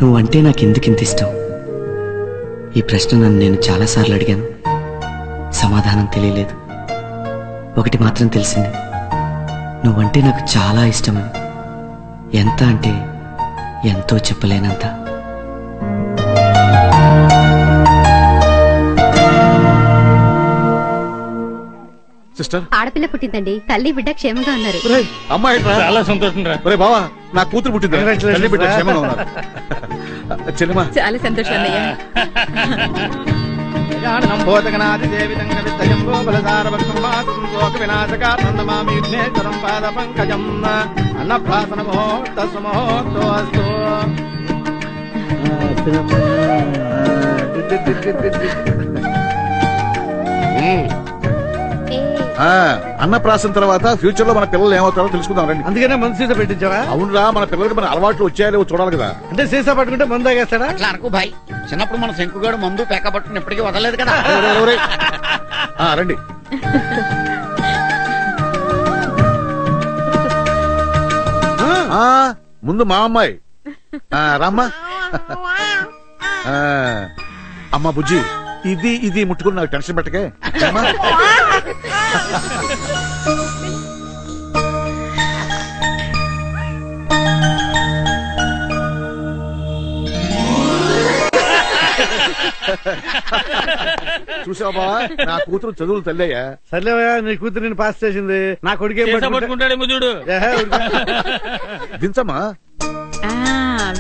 నువ్వంటే నాకు ఎందుకింత ఇష్టం? ఈ ప్రశ్న నన్ను నేను చాలాసార్లు అడిగాను, సమాధానం తెలియలేదు. ఒకటి మాత్రం తెలిసింది, నువ్వంటే నాకు చాలా ఇష్టమని. ఎంత అంటే ఎంతో చెప్పలేనంత. సిస్టర్, ఆడపిల్ల పుట్టిందండి. తల్లి బిడ్డ క్షేమంగా ఉన్నారు. అమ్మాయి చాలా సంతోషం రా. బావా, నా కూతురు పుట్టింది. తల్లి బిడ్డ క్షేమంగా ఉన్నారు. చెల్లెమా చాలా సంతోషం అన్నయ్య. అన్నప్రాసం తర్వాత ఫ్యూచర్ లో మన పిల్లలు ఏమవుతారో తెలుసుకుందాం రండి. అందుకనే మందు సీసా పెట్టించావా? అవునరా, మన పిల్లలకి మన అలవాట్లు వచ్చాయో చూడాలి కదా. అంటే సీసా పట్టుకుంటే మందు తాగేస్తాడా? అట్లా అనుకో భాయ్, చిన్నప్పుడు మన శంకుగాడు మందు పేక పట్టుకుని ఎప్పటికీ వదలలేదు కదా. రండి. ముందు మా అమ్మాయి రామ్మా. అమ్మా బుజ్జి, ఇది ముట్టుకుని నాకు టెన్షన్ పెట్టకే. చూసావా బావా, నా కూతురు చదువులు తల్లయ్యా. సర్లేవయ్యా, నీ కూతురు నేను పాస్ చేసింది. నా కొడుకే పట్టుకుంటాడేమో చూడు. దించమ్మా.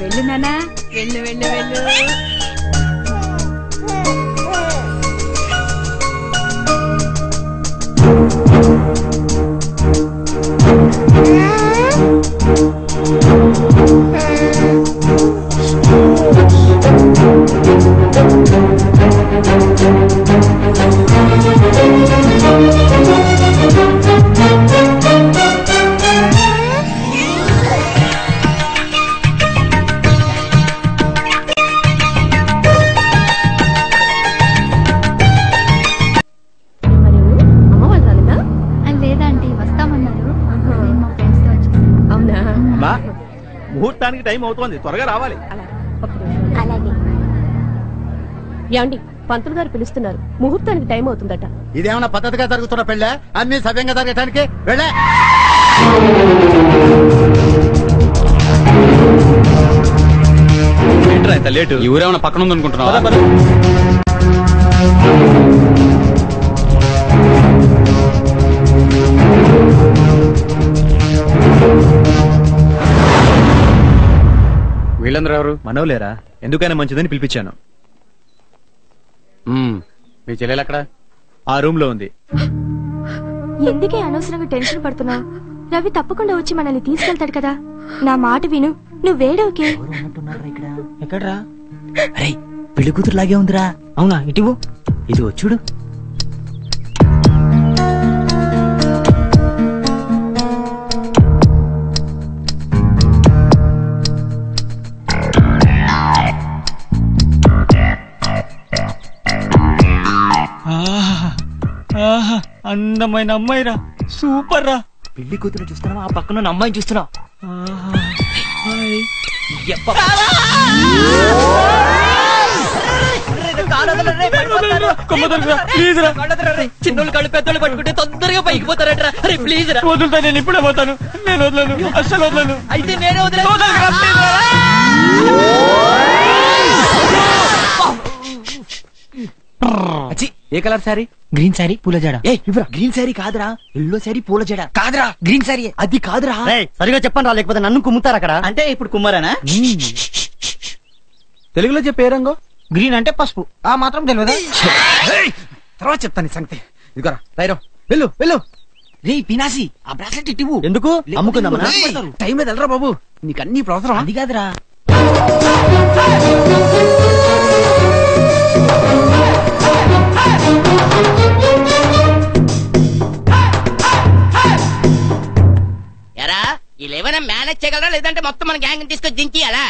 వెళ్ళు నానా, వెళ్ళు వెళ్ళు వెళ్ళు. ముహూర్తానికి టైం అవుతోంది, త్వరగా రావాలి. ఏమండి, పంతులు గారు పిలుస్తున్నారు, ముహూర్తానికి టైం అవుతుందట. ఇదేమన్నా పద్ధతిగా జరుగుతున్న పెళ్ళ? అన్ని సవ్యంగా జరగటానికి వెళ్ళే. లేటు ఈ ఊరేమన్నా పక్కన ఉందనుకుంటున్నావా? వీళ్ళందరూ ఎవరు? మనోలేరా, ఎందుకైనా మంచిదని పిలిపించాను. మీ చెల్లెలు అక్కడ ఆ రూమ్ లో ఉంది. ఎందుకే అనవసరంగా టెన్షన్ పడుతున్నావు? రవి తప్పకుండా వచ్చి మనల్ని తీసుకెళ్తాడు కదా. నా మాట విను, నువ్వేడోకే. ఎక్కడ్రా? అరే, పెళ్లి కూతురు లాగే ఉందిరా. అవునా? ఇటువు, ఇది వచ్చుడు. అందమైన అమ్మాయిరా, సూపర్ రా. పెళ్లి కూతురు చూస్తున్నావా? ఆ పక్కన అమ్మాయిని చూస్తున్నావు. చిన్నోళ్ళు కళ్ళు పెద్దోళ్ళు పట్టుకుంటే తొందరగా పైకి పోతారట. అరే ప్లీజ్ రా. వదులుతా, నేను ఇప్పుడే పోతాను. నేను వదలను, అస్సలు వదలను. అయితే నేనే వదిలే. ఏ కలర్ సారీ? గ్రీన్ సారీ పూల జడ. గ్రీన్ సారీ కాదురా, ఎల్లో సారీ పూల జడ. కాదురా, గ్రీన్ సారీ. అది కాదురా. సరిగా చెప్పండి రా, లేకపోతే నన్ను కుమ్ముతారు అక్కడ. అంటే ఇప్పుడు కుమ్మరానా? తెలుగులో చెప్పే రంగు? గ్రీన్ అంటే పసుపు. ఆ మాత్రం తెలియదా? తర్వాత చెప్తాను సంగతి. ఇదిగోరా రైరో, వెళ్ళు వెళ్ళు. రే పినాసి, ఆ బ్రాస్లెట్ ఇట్టివు. ఎందుకు? అమ్ముకుందామా? టైం మీద వెళ్ళరా బాబు, నీకు అన్ని అవసరం. అది కాదురా. ఎరా, వీళ్ళేమైనా మేనేజ్ చేయగలరా, లేదంటే మొత్తం మన గ్యాంగ్ తీసుకొచ్చి దించియాలా?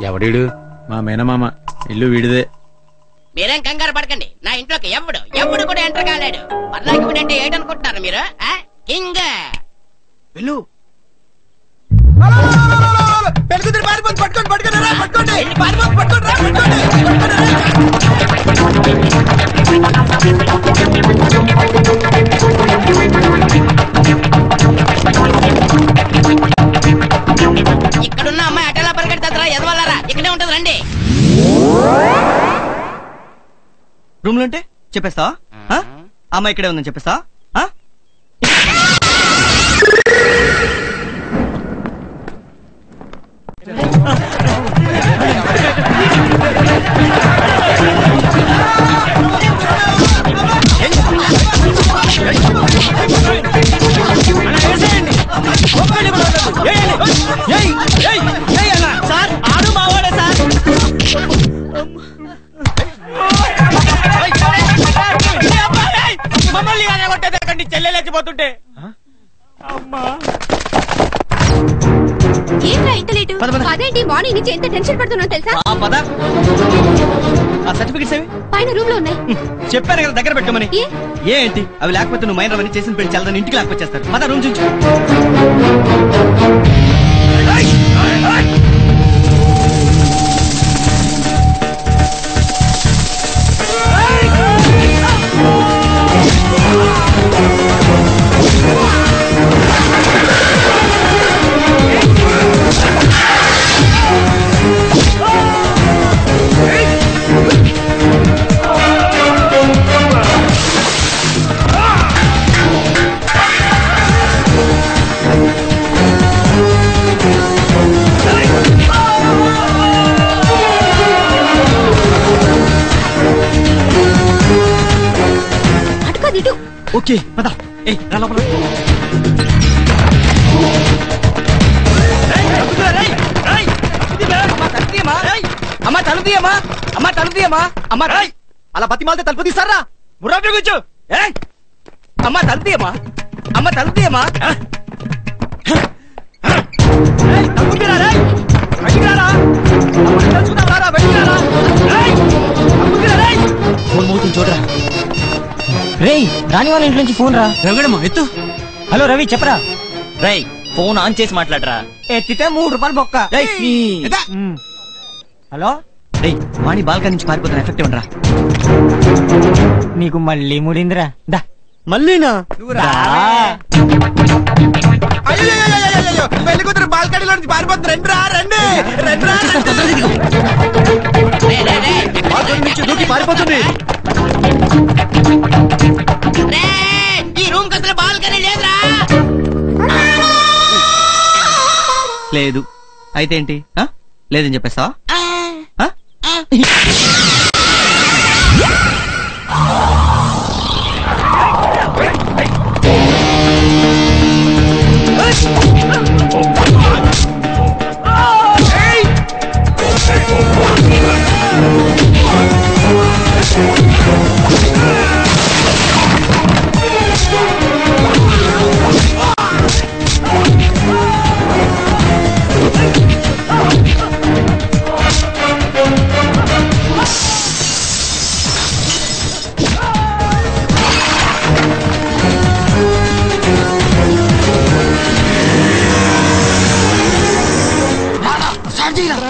ఎవడీడు? మా మేనమామ, ఇల్లు వీడిదే. మీరేం కంగారు పడకండి, నా ఇంట్లోకి ఎవడు కూడా ఎంటర్ కాలేడు. పర్లాకి అంటే ఏంటనుకుంటున్నారు మీరు? కింగ్ వెళ్ళు. ఇక్కడున్న అమ్మాయి అటలా పరిగెడతారా ఎదవాలరా ఇక్కడే ఉంటది రండి. రూమ్ లో ఉంటే చెప్పేస్తావా? అమ్మాయి ఇక్కడే ఉందని చెప్పేస్తావా? సార్ ఆడు మావాడే సార్. మమ్మల్ని కొట్టేదకండి చెల్లె లేచిపోతుంటే. ఏంట్రా ఇంత లేటు? అదేంటి మార్నింగ్ నుంచి ఎంత టెన్షన్ పడుతున్నావు తెలుసా? ఆ సర్టిఫికెట్స్ ఏవి? పైన రూమ్ లో ఉన్నాయి. చెప్పాను కదా దగ్గర పెట్టమని. ఏంటి అవి లేకపోతే నువ్వు మైనర్ అవన్నీ చేసిన పెళ్లి చల్లని ఇంటికి లాక్కొచ్చేస్తారు. పద రూమ్ చూంచు. ఓకే పద. అమ్మా తలుపు తీయమ్మా, అమ్మా తలుపు తీయమ్మా, అమ్మా అలా బతి మాలితే తలుపు తీస్తారా? ముర్రాబి కూర్చో. అమ్మా తలుపు తీయమ్మా, అమ్మ తలుపు తీయమ్మా. చూడరా రేయ్ రాని వాళ్ళ ఇంట్లో నుంచి ఫోన్ రా. రవిడమ్మా ఎత్తు. హలో రవి చెప్పరా. రై ఫోన్ ఆన్ చేసి మాట్లాడరా. ఎత్తితే 3 రూపాయలు బొక్క. హలో రేయ్ వాణి బాల్కనీ నుంచి పారిపోతున్న ఎఫెక్ట్ ఉండరా. నీకు మళ్ళీ ముడిందిరా. దా మళ్ళీనా? పెళ్లి కూతురు బాల్కనీలో నుంచి పారిపోతుంది. రండి నుంచి దూకి పారిపోతుంది. ఈ రూమ్ కసలు బాల్కనీ లేదురా. లేదు అయితే ఏంటి? లేదని చెప్పేస్తావా?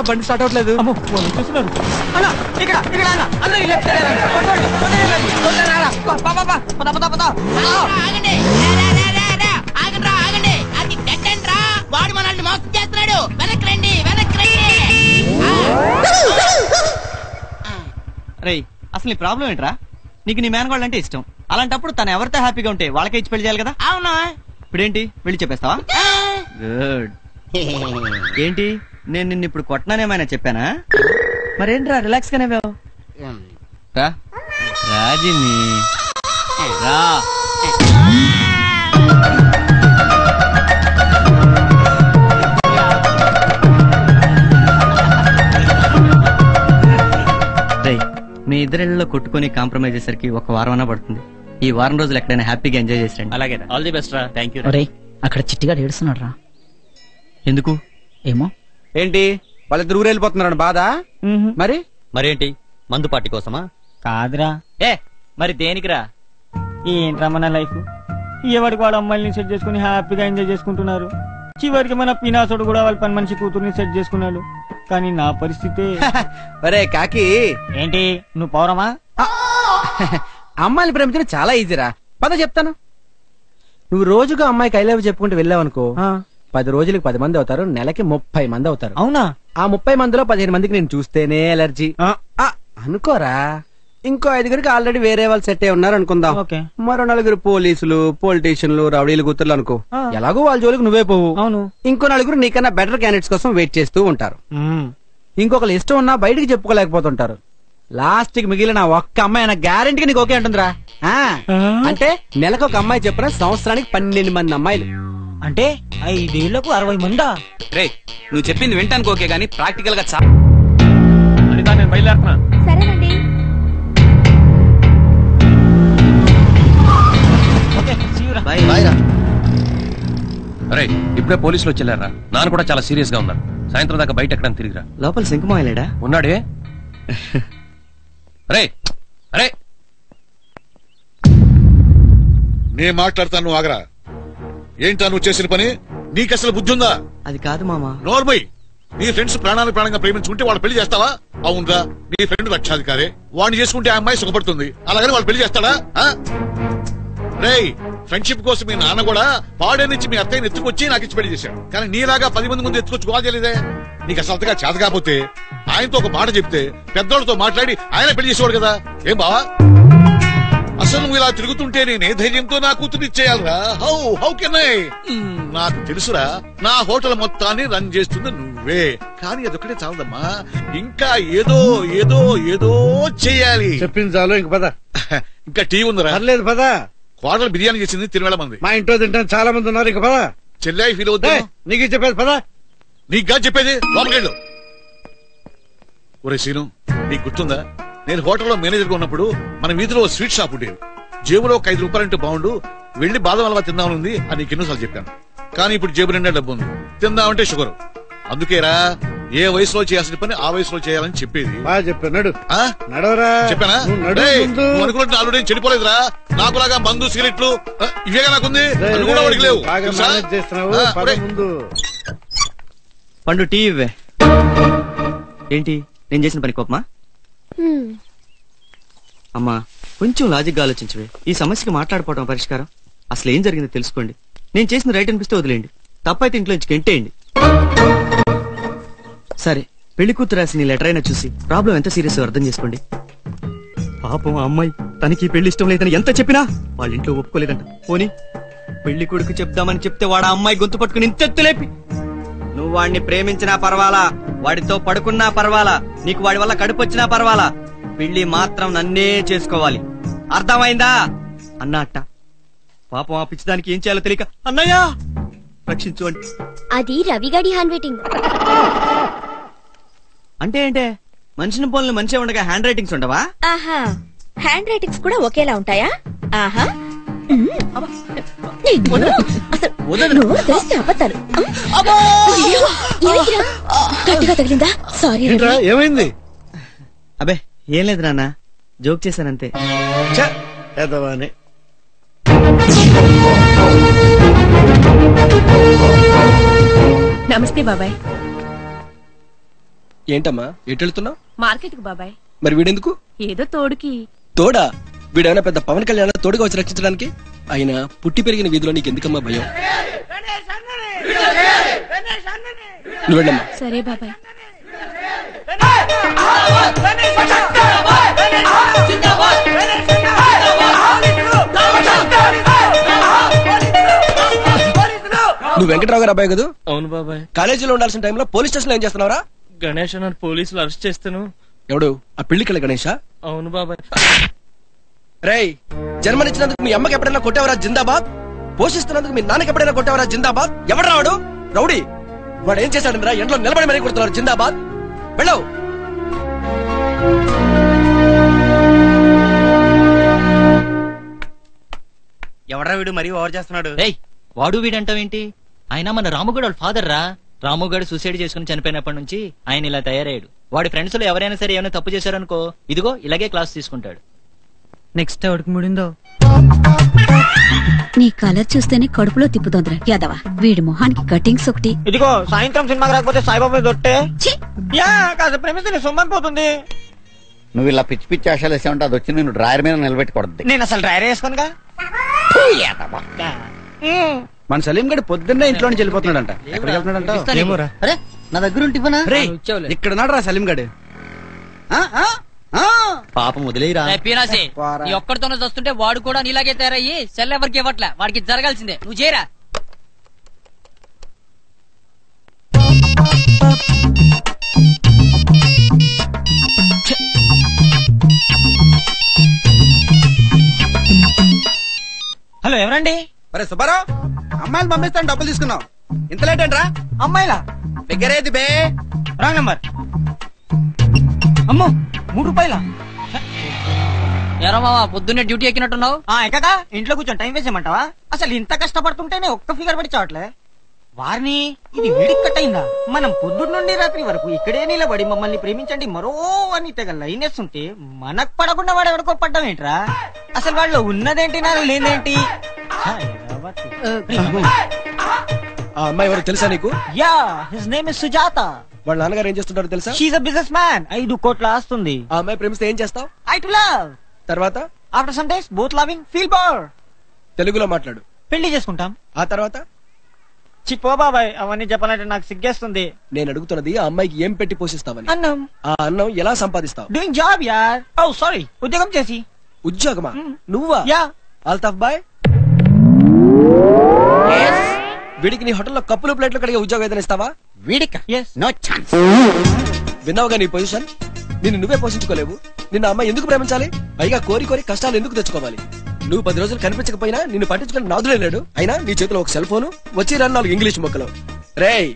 బండి స్టార్ట్ అవట్లేదు. ఆగండి అది డెడ్ ఎండ్ రా. వాడు మనల్ని మోసం చేస్తున్నాడు. వెనక్కి రండి. రేయ్ అసలు నీ ప్రాబ్లం ఏంట్రా? నీకు నీ మేనగోళ్ళు అంటే ఇష్టం. అలాంటప్పుడు తను ఎవరితో హ్యాపీగా ఉంటే వాళ్ళకే ఇచ్చి పెళ్లి చేయాలి కదా. అవునా? ఇప్పుడేంటి వెళ్ళి చెప్పేస్తావా? గుడ్. ఏంటి నేను నిన్ను ఇప్పుడు కొట్టనానేమైనా చెప్పానా? మరేంట్రా రిలాక్స్ గానే రా రాజిని రా. మీ ఇద్దరిలో కొట్టుకుని కాంప్రమైజ్ చేసరికి 1 వారం పడుతుంది. ఈ వారం రోజులు ఎక్కడైనా హ్యాపీగా ఎంజాయ్ చేసిరండి. అలాగే ఆల్ ది బెస్ట్ రా. Thank you. అక్కడ చిట్టిగా ఏడుస్తున్నాడు రా. ఎందుకు? ఏమో. ఏంటి వాళ్ళిద్దరు ఊరు వెళ్ళిపోతున్నాడు బాధ? మరేంటి మందు పార్టీ కోసమా? కాదురా. మరి దేనికిరా? ఏంట్రా మన లైఫ్. ఎవరికి వాడు అమ్మాయిని సెట్ చేసుకుని హ్యాపీగా ఎంజాయ్ చేసుకుంటున్నారు. చివరికి మన పినాసుడు కూడా వాళ్ళ పని మనిషి కూతుర్ని సెట్ చేసుకున్నాడు. కానీ నా పరిస్థితి. అరే కాకి ఏంటి నువ్వు పౌరమా? అమ్మాయిని ప్రేమించడం చాలా ఈజీరా. పద చెప్తాను. నువ్వు రోజుగా అమ్మాయికి ఐ లవ్ చెప్పుకుంటూ వెళ్ళావనుకో, 10 రోజులకి 10 మంది అవుతారు, నెలకి 30 మంది అవుతారు. అవునా? ఆ 30 మందిలో 15 మందికి నేను చూస్తేనే ఎలర్జీ అనుకోరా. ఇంకో 5గురికి ఆల్రెడీ వేరే వాళ్ళు సెట్ అయి ఉన్నారు అనుకుందాం. మరో 4 పోలీసులు, పొలిటీషియన్లు, రౌడీలు, గుర్తులు అనుకో. ఎలాగో వాళ్ళ జోలికి నువ్వే పోవు. అవును. ఇంకో 4 నీకన్నా బెటర్ క్యాండిడేట్స్ కోసం వెయిట్ చేస్తూ ఉంటారు. ఇంకొకరు ఇష్టం ఉన్నా బయటికి చెప్పుకోలేకపోతుంటారు. లాస్ట్ కి మిగిలిన ఒక్క అమ్మాయి నా గ్యారెంటీగా నీకు ఓకే అంటుందిరా. అంటే నెలకు ఒక అమ్మాయి చెప్పిన సంవత్సరానికి 12 మంది అమ్మాయిలు. అంటే 5 ఏళ్లకు 60 మందా? రే, నువ్వు చెప్పింది వింటానికి ఓకే గానీ ప్రాక్టికల్ గా నేను బయలుదేరుతున్నా. సరేనండి. అరే ఇప్పుడే పోలీసులు వచ్చేళ్ళారా? నాన్న కూడా చాలా సీరియస్ గా ఉన్నారు. సాయంత్రం దాకా బయట ఎక్కడ తిరిగిరా. లోపల శంకుమాయలేడా? ఉన్నాడే. అరే అరే నేను మాట్లాడతాను, నువ్వు ఆగరా. ఏంటా నువ్వు చేసిన పని? నీకసలు బుద్ధి ఉందా? అది కాదు మామా. నోర్మై, నీ ఫ్రెండ్స్ ప్రాణాలు ప్రాణంగా ప్రేమించుకుంటే వాళ్ళు పెళ్లి చేస్తావా? అవునరా, నీ ఫ్రెండ్ లక్షాధికారే, వాడిని చేసుకుంటే ఆ అమ్మాయి సుఖపడుతుంది. అలాగని వాళ్ళు పెళ్లి చేస్తాడా? రేయ్, ఫ్రెండ్షిప్ కోసం మీ నాన్న కూడా పాడే నుంచి మీ అత్తయ్యని ఎత్తుకొచ్చి నాకు ఇచ్చి పెళ్లి చేశాడు. కానీ నీలాగా 10 మంది ముందు ఎత్తుకొచ్చి గోల్ చేయలేదే. నీకు అసలు అంతగా చేత కాకపోతే ఆయనతో ఒక మాట చెప్తే పెద్దోళ్ళతో మాట్లాడి ఆయన పెళ్లి చేసేవాడు కదా. ఏం బావా, అసలు నువ్వు ఇలా తిరుగుతుంటే నేనే ధైర్యంతో నా కూతురు ఇచ్చేయాలరా? How can I? నాకు తెలుసురా, నా హోటల్ మొత్తాన్ని రన్ చేస్తుంది నువ్వే. కానీ అదొక్కటే చాలదమ్మా, ఇంకా ఏదో ఏదో ఏదో చెయ్యాలి. చెప్పింది చాలు, ఇంక పద. ఇంకా టీ ఉందిరా? లేదు పద. కోడలు బిర్యానీ చేసింది, తినవేళ మంది. మా ఇంట్లో తింటాను చాలా మంది ఉన్నారు, ఇంక పద. చెల్లాయి ఫీల్ అవుతా. నీకు చెప్పేది పద. నీకుగా చెప్పేది, లోపలికెళ్ళు. ఒరే సీను, నీకు గుర్తుందా, నేను హోటల్లో మేనేజర్ గా ఉన్నప్పుడు మన వీధిలో స్వీట్ షాప్ ఉండేది. జేబులో ఒక 5 రూపాయలంటే బాగుండు, వెళ్లి బాదం హల్వా తిందామనుంది అని నీకు ఎన్నోసార్లు చెప్పాను. కానీ ఇప్పుడు జేబు నిండా డబ్బు ఉంది, తిందామంటే షుగర్. అందుకేరా, ఏ వయసులో చేయాల్సిన పని ఆ వయసులో చేయాలని చెప్పేది. చెప్పాడు. చెప్పానా? అనుకున్నట్టు ఆల్రెడీ చెడిపోలేదురా. నాకులాగా మందు, సిగరెట్లు ఇవేగా నాకుంది, అది కూడా వాడికి లేవు. పండు టీ ఇవ్వే. ఏంటి నేను చేసిన పని కోపమా? అమ్మా, కొంచెం లాజిక్ గా ఆలోచించవే. ఈ సమస్యకి మాట్లాడుకోవడం పరిష్కారం. అసలు ఏం జరిగిందో తెలుసుకోండి. నేను చేసిన రైట్ అనిపిస్తే వదిలేండి, తప్పైతే ఇంట్లో నుంచి గెంటేయండి. సరే, పెళ్లి కూతురు రాసిన లెటర్ అయినా చూసి ప్రాబ్లం ఎంత సీరియస్ అర్థం చేసుకోండి. పాపం ఆ అమ్మాయి, తనకి పెళ్లి ఇష్టం లేదని ఎంత చెప్పినా వాళ్ళ ఇంట్లో ఒప్పుకోలేదంట. పోనీ పెళ్లి కొడుకు చెప్దామని చెప్తే వాడు ఆ అమ్మాయి గొంతు పట్టుకుని ఇంతెత్తులేపి, నువ్వు వాడిని ప్రేమించినా పర్వాలా, వాడితో పడుకున్నా పర్వాలా, నీకు వాడి వల్ల కడుపు వచ్చినా పర్వాలా, పెళ్లి మాత్రం నన్నే చేసుకోవాలి, అర్థమైందా అన్నా అట్ట. పాపం ఆ పిచ్చిదానికి ఏం చేయాలో తెలియక అన్నయ్యా రక్షించు అంటే. అది రవిగాడి హ్యాండ్ రైటింగ్. అంటే ఏంటే, మనిషిని పోలిన మనిషి ఉండగా హ్యాండ్ రైటింగ్స్ ఉండవా? ఆహా, హ్యాండ్ రైటింగ్స్ కూడా ఒకేలా ఉంటాయా? ఆహా, గట్టిగా తగిలిందా? సారీ. ఏమైంది? అబే ఏం లేదు నాన్న, జోక్ చేశానంతే. నమస్తే బాబాయ్. ఏంటమ్మా ఎటు వెళ్తున్నావు? మార్కెట్ కు బాబాయ్. మరి వీడెందుకు? ఏదో తోడుకి. తోడా? వీడేమైనా పెద్ద పవన్ కళ్యాణ్ తోడుగా వచ్చి రక్షించడానికి? అయినా పుట్టి పెరిగిన వీధిలో నీకు ఎందుకమ్మా భయం? నువ్వు వెళ్ళమ్మా. సరే బాబాయ్. నువ్వు వెంకటరావు గారు అబ్బాయి కదా? అవును బాబాయ్. కాలేజీలో ఉండాల్సిన టైంలో పోలీస్ స్టేషన్ లో ఏం చేస్తున్నావురా? గణేష్ అన్న పోలీసులు అరెస్ట్ చేస్తాను. ఎవడు? ఆ పెళ్లికెళ్ళ గణేషా? అవును బాబాయ్. రేయ్, జన్మనిచ్చినందుకు మీ అమ్మకి ఎప్పుడైనా కొట్టేవరా జిందాబాద్? పోషిస్తున్నందుకు మీ నాన్నకి ఎప్పుడైనా కొట్టేవరా జిందాబాద్? ఎవడు రావాడు? రౌడీ. వాడు ఏం చేశాడరా? ఎంట్లో నిలబడి మరీ కొడుతున్నారు జిందాబాద్. వెళ్ళవు. ఎవడ్రా వీడు మరీ ఓవర్ చేస్తున్నాడు? వాడు వీడంటావేంటి? ఆయన మన రాముగడు వాళ్ళ ఫాదర్ రా. రాముగడు సూసైడ్ చేసుకుని చనిపోయినప్పటి నుంచి ఆయన ఇలా తయారయ్యాడు. వాడి ఫ్రెండ్స్ లో ఎవరైనా సరే ఏమైనా తప్పు చేశారనుకో, ఇదిగో ఇలాగే క్లాస్ తీసుకుంటాడు. నెక్స్ట్ ఎవరికి ముడిందో? నీ కలర్ చూస్తేనే కడుపులో తిప్పుతోందిరా యాదవ. వీడి మొహానికి కటింగ్స్ ఒకటి. ఇదిగో సాయంత్రం సినిమాకి రాకపోతే సాయిబాబా దొట్టే కాస్త ప్రేమిస్తే నీ సొమ్మని పోతుంది. నువ్వు ఇలా పిచ్చి పిచ్చి ఆశలు వేసావంటే అది వచ్చి నేను డ్రాయర్ మీద నిలబెట్టుకూడదు. నేను అసలు డ్రైవర్ వేసుకోనుగా. మన సలీం గడి పొద్దున్నే ఇంట్లో నుంచి వెళ్ళిపోతున్నాడంట. ఎక్కడికి వెళ్తున్నాడంట? అరే నా దగ్గర ఉంటివనా ఇక్కడ నాడు సలీం గడి. పాపం వదిలేరా. పీనాసి ఈ ఒక్కడితోనే వస్తుంటే వాడు కూడా నీలాగే తయారయ్యి సెల్ ఎవరికి ఇవ్వట్లే. వాడికి జరగాల్సిందే. నువ్వు చేయరా. హలో ఎవరండి? అరే సుబ్బారావు, అమ్మాయిలు పంపిస్తాను డబ్బులు తీసుకున్నావు, ఇంత లేట్ ఏంట్రా? అమ్మాయిలా? దగ్గరేది బే. Wrong number. అమ్మో 3 రూపాయలా? ఎరా మావా పొద్దున్నే డ్యూటీ ఎక్కినట్టున్నావు. ఎక్కగా ఇంట్లో కూర్చొని టైం వేస్ట్ చేయమంటావా? అసలు ఇంత కష్టపడుతుంటేనే ఒక్క ఫిగర్ పడి చావట్లే. వారిని ఇది వేడికి కట్టయిందా? మనం పొద్దున్న నుండి రాత్రి వరకు ఇక్కడే నిలబడి మమ్మల్ని ప్రేమించండి మరో అని తెగ లైన్ వేస్తుంటే మనకు పడకుండా వాడు ఎవరికో పడ్డం ఏంట్రా? అసలు వాళ్ళు ఉన్నదేంటి నాకు లేదేంటి? ఆ అమ్మాయి ఎవరు తెలుసా నీకు? Yeah, his name is Sujatha. వాళ్ళ నాన్నగారు ఏం చేస్తుంటారో తెలుసా? She a business man. 5 కోట్ల ఆస్తుంది. ఆ అమ్మాయి ప్రేమిస్తే ఏం చేస్తావు? I too love. తర్వాత after some days both loving feel bore. తెలుగులో మాట్లాడు. పెళ్లి చేసుకుంటాం. ఆ తర్వాత? చిప్పో బాబాయ్, అవన్నీ చెప్పాలంటే నాకు సిగ్గేస్తుంది. నేను అడుగుతున్నది ఆ అమ్మాయికి ఏం పెట్టి పోషిస్తావని. అన్నం. ఆ అన్నం ఎలా సంపాదిస్తావు? డూయింగ్ జాబ్ యార్. ఓ సారీ, ఉద్యోగం చేసి. ఉద్యోగమా? నువ్వా? యా. అల్తాఫ్ బాయ్, వీడికి నీ హోటల్లో కప్పులు ప్లేట్లు కడిగే ఉద్యోగం ఏదైనా ఇస్తావా? వీడిక నో ఛాన్స్. విన్నావుగా నీ పొజిషన్. నిన్ను నువ్వే పోషించుకోలేవు, నిన్న అమ్మాయి ఎందుకు ప్రేమించాలి? పైగా కోరి కోరి కష్టాలు ఎందుకు తెచ్చుకోవాలి? నువ్వు 10 రోజులు కనిపించకపోయినా నిన్ను పట్టించుకుని నాదులే లేడు. అయినా నీ చేతిలో ఒక సెల్ ఫోన్, వచ్చి 4 ఇంగ్లీష్ మొక్కలు. రేయ్,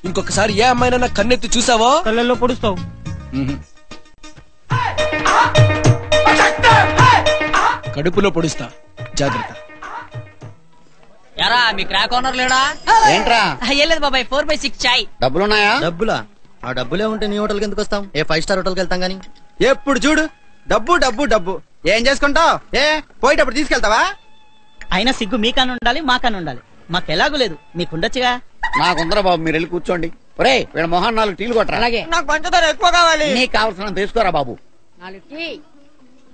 ఇంకొకసారి ఏ అమ్మాయినా కన్నెత్తి చూసావో కళ్ళల్లో పొడుస్తావు. కడుపులో పొడుస్తా, జాగ్రత్త. ఎరా మీ క్రాక్ ఓనర్ లేడా? ఏంట్రా? ఏం లేదు బాబాయ్, 4/6 చాయ్. డబ్బులున్నాయా? డబ్బులా? ఆ డబ్బులే ఉంటే నీ హోటల్కి ఎందుకు వస్తాం? ఏ 5 స్టార్ హోటల్కి వెళ్తాం గానీ. ఎప్పుడు చూడు డబ్బు డబ్బు డబ్బు. ఏం చేసుకుంటావు? ఏ పోయేటప్పుడు తీసుకెళ్తావా? అయినా సిగ్గు మీకన్నా ఉండాలి, మాకన్నా ఉండాలి. మాకు ఎలాగూ లేదు, మీకుండొచ్చుగా. నాకుందరా బాబు, మీరు వెళ్ళి కూర్చోండి. ఒరే వీళ్ళ మొహాన్ 4 టీలు కొట్టరా. అలాగే. నాకు పంచదార ఎక్కువ కావాలి. నీకు కావాల్సిన తీసుకోరా బాబు.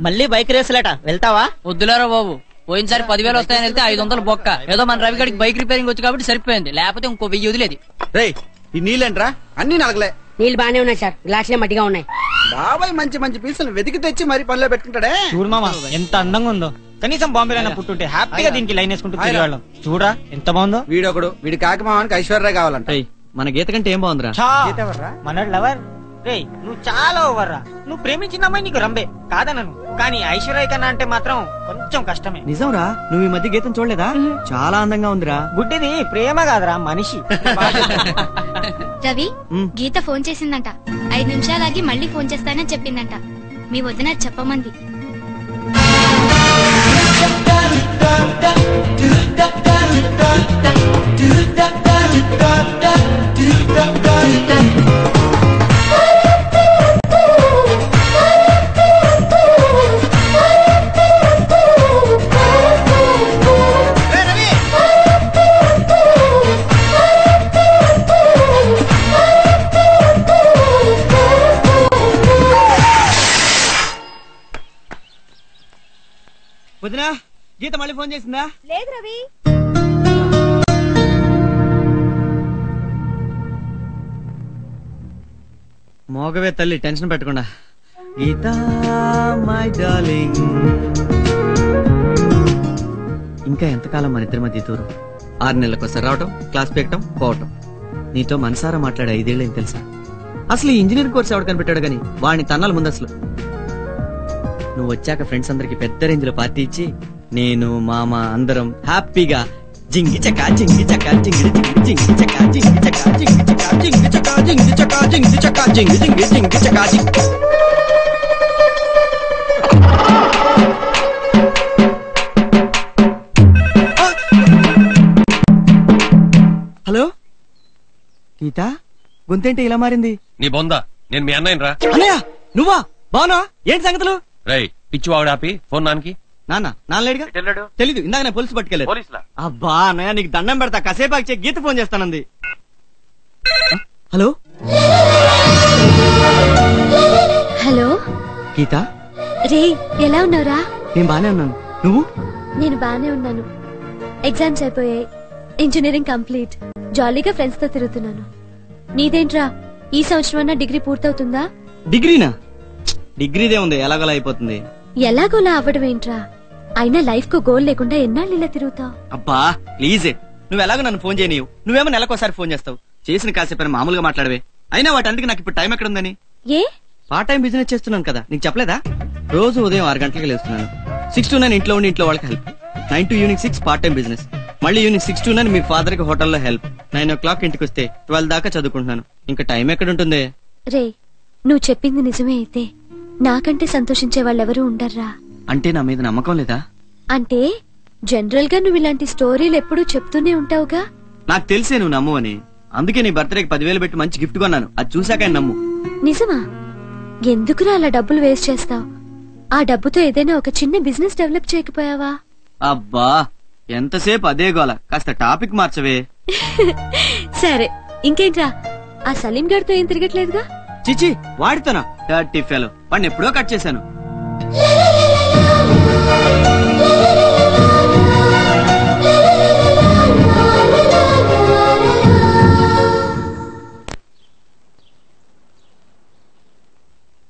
మళ్ళీ బైక్ రేసులేట వెళ్తావా? వద్దులేరా బాబు, పోయినసారి 10,000 వస్తాయని వెళ్తే 500 బొక్క. ఏదో మన రవిగడికి బైక్ రిపేరింగ్ వచ్చి కాబట్టి సరిపోయింది, లేకపోతే ఇంకో 1000 వదిలేది. రేయ్, ఈ నీళ్ళేంట్రా? అన్ని నలగలే. నీళ్ళు బానే ఉన్నాయి సార్, గ్లాసులే మట్టిగా ఉన్నాయి. బాబాయ్ మంచి మంచి పీసులు వెతికి తెచ్చి మరి పనిలో పెట్టుకుంటాడే. చూడు మామ ఎంత అందంగా ఉందో. కనీసం బాంబేలో పుట్టుంటే హ్యాపీగా దీనికి లైన్ వేసుకుంటూ తిరిగేవాళ్ళం. చూడరా ఎంత బాగుందో. వీడొకడు, వీడి కాకి మామానికి ఐశ్వర్య కావాలంట. మన గీత కంటే ఏం బాగుందిరా? మన లవర్. రేయ్ నువ్వు చాలా ఓవర్ రా. నువ్వు ప్రేమించిన అమ్మాయి నీకు రంబే కాదనను, కానీ ఐశ్వర్య కన్నా అంటే మాత్రం కొంచెం కష్టమే. నిజంరా? నువ్వు ఈ మధ్య గీతం చూడలేదా? చాలా అందంగా ఉందిరా. గుడ్డిది ప్రేమ కాదురా, మనిషి. రవి, గీత ఫోన్ చేసిందంట. 5 నిమిషాలాగి మళ్ళీ ఫోన్ చేస్తానని చెప్పిందంట. మీ వదిన చెప్పమంది. వదినా, గీత మళ్ళీ ఫోన్ చేసిందా? లేదు రవి. మోగవే తల్లి, టెన్షన్ పెట్టకుండా. గీతా మై డార్లింగ్, ఇంకా ఎంతకాలం మన ఇద్దరి మధ్య దూరం? 6 నెలలకోసారి రావటం, క్లాస్ పెక్కటం, పోవటం. నీతో మనసారా మాట్లాడే 5 ఏళ్ళేం తెలుసా? అసలు ఈ ఇంజనీరింగ్ కోర్స్ ఎవడు కనిపెట్టాడు గానీ వాడిని తన్నాలి ముందు. అసలు నువ్వు వచ్చాక ఫ్రెండ్స్ అందరికి పెద్ద రేంజ్ లో పార్టీ ఇచ్చి నేను మామ అందరం హ్యాపీగా జింగి చకా జింగి చకా జింగి జింగి చకా జింగి చకా జింగి చకా జింగి చకా జింగి చకా జింగి చకా జింగి జింగి జింగి చకా జింగి. హలో గీత, గొంతేంటి ఇలా మారింది? నీ బొందా, నేను మీ అన్నయ్య రా. అన్నయ్య నువ్వా? బానా? ఏంటి సంగతులు? రై పిచ్చి వాడు ఆపి ఫోన్ నాన్నకి. నాన్నలేడుగా? తెలీదు, ఇందాక నేను పోలీసు పట్టుకెళ్ళాను. అబ్బా అన్నయ్య నీకు దండం పెడతా, కాసేపు ఆగి గీత ఫోన్ చేస్తానంది. హలో హలో, గీత, రే ఎలా ఉన్నావురా? నేను బానే ఉన్నాను. నువ్వు? నేను బానే ఉన్నాను. ఎగ్జామ్స్ అయిపోయాయి, ఇంజనీరింగ్ కంప్లీట్, జాలీగా ఫ్రెండ్స్ తో తిరుగుతున్నాను. నీదేంట్రా, ఈ సంవత్సరం అన్నా డిగ్రీ పూర్తవుతుందా? డిగ్రీనా? డిగ్రీదే ఉంది, ఎలాగోలా అయిపోతుంది. ఎలాగోలా అవ్వడం ఏంట్రా? అయినా లైఫ్ కు గోల్ లేకుండా ఎన్నాళ్ళు ఇలా తిరుగుతావు? అబ్బా ప్లీజే, నువ్వు ఎలాగో నన్ను ఫోన్ చేయనీయు. నువ్వేమో నెలకోసారి ఫోన్ చేస్తావు. చేసిన కాసేపైనా మామూలుగా మాట్లాడవే. అయినా వాటందుకు నాకు ఇప్పుడు టైం ఎక్కడుందని? ఏ పార్ట్ టైం బిజినెస్ చేస్తున్నాను కదా, నీకు చెప్పలేదా? రోజు ఉదయం 6 గంటలకు లేస్తున్నాను. 6 to 9 ఇంట్లో ఉండి ఇంట్లో వాళ్ళకి help. 9 to evening 6 part time business. మళ్ళీ ఈవినింగ్ 6 to 9 మీ ఫాదర్ కి హోటల్లో హెల్ప్. 9 o'clock ఇంటికి వస్తే 12 దాకా చదువుకుంటున్నాను. ఇంకా టైం ఎక్కడుంటుంది? రే, నువ్వు చెప్పింది నిజమే అయితే నాకంటే సంతోషించే వాళ్ళెవరూ ఉండర్రా. అంటే నా మీద నమ్మకం లేదా? అంటే జనరల్ గా నువ్వు ఇలాంటి స్టోరీలు ఎప్పుడూ చెప్తూనే ఉంటావుగా. నాకు తెలిసే నువ్వు నమ్ము అని. అందుకే నీ బర్త్డేకి 10,000 పెట్టి మంచి గిఫ్ట్ కొన్నాను. అది చూసాక నమ్ము. నిజమా? ఎందుకురా అలా డబ్బులు వేస్ట్ చేస్తావు? ఆ డబ్బుతో ఏదైనా ఒక చిన్న బిజినెస్ డెవలప్ చేయకపోయావా? అబ్బా ఎంతసేపు అదే గోల, కాస్త టాపిక్ మార్చవే. సరే ఇంకేంట్రా, ఆ సలీం గారితో ఏం తిరగట్లేదుగా? చిచి, వాడితోనా? డర్టీ ఫెలో, వాడిని ఎప్పుడో కట్ చేశాను.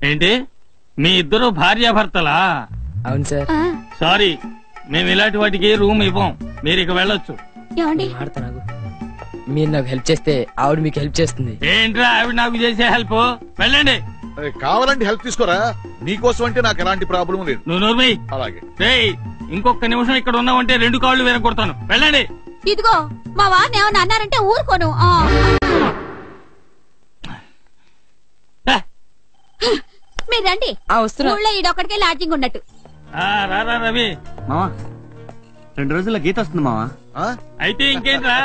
ఏంటి మీ ఇద్దరు భార్యాభర్తలా? అవును సార్. సారీ, మేము ఇలాంటి వాటికి రూమ్ ఇవ్వం. మీరు ఇక వెళ్ళొచ్చు. మీరు నాకు హెల్ప్ చేస్తే ఆవిడ మీకు హెల్ప్ చేస్తుంది. ఏంట్రా ఆవిడ నాకు చేసే హెల్ప్? వెళ్ళండి. కావాలంటే హెల్ప్ తీసుకోరా, నీకోసం అంటే నాకు ఎలాంటి ప్రాబ్లం లేదు. నువ్వు నోర్మై. అలాగే. ఇంకొక నిమిషం ఇక్కడ ఉన్నావంటే 2 కాళ్ళు వెనకొడతాను. వెళ్ళండి. ఇదిగో మా వారిని ఏమన్నా అన్నారంటే ఊరుకోను. మీరు రండి. ఊళ్ళో ఈడొక్కడికే లాడ్జింగ్ ఉన్నట్టు. రారా రవి. మావా 2 రోజుల్లో గీత వస్తుంది మావా. అయితే ఇంకేంట్రా,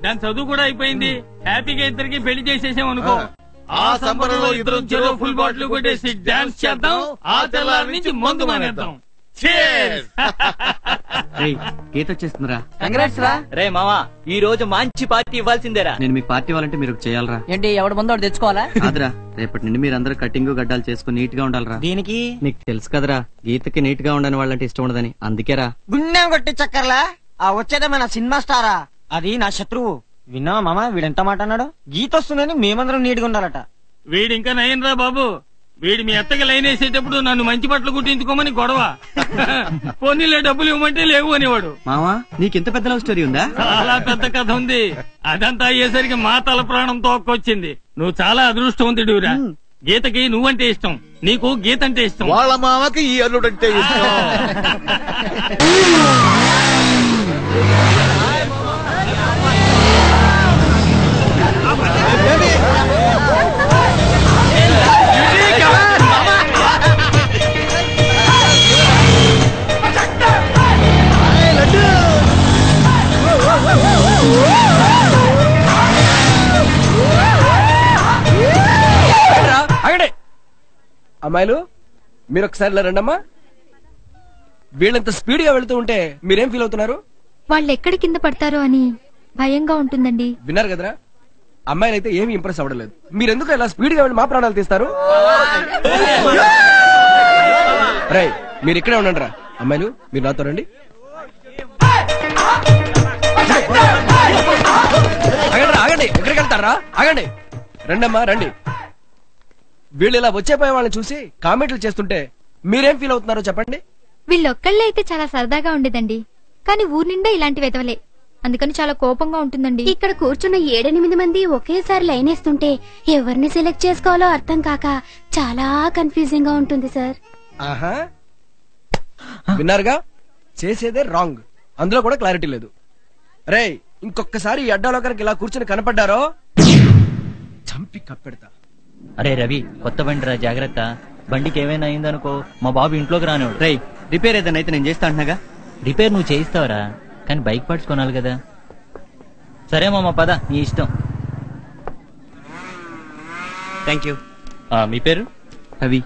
దాని చదువు కూడా అయిపోయింది. హ్యాపీగా ఇద్దరికి పెళ్లి చేసేసాం అనుకో. ఆ సంబరంలో ఇద్దరం చెరో ఫుల్ బాటిల్ కొట్టేసి డాన్స్ చేద్దాం. ఆ తెల్లారి నుంచి మందు మానేద్దాం. గీత వచ్చేస్తుందిరా. కంగ్రాట్స్ రా. రే మావా, ఈ రోజు మంచి పార్టీ ఇవ్వాల్సిందేరా. నేను మీకు పార్టీ ఇవ్వాలంటే మీరు చేయాలరా. ఏంటి, ఎవడ ముందు వాడు తెచ్చుకోవాలా? కాదురా, రేపటి నుండి మీరందరూ కటింగ్ గడ్డాలు చేసుకుని నీట్ గా ఉండాలరా. దీనికి నీకు తెలుసు కదరా, గీతకి నీట్ గా ఉండని వాళ్ళంటే ఇష్టం ఉండదని. అందుకేరా. గుండెం కొట్టి చక్కర్లా. ఆ వచ్చేదే మన సినిమా స్టారా, అది నా శత్రువు. విన్నావా మామ, వీడెంత మాట అన్నాడు? గీత వస్తుందని మేమందరం నీట్గా ఉండాలట. వీడి ఇంకా నయం రా బాబు. వీడి మీ అత్తకి లైన్ వేసేటప్పుడు నన్ను మంచి బట్టలు కుట్టించుకోమని గొడవ. పోనీలే డబ్బులు ఇవ్వమంటే లేవు అనేవాడు. మావా నీకింత పెద్ద లవ్ స్టోరీ ఉందా? చాలా పెద్ద కథ ఉంది. అదంతా అయ్యేసరికి మా తల ప్రాణం తోక్కొచ్చింది. నువ్వు చాలా అదృష్టవంతుడివిరా. గీతకి నువ్వంటే ఇష్టం, నీకు గీత అంటే ఇష్టం. వాళ్ళ మామకి ఈ అల్లుడంటే ఇష్టం. అమ్మాయిలు మీరు ఒకసారి ఇలా రండమ్మా. వీళ్ళంత స్పీడ్ గా వెళ్తూ ఉంటే మీరేం ఫీల్ అవుతున్నారు? వాళ్ళు ఎక్కడ కింద పడతారో అని భయంగా ఉంటుందండి. విన్నారు కదరా, అమ్మాయిలు అయితే ఏమి ఇంప్రెస్ అవ్వలేదు. మీరెందుకు ఇలా స్పీడ్ గా వెళ్ళి మా ప్రాణాలు తీస్తారు? రై, మీరు ఇక్కడే ఉండండి రా. అమ్మాయిలు మీరు నాతో రండి. ఆగండి, ఎక్కడికి వెళ్తారా? ఆగండి, రండమ్మా రండి. వీళ్ళు ఇలా వచ్చేపోయే వాళ్ళని చూసి కామెంట్లు చేస్తుంటే మీరేం ఫీల్ అవుతున్నారో చెప్పండి. వీళ్ళొక్కళ్ళే అయితే చాలా సరదాగా ఉండేదండి, కానీ ఊరి నిండా ఇలాంటి వెతవలే, అందుకని చాలా కోపంగా ఉంటుందండి. ఇక్కడ కూర్చున్న 7-8 మంది ఒకేసారి లైన్ వేస్తుంటే ఎవరిని సెలెక్ట్ చేసుకోవాలో అర్థం కాక చాలా కన్ఫ్యూజింగ్ గా ఉంటుంది సార్. ఆహా, విన్నారుగా, చేసేదే రాంగ్, అందులో కూడా క్లారిటీ లేదు. రే, ఇంకొకసారి ఈ అడ్డాలోకరికి ఇలా కూర్చుని కనపడ్డారో చంపి కప్పెడతా. అరే రవి, కొత్త బండి రా, జాగ్రత్త. బండికి ఏమైనా అయిందనుకో మా బాబు ఇంట్లోకి రానివాడు. రై, రిపేర్ ఏదైనా అయితే నేను చేస్తా అంటున్నాగా. రిపేర్ నువ్వు చేయిస్తావరా, కానీ బైక్ పార్ట్స్ కొనాలి కదా. సరే మామ, పద, నీ ఇష్టం. Thank you. మీ పేరు? రవి.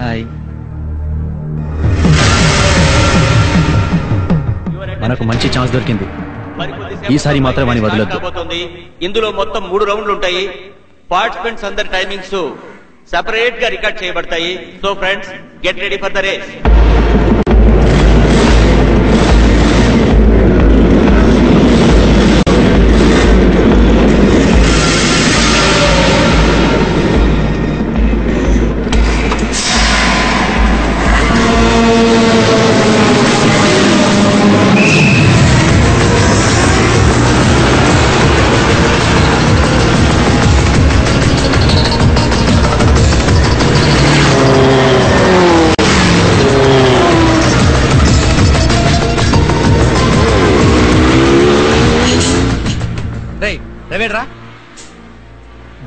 హాయ్. మనకు మంచి ఛాన్స్ దొరికింది. మరి ఈసారి మాత్రం వాని వదలొద్దు. ఇందులో మొత్తం 3 రౌండ్లు ఉంటాయి. పార్టిసిపెంట్స్ అందరి టైమింగ్స్ సెపరేట్ గా రికార్డ్ చేయబడతాయి. So friends, get ready for the race.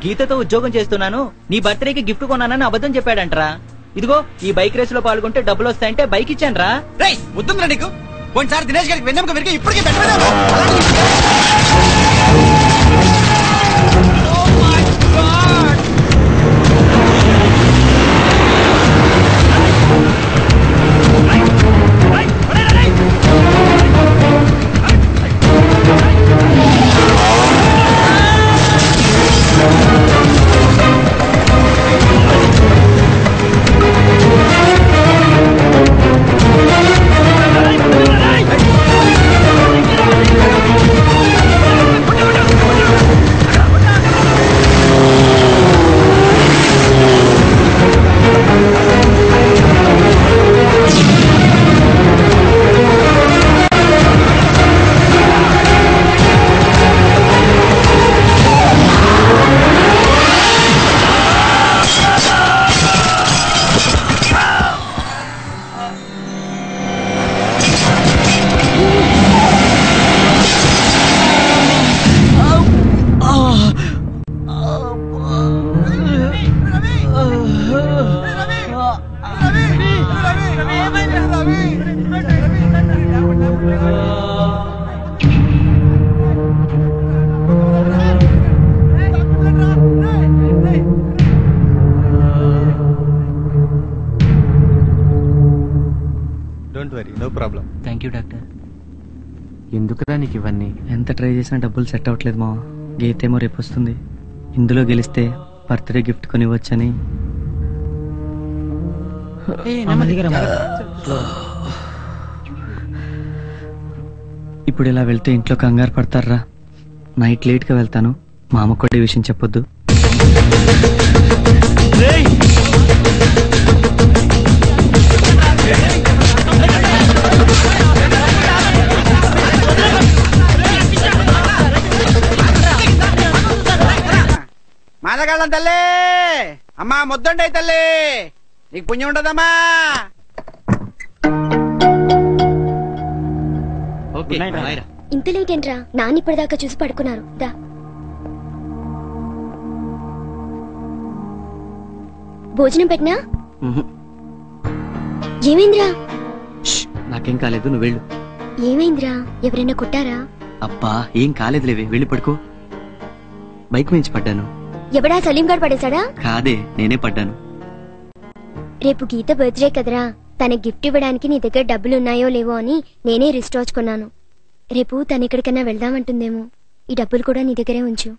గీతతో ఉద్యోగం చేస్తున్నాను, నీ బర్త్డేకి గిఫ్ట్ కొన్నానని అబద్ధం చెప్పాడంటరా. ఇదిగో ఈ బైక్ రేస్ లో పాల్గొంటే డబ్బులు వస్తాయంటే బైక్ ఇచ్చానరా. వద్దుందిరా నీకు. పోయినసారి దినేష్ గారికి వెన్నెముక విరిగి ఇప్పటికే ఎందుకురా నీకు ఇవన్నీ? ఎంత ట్రై చేసినా డబ్బులు సెట్ అవ్వట్లేదు మా. గీతేమో రేపు వస్తుంది. ఇందులో గెలిస్తే బర్త్డే గిఫ్ట్ కొనివ్వచ్చని. ఇప్పుడు ఇలా వెళ్తే ఇంట్లో కంగారు పడతారా. నైట్ లేట్ గా వెళ్తాను. మా అమ్మ కూడా ఈ విషయం చెప్పొద్దు. మాదగాళ్ళం తల్లి, అమ్మా ముద్దండి తల్లి, నీకు పుణ్యం ఉండదమ్మా. ఇంత లేట్ ఏంట్రా? నాన్న ఇప్పటిదాకా చూసి పడుకున్నారు. దా భోజనం పెట్టినా? ఏమైందిరా? నాకేం కాలేదు, నువ్వు వెళ్ళు. ఏమైందిరా? ఎవరైనా కొట్టారా? అబ్బా ఏం కాలేదులేవే, వెళ్ళి పడుకో. బైక్ మించి పడ్డాను. ఎవడా సలీం గారు పడేశాడా? కాదే, నేనే పడ్డాను. రేపు గీత బర్త్డే కదరా, తన గిఫ్ట్ ఇవ్వడానికి నీ దగ్గర డబ్బులున్నాయో లేవో అని నేనే రిస్ట్ కొన్నాను. రేపు తను ఎక్కడికన్నా వెళ్దామంటుందేమో. ఈ డబ్బులు కూడా నీ దగ్గరే ఉంచు.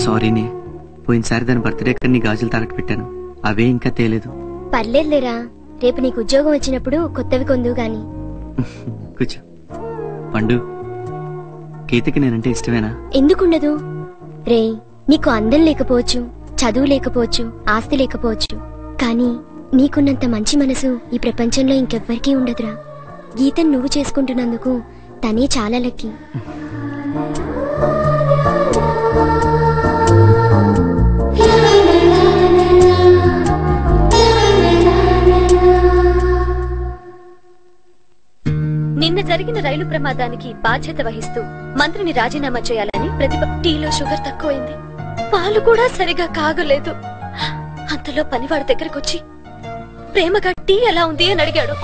సారీనే, పోయినసారి దాని బర్త్డే నీ గాజులు తాకట్టు పెట్టాను. అవే ఇంకా తేలేదు. పర్లేదులేరా, రేపు నీకు ఉద్యోగం వచ్చినప్పుడు కొత్తవి కొందు గాని. కూర్చో. పండు, గీతకి నేనంటే ఇష్టమేనా? ఎందుకుండదు రే. నీకు అందం లేకపోవచ్చు, చదువు లేకపోవచ్చు, ఆస్తి లేకపోవచ్చు, కానీ నీకున్నంత మంచి మనసు ఈ ప్రపంచంలో ఇంకెవ్వరికీ ఉండదురా. గీతను నువ్వు చేసుకుంటున్నందుకు తనే చాలా లక్కీ. నిన్న జరిగిన రైలు ప్రమాదానికి బాధ్యత వహిస్తూ మంత్రిని రాజీనామా చేయాలని ప్రతిభ. టీలో షుగర్ తక్కువైంది, పాలు కూడా సరిగా కాగలేదు. అంతలో పనివాడి దగ్గరకు వచ్చి ప్రేమగా టీ ఎలా ఉంది అని అడిగాడు.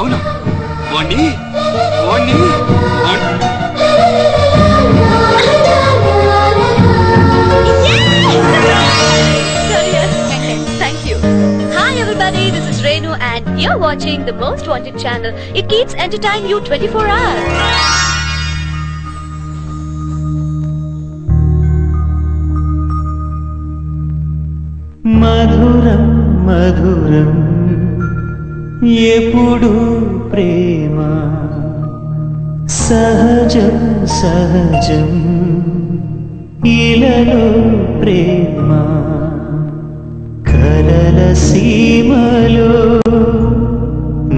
Thank you. Hi everybody, this is Renu and you're watching the most wanted channel. It keeps entertaining you 24 hours. మధురం మధురం ఎప్పుడు ప్రేమ సహజం సహజం ఇలలో ప్రేమ కలల సీమలో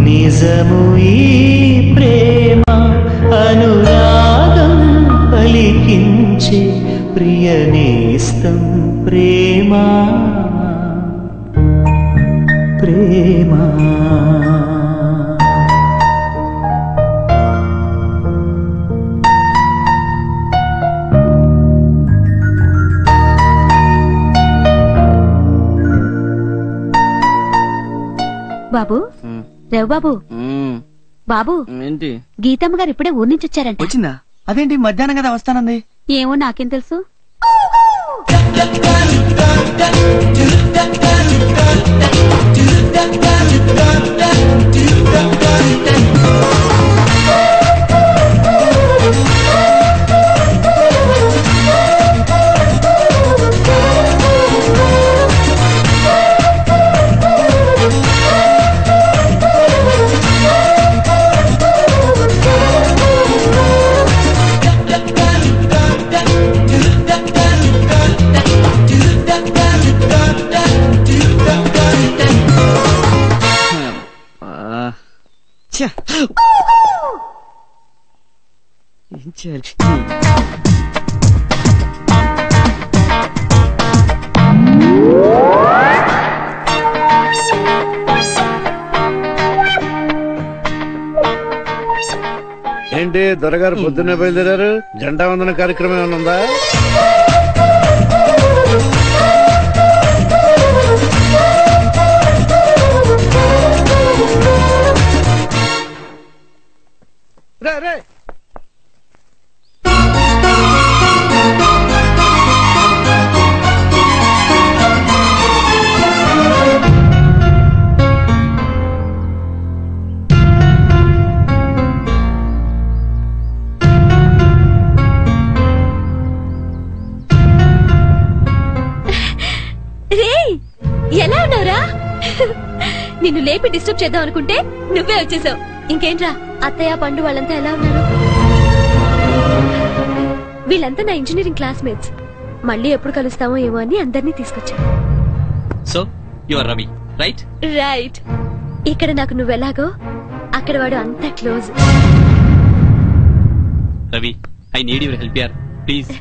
నిజము ఈ ప్రేమ అనురాగం పలికించే ప్రియనేస్తం ప్రేమ ప్రేమ బాబు రేవు బాబు బాబు ఏంటి గీతమ్మ గారు ఇప్పుడే ఊరి నుంచి వచ్చారంట. వచ్చిందా? అదేంటి మధ్యాహ్నం కదా వస్తానంది. ఏమో నాకేం తెలుసు. ఏం చేయాలి? ఏంటి దొరగారు పొద్దున్నే బయలుదేరారు? జెండా వందన కార్యక్రమం ఏమైనా ఉందా? రే ఎలా ఉన్నావురా? నిన్ను లేపి డిస్టర్బ్ చేద్దాం అనుకుంటే నువ్వే వచ్చేసావు. ఇంకేంట్రా అత్తయ్య పండు వాళ్ళంతా ఎలా ఉన్నారు? వీళ్ళంతా నా ఇంజనీరింగ్ క్లాస్మేట్స్. మళ్ళీ ఎప్పుడు కలుస్తామో ఏమో అని అందరినీ తీసుకొచ్చాను. So you are Ravi right? Right. ఇక్కడ నాకు నువ్వెలాగో అక్కడ వాడు అంత close. Ravi I need your help యార్ ప్లీజ్.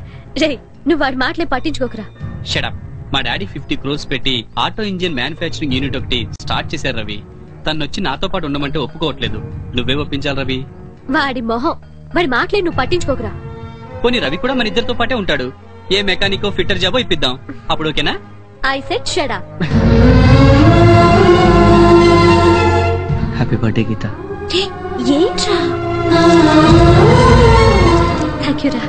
రే నువ్వు వాడి మాటలే పట్టించుకోకరా. Shut up. మా డాడీ 50 crores పెట్టి ఆటో ఇంజిన్ మ్యానుఫ్యాక్చరింగ్ యూనిట్ ఒకటి స్టార్ట్ చేశారు రవి. తనొచ్చి నాతో పాటు ఉండమంటే ఒప్పుకోవట్లేదు. నువ్వే ఒప్పించాలి రవి. వాడి మొహం, వాడి మాటలే నువ్వు పట్టించుకోకరా. పోనీ రవి కూడా మన ఇద్దరితో పాటే ఉంటాడు. ఏ మెకానికో ఫిట్టర్ జాబో ఇప్పిద్దాం. అప్పుడు ఓకేనా? I said shut up. Happy birthday Geeta. ఏంట్రా? థ్యాంక్ యూ రా.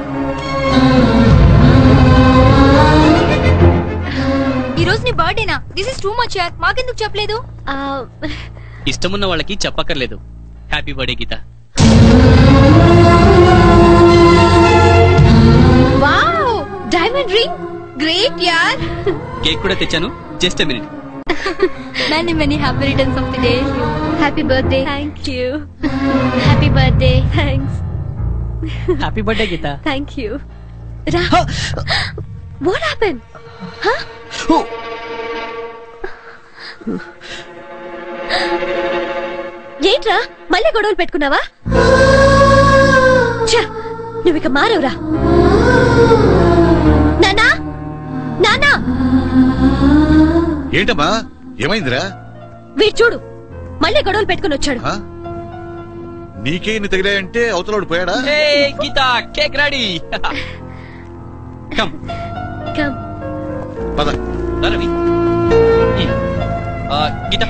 ఈ రోజు నీ బర్త్డేనా? దిస్ ఇస్ టూ మచ్ యార్. మాకెందుకు చెప్పలేదు? ఇష్టమున్న వాళ్ళకి చెప్పక్కర్లేదు. హ్యాపీ బర్త్డే గీత. Wow, diamond ring. గ్రేట్ యార్. కేక్ కూడా తెచ్చాను. Just a minute. Many many happy returns of the day. Happy birthday. Thank you. Happy birthday. Thanks. Happy birthday Geetha. Thank you. Ra. What happened? Huh? ఏంట్రా మళ్ళీ గొడవలు పెట్టుకున్నావా? నువ్వు ఇక మారవురా. నానా నానా. ఏంటమ్మా ఏమైందిరా? వీడు చూడు మళ్ళీ గొడవలు పెట్టుకుని వచ్చాడు. నీకే ఇన్ని తగిలాయంటే అవతలోడు పోయాడా? గీత కేక్ రెడీ. కమ్ కమ్ పద. రవి గీత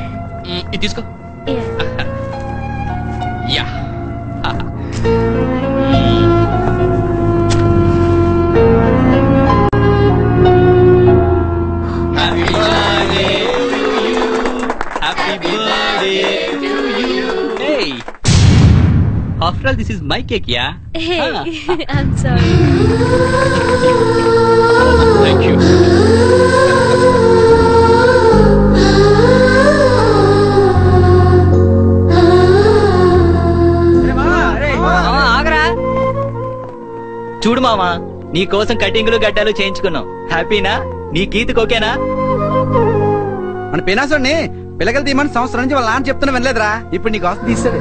ఇది తీసుకో. Yeah happy birthday to you. Happy birthday to you. Hey after all this is my cake yeah. Hey, I'm sorry. Thank you. చూడు మామా, నీ కోసం కటింగ్లు గడ్డాలు చేయించుకున్నాం. హ్యాపీనా? నీ గీతకు ఓకేనా? మన పినాసుడిని పిల్లకలు తీయమని సంవత్సరం నుంచి వాళ్ళ నాన్న చెప్తున్నా వినలేదురా. ఇప్పుడు నీ కోసం తీస్తాడు.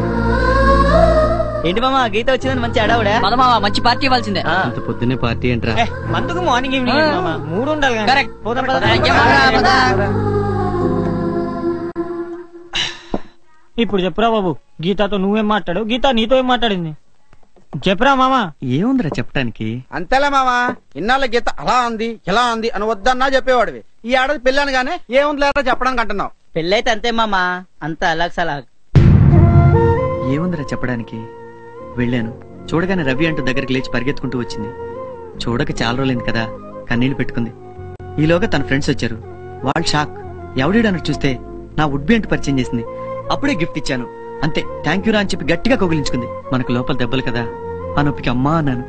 ఏంటి మామా, గీత వచ్చిందని మంచి అడవుడా? పద మామ, మంచి పార్టీ ఇవ్వాల్సిందే. అంత పొద్దున్నే పార్టీ ఏంట్రా? మందుకు మార్నింగ్ ఈవినింగ్ మామా, 3 ఉండాలి కదా. కరెక్ట్. పోదాం పద. ఇప్పుడు చెప్పురా బాబు, గీతతో నువ్వేం మాట్లాడు, గీత నీతో ఏం మాట్లాడింది చెప్పురా మామా. ఏముందిరా చెప్పడానికి? అంతేలే మామా, ఇన్నాళ్ళ గీత అలా అంది ఇలా అంది అని వద్దన్నా చెప్పేవాడివి. ఈ ఏడాది పెళ్ళాను గానీ ఏముంది లేరా చెప్పడానికి అంటున్నావు. పెళ్ళైతే అంతే మామా, అంత అలాగ్ సలాగ్. ఏముందిరా చెప్పడానికి? వెళ్ళాను, చూడగానే రవి అంటూ దగ్గరికి లేచి పరిగెత్తుకుంటూ వచ్చింది. చూడక చాలా రోజులైంది కదా, కన్నీళ్లు పెట్టుకుంది. ఈలోగా తన ఫ్రెండ్స్ వచ్చారు. వాళ్ళు షాక్. ఎవడీడన్నట్టు చూస్తే నా వుడ్ బి అంటూ పరిచయం చేసింది. అప్పుడే గిఫ్ట్ ఇచ్చాను. అంతే, థ్యాంక్ యూరా అని చెప్పి గట్టిగా కౌగిలించుకుంది. మనకు లోపల దెబ్బలు కదా, ఆ నొప్పికి అమ్మా అన్నాను.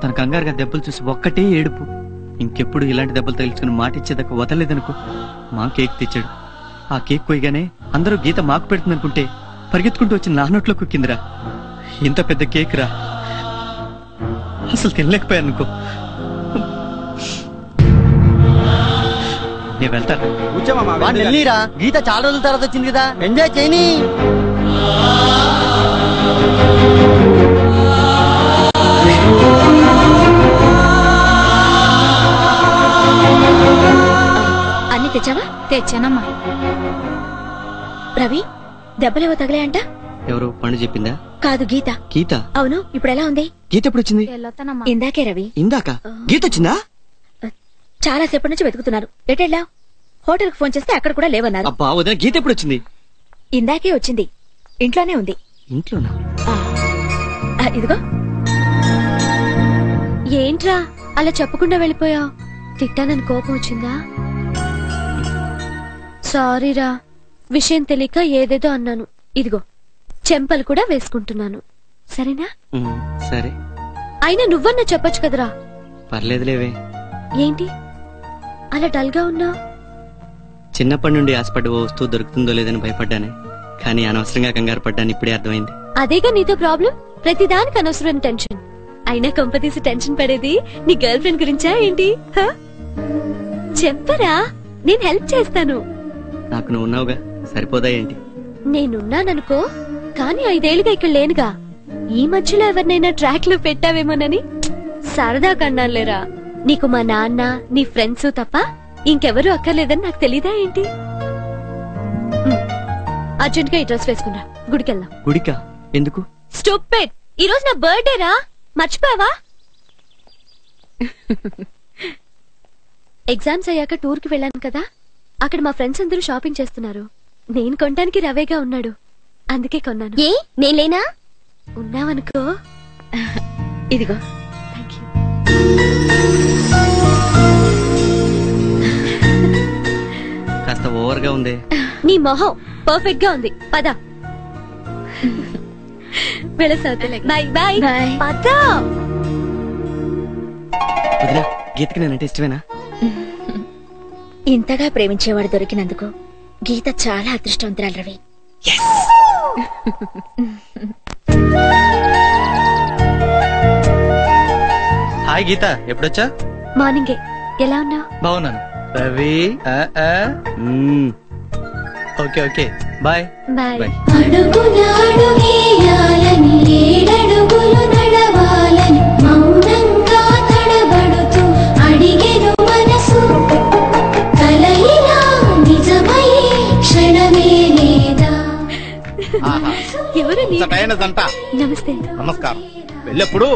తన కంగారుగా దెబ్బలు చూసి ఒక్కటే ఏడుపు. ఇంకెప్పుడు ఇలాంటి దెబ్బలు తగిలించుకుని మాట ఇచ్చేదాకా వదలలేదనుకో. మా కేక్ తెచ్చాడు. ఆ కేక్ కొయ్యగానే అందరూ గీత మాకు పెడుతుందనుకుంటే పరిగెత్తుకుంటూ వచ్చి నా నోట్లో కుక్కిందిరా. ఇంత పెద్ద కేక్ రా, అసలు తినలేకపోయాను అనుకో. నేను వెళ్తాను. వెళ్ళిరా, గీత చాలా రోజుల తర్వాత వచ్చింది కదా, ఎంజాయ్ చేయని. అన్ని తెచ్చావా? తెచ్చానమ్మా. రవి, దెబ్బలేవో తగిలాయంట. ఎవరు పండు చెప్పిందా? కాదు, గీత. గీత? అవును, ఇప్పుడు ఎలా ఉంది? గీత ఎప్పుడు వచ్చింది? ఇందాకే రవి. ఇందాక గీత వచ్చిందా? చాలా సేపటి నుంచి వెతుకుతున్నారు. ఎటెళ్ళావు? హోటల్ కు ఫోన్ చేస్తే అక్కడ కూడా లేవన్నారు. అబ్బా వదిన, గీత ఎప్పుడు వచ్చింది? ఇందాకే వచ్చింది, ఇంట్లోనే ఉంది. ఇంట్లోనా? ఇదిగో. ఏంట్రా అలా చెప్పకుండా వెళ్ళిపోయావు? తిట్టానని కోపం వచ్చిందా? సారీరా, విషయం తెలియక ఏదేదో అన్నాను. ఇదిగో చెంపలు కూడా వేసుకుంటున్నాను, సరేనా? సరే. అయినా నువ్వన్నా చెప్పొచ్చు కదరా. పర్లేదులేవే. ఏంటి అలా డల్ గా ఉన్నా? చిన్నప్పటి నుండి ఆశపడ్డ ఓ వస్తువు దొరుకుతుందో లేదని భయపడ్డానే, కానీ అనవసరంగా కంగారు పడ్డాను. ఇప్పుడే అర్థమైంది. అదేగా నీతో ప్రాబ్లం, ప్రతిదానికి అనవసరమైన టెన్షన్. అయినా కొంపతీసి టెన్షన్ పడేది నీ గర్ల్ ఫ్రెండ్ గురించా ఏంటి? చెప్పరా, నేను హెల్ప్ చేస్తాను. నాకు నువ్వు ఉన్నావుగా, సరిపోదా ఏంటి? నేనున్నాననుకో, కానీ 5 ఏళ్లుగా ఇక్కడ లేనుగా. ఈ మధ్యలో ఎవరినైనా ట్రాక్ లో పెట్టావేమోనని సరదా కన్నానులేరా. నీకు మా నాన్న, నీ ఫ్రెండ్స్ తప్ప ఇంకెవరూ అక్కర్లేదని నాకు తెలీదా ఏంటి? అర్జెంట్ గా ఈ డ్రెస్ వేసుకున్నా, గుడికెళ్దాం. గుడికా? ఎందుకు? స్టూపిడ్, ఈ రోజు నా బర్త్డే రా, మర్చిపోయావా? ఎగ్జామ్స్ అయ్యాక టూర్ కి వెళ్ళాను కదా, అక్కడ మా ఫ్రెండ్స్ అందరూ షాపింగ్ చేస్తున్నారు. నేను కొనడానికి రవేగా ఉన్నాడు, అందుకే కొన్నాను. ఏ నేనేనా? ఉన్నావనుకో. ఇదిగో. కాస్త ఓవర్ గా ఉంది. నీ మొహం పర్ఫెక్ట్ గా ఉంది, పద. Bye bye. పద. వదినా, గీతకి నేనంటే ఇష్టమేనా? ఇంతగా ప్రేమించేవాడు దొరికినందుకు గీత చాలా అదృష్టవంతురాలు రవి. హాయ్ గీత, ఎప్పుడొచ్చా? మార్నింగే. ఎలా ఉన్నావు? బాగున్నాను. Ravi okay okay, bye bye. నమస్తే. నమస్కారం. పెళ్ళెప్పుడు?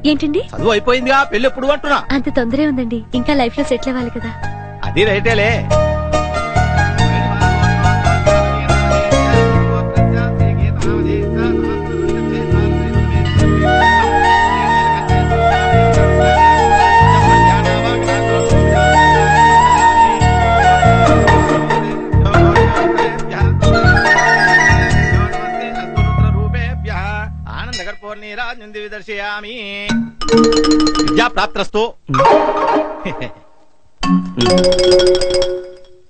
ఏంటండి? చదువు అయిపోయిందిగా, పెళ్ళెప్పుడు అంటున్నా? అంత తొందరే ఉందండి, ఇంకా లైఫ్ లో సెటిల్ అవ్వాలి కదా. అది రైటేలే. విద్యా ప్రాప్తస్తు.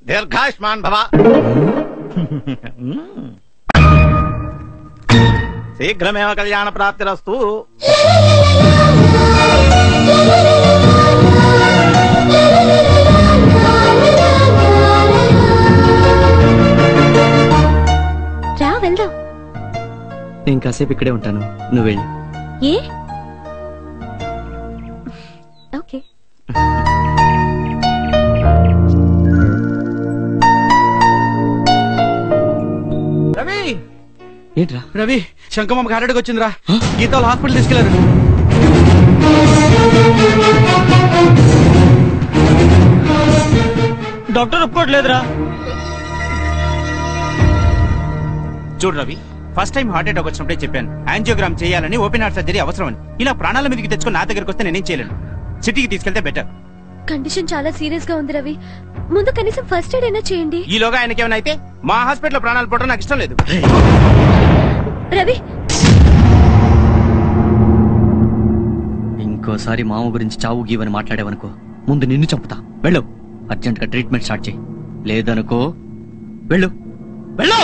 దీర్ఘాయుష్మాన్ భవ. శీఘ్రమేవ కళ్యాణ ప్రాప్తిరస్తు. ఇంకాసేపు ఇక్కడే ఉంటాను, నువ్వు వెళ్ళి. ఏ ఓకే. రవి ఏంట్రా? రవి శంకమ్మకి హార్ట్ అటాక్ వచ్చిందిరా, గీత వాళ్ళు హాస్పిటల్ తీసుకెళ్లారు. డాక్టర్ ఒప్పుకోవట్లేదురా. చూడు Ravi, first time heart attack వచ్చినప్పుడే చెప్పాను యాంజియోగ్రామ్ చేయాలని, ఓపెన్ హార్ట్ సర్జరీ అవసరమని. ఇలా ప్రాణాల మీదకి తెచ్చుకుని నా దగ్గరకు వస్తే నేనేం చేయలేను. సిటీకి తీసుకెళ్తే బెటర్. కండిషన్ చాలా సీరియస్ గా ఉంది రవి, ముందు కనీసం ఫస్ట్ ఎయిడ్ అయినా చేయండి. ఈలోగా ఆయనకి ఏమైనా అయితే మా హాస్పిటల్ ప్రాణాలు పోవడం నాకు ఇష్టం లేదు. రవి ఇంకోసారి మామ గురించి చావు గీవని మాట్లాడేవనుకో, ముందు నిన్ను చంపుతా. వెళ్ళు, అర్జెంట్ గా ట్రీట్మెంట్ స్టార్ట్ చేయి. లేదనుకో వెళ్ళు వెళ్ళు.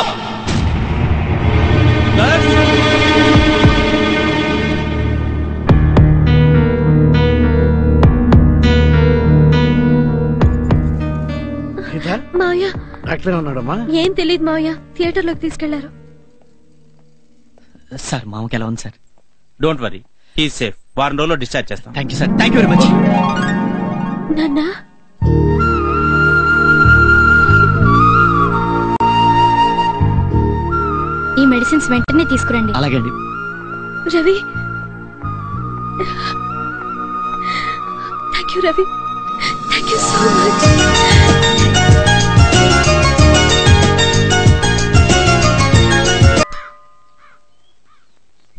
మావయ్య డాక్టర్ ఉన్నాడమ్మా? ఏం తెలియదు మావయ్య, థియేటర్ లోకి తీసుకెళ్లారు. సార్ మామకి ఎలా ఉంది sir? Don't worry, he safe. వారం రోజుల్లో డిశ్చార్జ్ చేస్తాం. Thank you sir, thank you very much. నాన్న ఈ మెడిసిన్స్ వెంటనే తీసుకురండి. అలాగే అండి. Ravi thank you Ravi, thank you so much.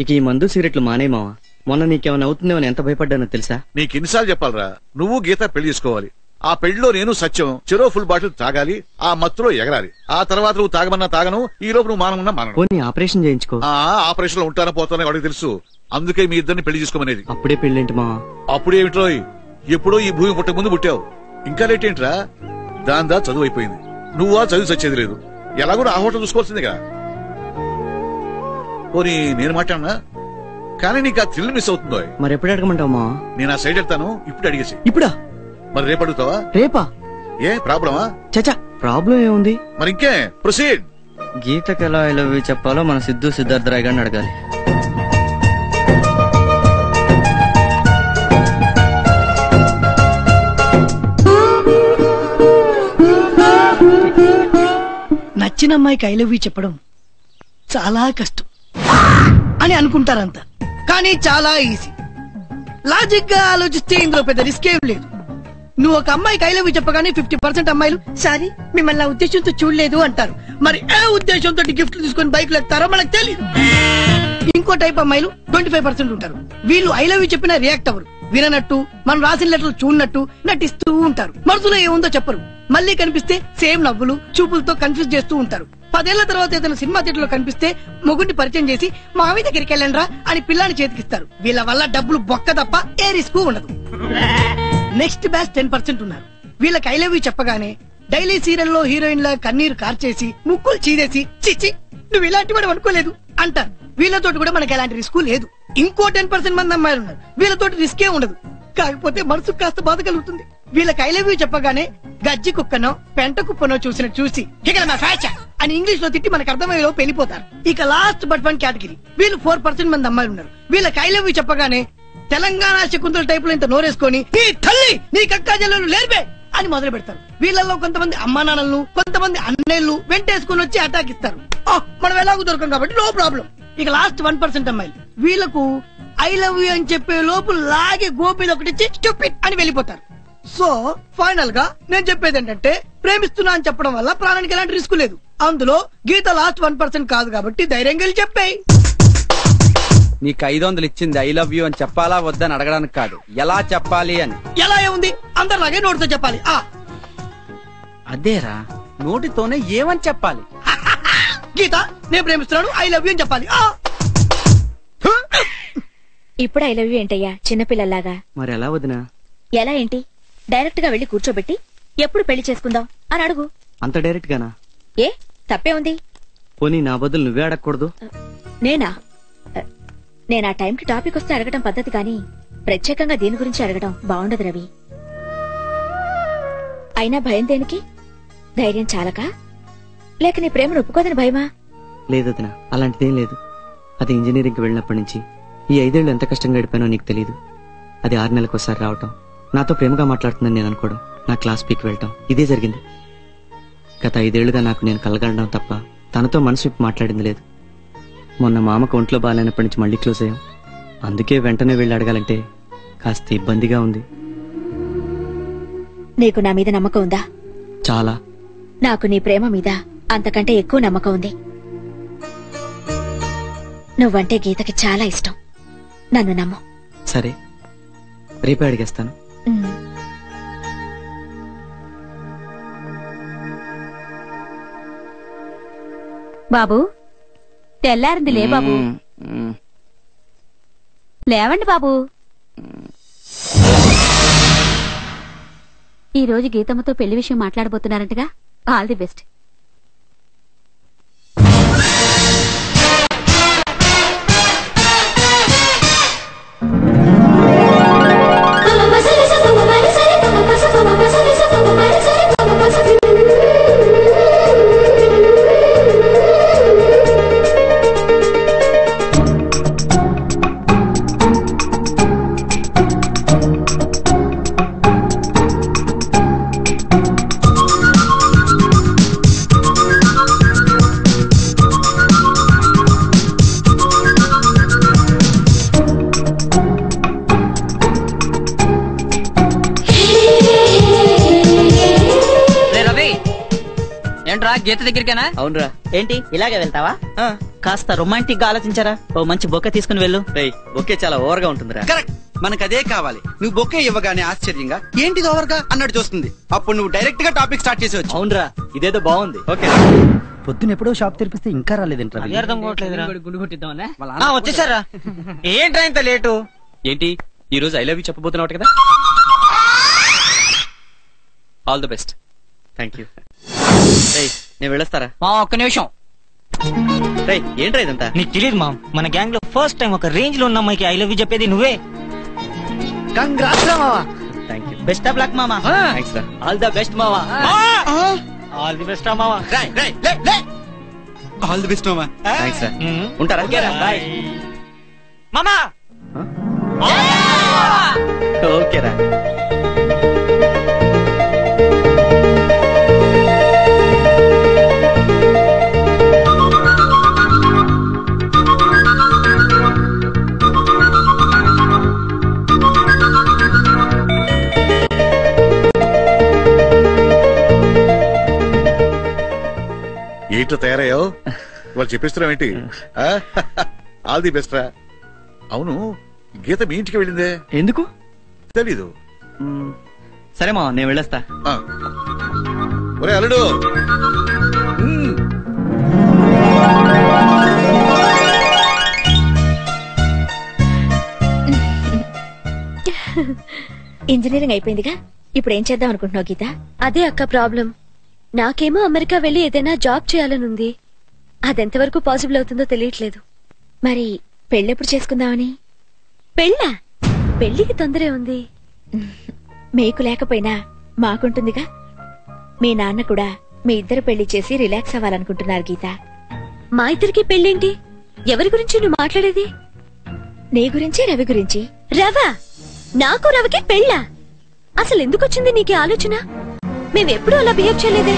ఇక ఈ మందు సిగరెట్లు మానే మావా. మొన్న నీకేమైనా అవుతుందేమో ఎంత భయపడ్డానో తెలుసా? నీకు ఎన్నిసార్లు చెప్పాలరా, నువ్వు గీత పెళ్లి చేసుకోవాలి. ఆ పెళ్లిలో నేను సత్యం చెరో ఫుల్ బాటిల్ తాగాలి, ఆ మత్తులో ఎగరాలి. ఆ తర్వాత నువ్వు తాగమన్నా తాగను, ఈ లోపు నువ్వు మానమన్నా మానను. పోనీ ఆపరేషన్ చేయించుకో. ఆపరేషన్ లో ఉంటానో పోతానో వాడికి తెలుసు, అందుకే మీ ఇద్దరిని పెళ్లి చేసుకోమనేది. అప్పుడే పెళ్ళేంటి మావా? అప్పుడేమిట్రో, ఎప్పుడో ఈ భూమి పుట్టక ముందు పుట్టావు, ఇంకా లేట్ ఏంట్రా? దాందా చదువు అయిపోయింది, నువ్వా చదువు చచ్చేది లేదు. ఎలాగో ఆ హోటల్ చూసుకోవాల్సిందిగా. పోనీ నేను మాట్లాడినా, కానీ నీకు ఆ థ్రిల్ మిస్ అవుతుందో. మరి ఎప్పుడు అడగమంటావు మావా? నేను ఆ సైడ్ వెళ్తాను, ఇప్పుడు అడిగేసి. ఇప్పుడా? మరి రేపు అడుగుతావా? రేపా? ఏ ప్రాబ్లమా? చచ్చా, ప్రాబ్లం ఏముంది? మరి ఇంకే ప్రొసీడ్. గీతకి ఎలా ఐ లవ్ యూ చెప్పాలో మన సిద్ధార్థ రాయ్ గారిని అడగాలి. నచ్చిన అమ్మాయికి ఐ లవ్ యూ చెప్పడం చాలా కష్టం అని అనుకుంటారంతా, కానీ చాలా ఈజీ. లాజిక్ గా ఆలోచిస్తే ఇందులో పెద్ద రిస్క్ ఏం లేదు. నువ్వు ఒక అమ్మాయికి ఐ లవ్ యూ చెప్పగానే 50% అమ్మాయిలు సారీ మిమ్మల్ని ఆ ఉద్దేశంతో చూడలేదు అంటారు. మరి ఏ ఉద్దేశంతో గిఫ్ట్లు తీసుకొని బైక్లు ఎక్కుతారో మనకు తెలియదు. ఇంకో టైప్ అమ్మాయిలు 25% ఉంటారు. వీళ్ళు ఐ లవ్ యూ చెప్పినా రియాక్ట్ అవ్వరు, విననట్టు మనం రాసిన లెటర్లు చూడనట్టు నటిస్తూ ఉంటారు. మనసులో ఏముందో చెప్పరు, మళ్ళీ కనిపిస్తే సేమ్ నవ్వులు చూపులతో కన్ఫ్యూజ్ చేస్తూ ఉంటారు. 10 ఏళ్ల తర్వాత ఏదైనా సినిమా థియేటర్ లో కనిపిస్తే మొగుడిని పరిచయం చేసి మావి దగ్గరికి వెళ్ళండ్రా అని పిల్లాన్ని చేతికిస్తారు. వీళ్ళ వల్ల డబ్బులు బొక్క తప్ప ఏ రిస్క్ ఉండదు. నెక్స్ట్ బ్యాచ్ 10% ఉన్నారు. వీళ్ళకి ఐ లవ్ యూ చెప్పగానే డైలీ సీరియల్లో హీరోయిన్ లా కన్నీరు కార్చేసి ముక్కులు చీదేసి చిచ్చి నువ్వు ఇలాంటి వాడు అనుకోలేదు అంటారు. వీళ్ళతోటి కూడా మనకి ఎలాంటి రిస్క్ లేదు. ఇంకో 10% మంది అమ్మాయిలు ఉన్నారు, వీళ్ళతోటి రిస్కే ఉండదు, కాకపోతే మనసుకు కాస్త బాధ కలుగుతుంది. వీళ్ళకి ఐ లవ్ యూ చెప్పగానే గజ్జి కుక్కనో పెంట కుప్పనో చూసినట్టు చూసి ఇక నా ఫ్యాచా అని ఇంగ్లీష్ లో తిట్టి మనకు అర్థమయ్యేలో పెళ్లిపోతారు. ఇక లాస్ట్ బట్ 1 కేటగిరీ, వీళ్ళు 4% మంది అమ్మాయిలు ఉన్నారు. వీళ్ళకి ఐ లవ్ యూ చెప్పగానే తెలంగాణ శకుంతల టైప్ లో ఇంత నోరేసుకొని నీ తల్లి నీ కక్కా జల్లు లేర్పే అని మొదలు పెడతారు. వీళ్ళల్లో కొంతమంది అమ్మా నాన్నలను, కొంతమంది అన్నయ్యలు వెంటేసుకుని వచ్చి అటాక్ ఇస్తారు. మనం ఎలాగూ దొరకం కాబట్టి నో ప్రాబ్లం. ఇక లాస్ట్ 1% అమ్మాయిలు, వీళ్ళకు ఐ లవ్ యూ అని చెప్పే లోపు లాగే గోపీది ఒకటి ఇచ్చి స్టూపిడ్ అని వెళ్ళిపోతారు. సో ఫైనల్ గా నేను చెప్పేది ఏంటంటే, ప్రేమిస్తున్నా అని చెప్పడం వల్ల ప్రాణానికి ఎలాంటి రిస్క్ లేదు. అందులో గీత లాస్ట్ 1% కాదు కాబట్టి ధైర్యంగా వెళ్ళి చెప్పాయి. నీకు 500 ఇచ్చింది ఐ లవ్ యూ అని చెప్పాలా వద్దని అడగడానికి కాదు, ఎలా చెప్పాలి అని. ఎలా ఏముంది, అందరిలాగే నోటితో చెప్పాలి. అదేరా, నోటితోనే ఏమని చెప్పాలి? గీత నేను ప్రేమిస్తున్నాను ఐ లవ్ యూ అని చెప్పాలి. ఇప్పుడు ఐ లవ్ యూ ఏంటయ్యా చిన్నపిల్లలాగా? మరి ఎలా వదినా? ఎలా ఏంటి, డైరెక్ట్ గా వెళ్లి కూర్చోబెట్టి ఎప్పుడు పెళ్లి చేసుకుందాం అని అడుగు. అంత డైరెక్ట్ గానా? ఏ తప్పే ఉంది? పోనీ నా బదులు నువ్వే అడగకూడదు? నేనా? నేను ఆ టైంకి టాపిక్ వస్తే అడగటం పద్ధతి కానీ ప్రత్యేకంగా దీని గురించి అడగడం బాగుండదు రవి. అయినా భయం దేనికి? ధైర్యం చాలక, లేక నీ ప్రేమను ఒప్పుకోదని భయమా? లేదు వదినా, అలాంటిదేం లేదు. అది ఇంజనీరింగ్కి వెళ్ళినప్పటి నుంచి ఈ 5 ఏళ్ళు ఎంత కష్టంగా గడిపానో నీకు తెలియదు. అది 6 నెలలకోసారి రావటం, నాతో ప్రేమగా మాట్లాడుతుందని నేను అనుకోవడం, నా క్లాస్ పీకి వెళ్ళటం, ఇదే జరిగింది. గత 5 ఏళ్లుగా నాకు నేను కలగడం తప్ప తనతో మనసు విప్పి మాట్లాడింది లేదు. మొన్న మామకు ఒంట్లో బాగాలేనప్పటి నుంచి మళ్ళీ క్లోజ్ అయ్యాం. అందుకే వెంటనే వెళ్ళి అడగాలంటే కాస్త ఇబ్బందిగా ఉంది. నీకు నా మీద నమ్మకం ఉందా? చాలా. నాకు నీ ప్రేమ మీద అంతకంటే ఎక్కువ నమ్మకం ఉంది. నువ్వంటే గీతకి చాలా ఇష్టం. నన్ను నమ్ము. సరే, రేపే అడిగేస్తాను. బాబు, తెల్లారింది లే బాబు. లేవండి బాబు. ఈ రోజు గీతమ్మతో పెళ్లి విషయం మాట్లాడబోతున్నారంటగా. All the best. గీత దగ్గరికేనా? అవునరా. ఏంటి ఇలాగే వెళ్తావా? కాస్త రొమాంటిక్ గా ఆలోచించారా? ఓ మంచి బొక్క తీసుకుని వెళ్ళు. బొకే చాలా ఓవర్ గా ఉంటుందిరా. కరెక్ట్, మనకు అదే కావాలి. నువ్వు బొకే ఇవ్వగానే ఆశ్చర్యంగా ఏంటిది ఓవర్ గా అన్నట్టు చూస్తుంది. అప్పుడు నువ్వు డైరెక్ట్ గా టాపిక్ స్టార్ట్ చేసేవచ్చు. అవునరా, ఇదేదో బాగుంది. ఓకే. పొద్దున ఎప్పుడో షాప్ తెరిపిస్తే ఇంకా రాలేదంట. అర్థం కావట్లేదురా. గుండు కొట్టిద్దామనే. వచ్చేసారా? ఏంట్రా ఇంత లేటు? ఏంటి ఈ రోజు ఐ లవ్ యూ చెప్పబోతున్నావు కదా? All the best. Thank you. నేను వెళ్ళొస్తారా? ఒక్క నిమిషం. ఏంట్రా ఇదంతా? నీకు తెలియదు మా, మన గ్యాంగ్ లో ఫస్ట్ టైం ఒక రేంజ్ లో ఉన్న అమ్మాయికి ఐ లవ్ యూ చెప్పేది నువ్వే. కంగ్రాట్స్ రా మావా. Thank you. Best of luck మామా. థ్యాంక్స్ రా. ఆల్ ద బెస్ట్ మావా. ఆల్ ది బెస్ట్ రా మావా. ఆల్ ది బెస్ట్ మామా. థ్యాంక్స్ రా. ఉంటారా? బాయ్ మామా. ఓకేరా. ఏంటో తయారయ్యో, వాళ్ళు చెప్పిస్తున్నావు ఏంటి? ఆల్ ది బెస్ట్ రా. అవును, గీత మీ ఇంటికి వెళ్ళిందే ఎందుకు తెలీదు. సరే మా, నేను వెళ్ళొస్తా. ఒరే అల్లుడు, ఇంజనీరింగ్ అయిపోయిందిగా, ఇప్పుడు ఏం చేద్దాం అనుకుంటున్నావు గీత? అదే అక్క ప్రాబ్లం. నాకేమో అమెరికా వెళ్లి ఏదైనా జాబ్ చేయాలనుంది. అదెంతవరకు పాసిబుల్ అవుతుందో తెలియట్లేదు. మరి పెళ్ళెప్పుడు చేసుకుందామని? పెళ్ళా? పెళ్లికి తొందరే ఉంది. మీకు లేకపోయినా మాకుంటుందిగా. మీ నాన్న కూడా మీ ఇద్దరు పెళ్లి చేసి రిలాక్స్ అవ్వాలనుకుంటున్నారు గీత. మా ఇద్దరికి పెళ్ళేంటి? ఎవరి గురించి నువ్వు మాట్లాడేది? నీ గురించి, రవి గురించి. రవా? నాకు రవికి పెళ్ళా? అసలు ఎందుకు వచ్చింది నీకు ఆలోచన? మేమెప్పుడు అలా బిహేవ్ చేయలేదే.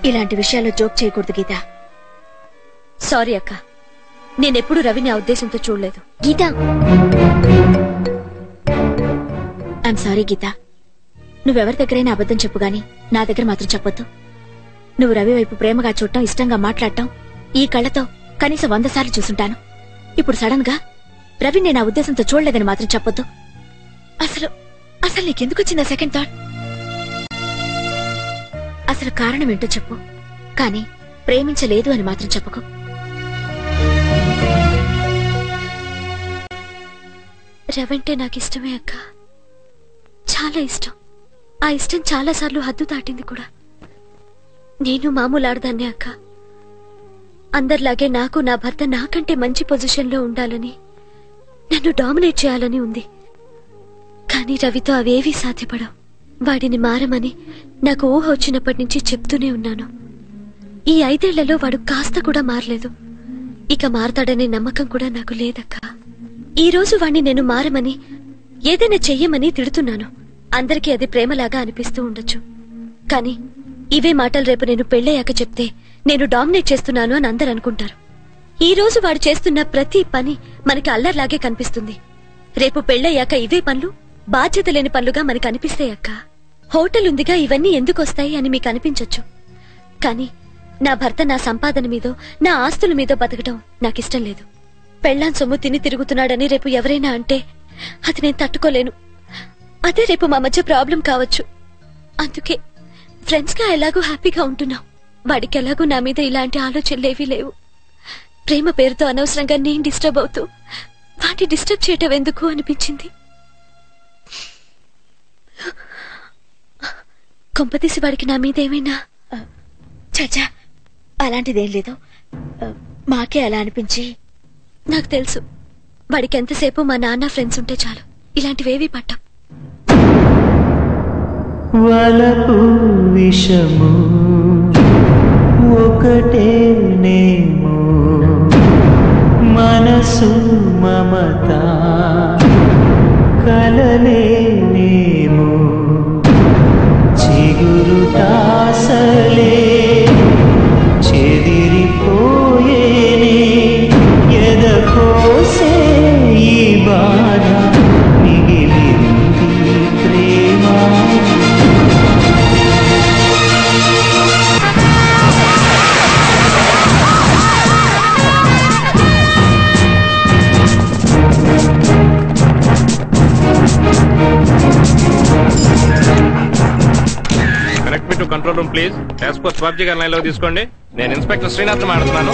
ఇలాంటి విషయాల్లో జోక్ చేయకూడదు గీత. సారీ అక్క, నేనెప్పుడు రవిని ఆ ఉద్దేశంతో చూడలేదు. గీత, ఐఎమ్ సారీ గీత. నువ్వెవరి దగ్గరైనా అబద్ధం చెప్పు గాని నా దగ్గర మాత్రం చెప్పొద్దు. నువ్వు రవి వైపు ప్రేమగా చూడటం, ఇష్టంగా మాట్లాడటం ఈ కళ్ళతో కనీసం 100 సార్లు చూసుంటాను. ఇప్పుడు సడన్ గా రవి నేను ఆ ఉద్దేశంతో చూడలేదని మాత్రం చెప్పొద్దు. అసలు అసలు నీకెందుకొచ్చిందా సెకండ్ థాట్? అసలు కారణం ఏంటో చెప్పు, కానీ ప్రేమించలేదు అని మాత్రం చెప్పకు. రవంటే నాకిష్టమే అక్క, చాలా ఇష్టం. ఆ ఇష్టం చాలా సార్లు హద్దు దాటింది కూడా. నేను మామూలు ఆడదాన్నే అక్క. అందరిలాగే నాకు నా భర్త నాకంటే మంచి పొజిషన్లో ఉండాలని, నన్ను డామినేట్ చేయాలని ఉంది. కానీ రవితో అవేవీ సాధ్యపడవు. వాడిని మారమని నాకు ఊహ వచ్చినప్పటి నుంచి చెప్తూనే ఉన్నాను. ఈ 5 ఏళ్లలో వాడు కాస్త కూడా మారలేదు. ఇక మారతాడనే నమ్మకం కూడా నాకు లేదక్క. ఈ రోజు వాణ్ణి నేను మారమని, ఏదైనా చెయ్యమని తిడుతున్నాను. అందరికీ అది ప్రేమలాగా అనిపిస్తూ ఉండొచ్చు. కానీ ఇవే మాటలు రేపు నేను పెళ్ళయ్యాక చెప్తే నేను డామినేట్ చేస్తున్నాను అని అందరు అనుకుంటారు. ఈ రోజు వాడు చేస్తున్న ప్రతి పని మనకి అల్లర్లాగే కనిపిస్తుంది. రేపు పెళ్ళయ్యాక ఇవే పనులు బాధ్యత లేని పనులుగా మనకు అనిపిస్తాయి అక్క. హోటల్ ఉందిగా ఇవన్నీ ఎందుకొస్తాయి అని మీకు అనిపించొచ్చు. కానీ నా భర్త నా సంపాదన మీదో నా ఆస్తుల మీదో బతకడం నాకిష్టం లేదు. పెళ్ళాం సొమ్ము తిని తిరుగుతున్నాడని రేపు ఎవరైనా అంటే అది నేను తట్టుకోలేను. అదే రేపు మా మధ్య ప్రాబ్లం కావచ్చు. అందుకే ఫ్రెండ్స్ గా ఎలాగో హ్యాపీగా ఉంటున్నాం. వాడికి ఎలాగో నా మీద ఇలాంటి ఆలోచనలేవీ లేవు. ప్రేమ పేరుతో అనవసరంగా నేను డిస్టర్బ్ అవుతూ వాటిని డిస్టర్బ్ చేయటం ఎందుకు అనిపించింది. కొంపతీసి వాడికి నా మీద ఏమైనా? చాచా, అలాంటిదేం లేదు. మాకే అలా అనిపించి. నాకు తెలుసు, వాడికి ఎంతసేపు మా నాన్న ఫ్రెండ్స్ ఉంటే చాలు, ఇలాంటివేవీ పట్టం. వలపు విషము ఒకటేనేమో, మనసు మమత కలలేనేమో, చిగురుటాసలే చెదిరిపోయేనే, ఎదకోసే ఈ బాధ మిగిలింది ప్రేమ. Connect me to control room please. Task force Babji గారి లైన్ లో తీసుకోండి. నేను ఇన్స్పెక్టర్ శ్రీనాథ్ మాట్లాడుతున్నాను.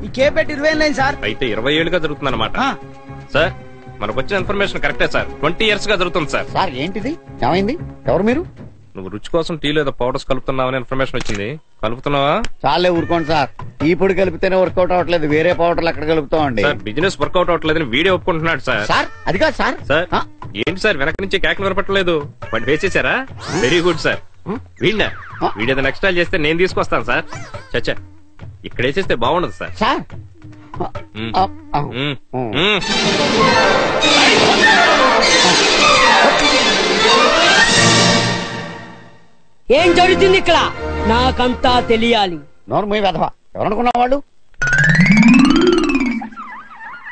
ఈ కేపెట్ 29 సార్. అయితే 20 ఏళ్ళుగా జరుగుతుంది అనమాట. సార్, మనకు వచ్చిన ఇన్ఫర్మేషన్ కరెక్టే సార్. 20 years గా జరుగుతుంది సార్. సార్ ఏంటిది? ఏమైంది? ఎవరు మీరు? నువ్వు రుచి కోసం టీలో ఏదో పౌడర్స్ కలుపుతున్నావని ఇన్ఫర్మేషన్ వచ్చింది. కలుపుతున్నావా? చాలే ఊరుకోండి సార్. ఈ పొడి కలిపితేనే వర్కౌట్ అవ్వట్లేదు, వేరే పౌడర్లు ఎక్కడ కలుపుతామండి. సార్, బిజినెస్ వర్కౌట్ అవ్వట్లేదని వీడియో ఒప్పుకుంటున్నాడు సార్. సార్ అది కాదు సార్. సార్ ఏంటి సార్ వెనక నుంచి కేకలు వినపట్టలేదు? వాడిని వేసేసారా? Very good sir. వీడినా వీడేదో నెక్స్ట్ టైల్ చేస్తే నేను తీసుకొస్తాను సార్. చచ్చా, ఇక్కడ వేసేస్తే బాగుండదు సార్. సార్ ఏం జరుగుతుంది ఇక్కడ? నాకంతా తెలియాలి. నోర్మూయి వెధవా, ఎవరనుకున్నా వాళ్ళు?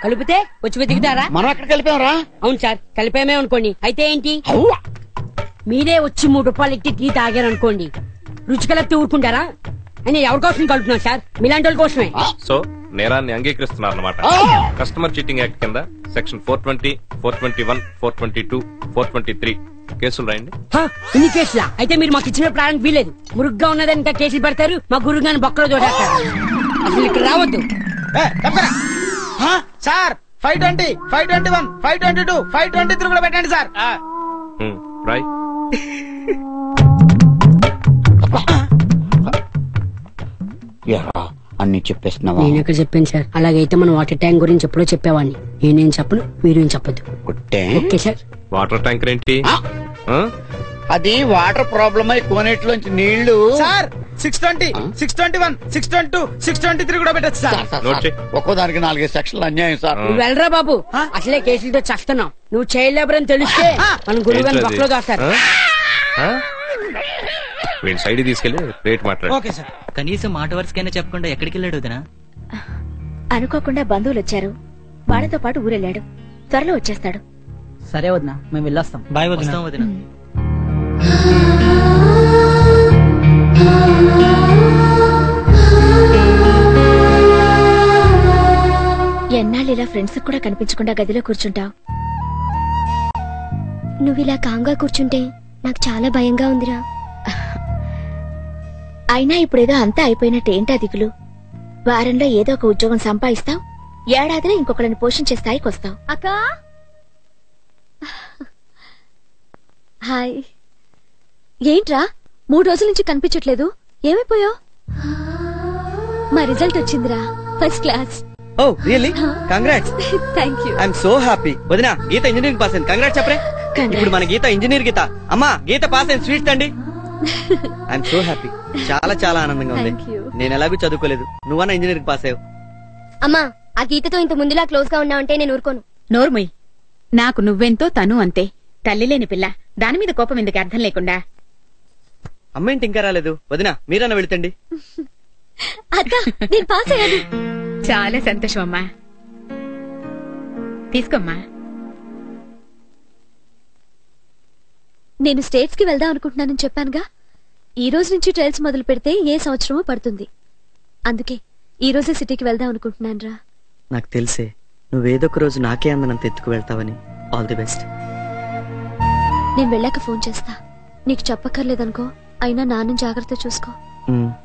కలిపితే వచ్చి వెతికితారా? మనం ఎక్కడ కలిపాంరా? అవును సార్, కలిపామే అనుకోండి. అయితే ఏంటి? మీరే వచ్చి 3 రూపాయలు ఎట్టి టీ తాగారనుకోండి, రుచి కలిపితే ఊరుకుంటారా? అని ఎవరి కోసం కలుపుతున్నారు సార్? మీలాంటి వాళ్ళ కోసమే. సో నేరాన్ని అంగీకరిస్తున్నారు అన్నమాట. కస్టమర్ చీటింగ్ యాక్ట్ కింద సెక్షన్ 420, 421, 422, 423 కేసులు రాయండి. ఇన్ని కేసులా? అయితే మీరు మాకు ఇచ్చిన ప్రాణానికి వీలేదు. మురుగ్గా ఉన్నదని ఇంకా కేసులు పెడతారు, మా గురుగాని బొక్కలో దోడేస్తారు. అసలు ఇక్కడ రావద్దు. సార్ 520, 521, 522, 523 కూడా పెట్టండి సార్. రాయ్. అన్ని చెప్పేస్తున్నావా? నేను ఎక్కడ చెప్పాను సార్? అలాగైతే మనం వాటర్ ట్యాంక్ గురించి ఎప్పుడో చెప్పేవాడిని. నేనేం చెప్పను, మీరేం చెప్పొద్దు. Okay sir. వాటర్ ట్యాంకర్ ఏంటి? అది వాటర్ ప్రాబ్లమ్ అయి కోనేటిలోంచి నీళ్లు. సార్ 620, 621, 622, 623 కూడా పెట్టచ్చు సార్. ఒక్కో దానికి 4 సెక్షన్లు అన్యాయం సార్. నువ్వు వెళ్ళరా బాబు, అసలే కేసులతో చస్తున్నావు. నువ్వు చేయలేబరని తెలిస్తే మనం గురువుగారిని బొక్కలో దాస్తారు. వీడి సైడ్ తీసుకెళ్లి రేట్ మాట్లాడు. Okay sir. కనీసం మాట వరుసకైనా చెప్పకుండా ఎక్కడికి వెళ్ళాడు వదినా? అనుకోకుండా బంధువులు వచ్చారు, వాళ్ళతో పాటు ఊరెళ్ళాడు. త్వరలో వచ్చేస్తాడు. సరే వదినా, మేము వెళ్ళొస్తాం. బాయ్ వదినా. వదినా ఎన్నాళ్ళు ఇలా ఫ్రెండ్స్ కూడా కనిపించకుండా గదిలో కూర్చుంటావు? నువ్విలా కాంగా కూర్చుంటే నాకు చాలా భయంగా ఉందిరా. అయినా ఇప్పుడేదో అంతా అయిపోయినట్టు ఏంటా దిగులు? వారంలో ఏదో ఒక ఉద్యోగం సంపాదిస్తావు, ఏడాదిలో ఇంకొకరిని పోషించే స్థాయికి వస్తావు. అక్కా, హాయ్. ఏంట్రా 3 రోజుల నుంచి కనిపించట్లేదు? ఏమైపోయావు? మా రిజల్ట్ వచ్చిందిరా, first class. Oh really? Congrats. Thank you. I'm so happy. వదినా గీత ఇంజనీరింగ్ పాస్ అయింది. కంగ్రాట్స్ చెప్పరే. ఇప్పుడు మన గీత ఇంజనీర్ గీత. అమ్మా గీత పాస్ అయిన స్వీట్స్ అండి. I'm so happy. చాలా చాలా ఆనందంగా ఉంది. నేను ఎలాగూ చదువుకోలేదు, నువ్వన్నా ఇంజనీర్ పాస్ అయ్యావు. అమ్మా ఆ గీతతో ఇంత ముందులా క్లోజ్ గా ఉన్నావంటే నేను ఊరుకోను. నోర్మయ్, నాకు నువ్వెంతో తను అంతే. తల్లి లేని పిల్ల, దాని మీద కోపం ఎందుకు అర్థం లేకుండా. అమ్మ ఏంటి ఇంకా రాలేదు? వదినా మీరన్నా వెళుతండి. నేను పాస్ అయ్యాను. చాలా సంతోషం అమ్మా. తీసుకోమ్మా. నేను స్టేట్స్ కి వెళ్దాం అనుకుంటున్నానని చెప్పానుగా. ఈ రోజు నుంచి ట్రయల్స్ మొదలు పెడితే ఏ సంవత్సరమో పడుతుంది. అందుకే ఈ రోజే సిటీకి వెళ్దాం అనుకుంటున్నాను రా. నాకు తెలిసే నువ్వేదొక రోజు నాకే అందనంత ఎత్తుకు వెళ్తావని. All the best. నేను వెళ్ళాక ఫోన్ చేస్తా. నీకు చెప్పక్కర్లేదనుకో, అయినా నాన్న జాగ్రత్త చూసుకో.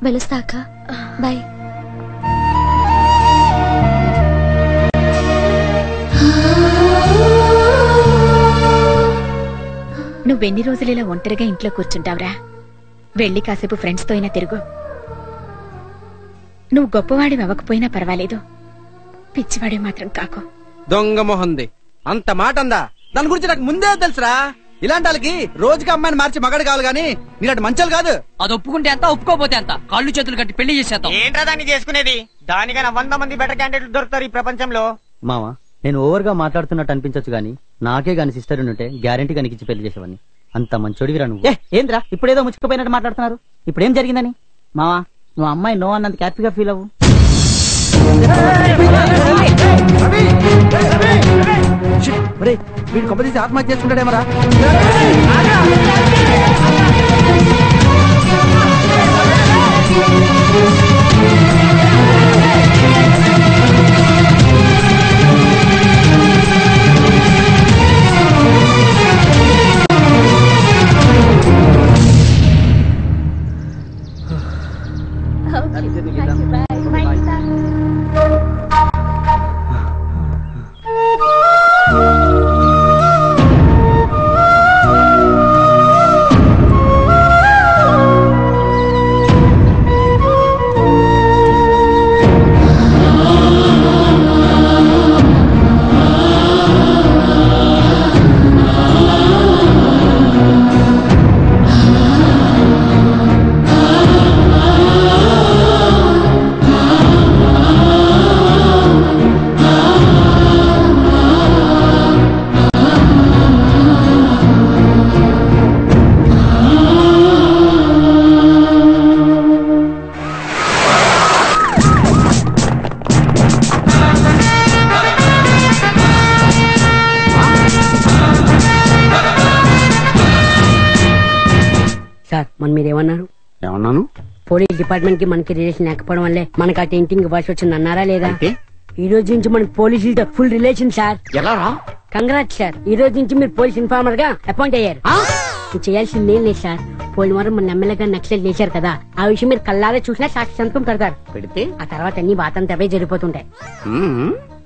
వెళ్ళొస్తా అక్క. బాయ్. నువ్వెన్ని రోజులు ఇలా ఒంటరిగా ఇంట్లో కూర్చుంటావురా? వెళ్ళి కాసేపు ఫ్రెండ్స్ తో అయినా తిరుగు. నువ్వు గొప్పవాడి అవ్వకపోయినా పర్వాలేదు, పిచ్చివాడి మాత్రం కాకు. దొంగ మొహంది అంత మాట అందా? దాని గురించి నాకు ముందే తెలుసురా. ఇలాంటి వాళ్ళకి రోజుకి అమ్మాయిని మార్చి మగాడు కావాలి గానీ నీలాంటి మంచాలు కాదు. అది ఒప్పుకుంటే ఎంత, ఒప్పుకోపోతే ఎంత, కాళ్ళు చేతులు కట్టి పెళ్లి చేసేద్దాం. ఏంట్రా దాన్ని చేసుకునేది? దానికైనా 100 మంది బెటర్ క్యాండిడేట్లు దొరుకుతారు ఈ ప్రపంచంలో. మావా, నేను ఓవర్ గా మాట్లాడుతున్నట్టు అనిపించచ్చు గానీ నాకే గాని సిస్టర్ ఉంటే గ్యారెంటీ కనికిచ్చి పెళ్లి చేసేవాడిని. అంత మంచోడివిరా నువ్వు. ఏంద్రా ఇప్పుడేదో ముచ్చుకుపోయినట్టు మాట్లాడుతున్నారు? ఇప్పుడు ఏం జరిగిందని? మావా, నువ్వు అమ్మాయి నో అన్నంత హ్యాపీగా ఫీల్ అవ్వు. వీడు కొబ్బరి తీసి ఆత్మహత్య చేసుకుంటాడేమరా? ఏమన్నాను? పోలీస్ డిపార్ట్మెంట్ కి మనకి రిలేషన్ లేకపోవడం వల్లే మనకి ఆ టెంటింగ్ వాసి వచ్చింది అన్నారా లేదా? ఈ రోజు నుంచి మనకి పోలీసులతో ఫుల్ రిలేషన్ సార్. ఎలా? కంగ్రాట్స్ సార్, ఈ రోజు నుంచి మీరు పోలీస్ ఇన్ఫార్మర్ గా అపాయింట్ అయ్యారు. చేయాల్సింది ఏం లేదు సార్. పోయినవారం మన ఎమ్మెల్యేగా నక్సల్ చేశారు కదా, ఆ విషయం మీరు కళ్ళారా చూసినా సాక్షి సంతకం పెడతారు. పెడితే ఆ తర్వాత అన్ని బాతంతవే జరిగిపోతుంటాయి.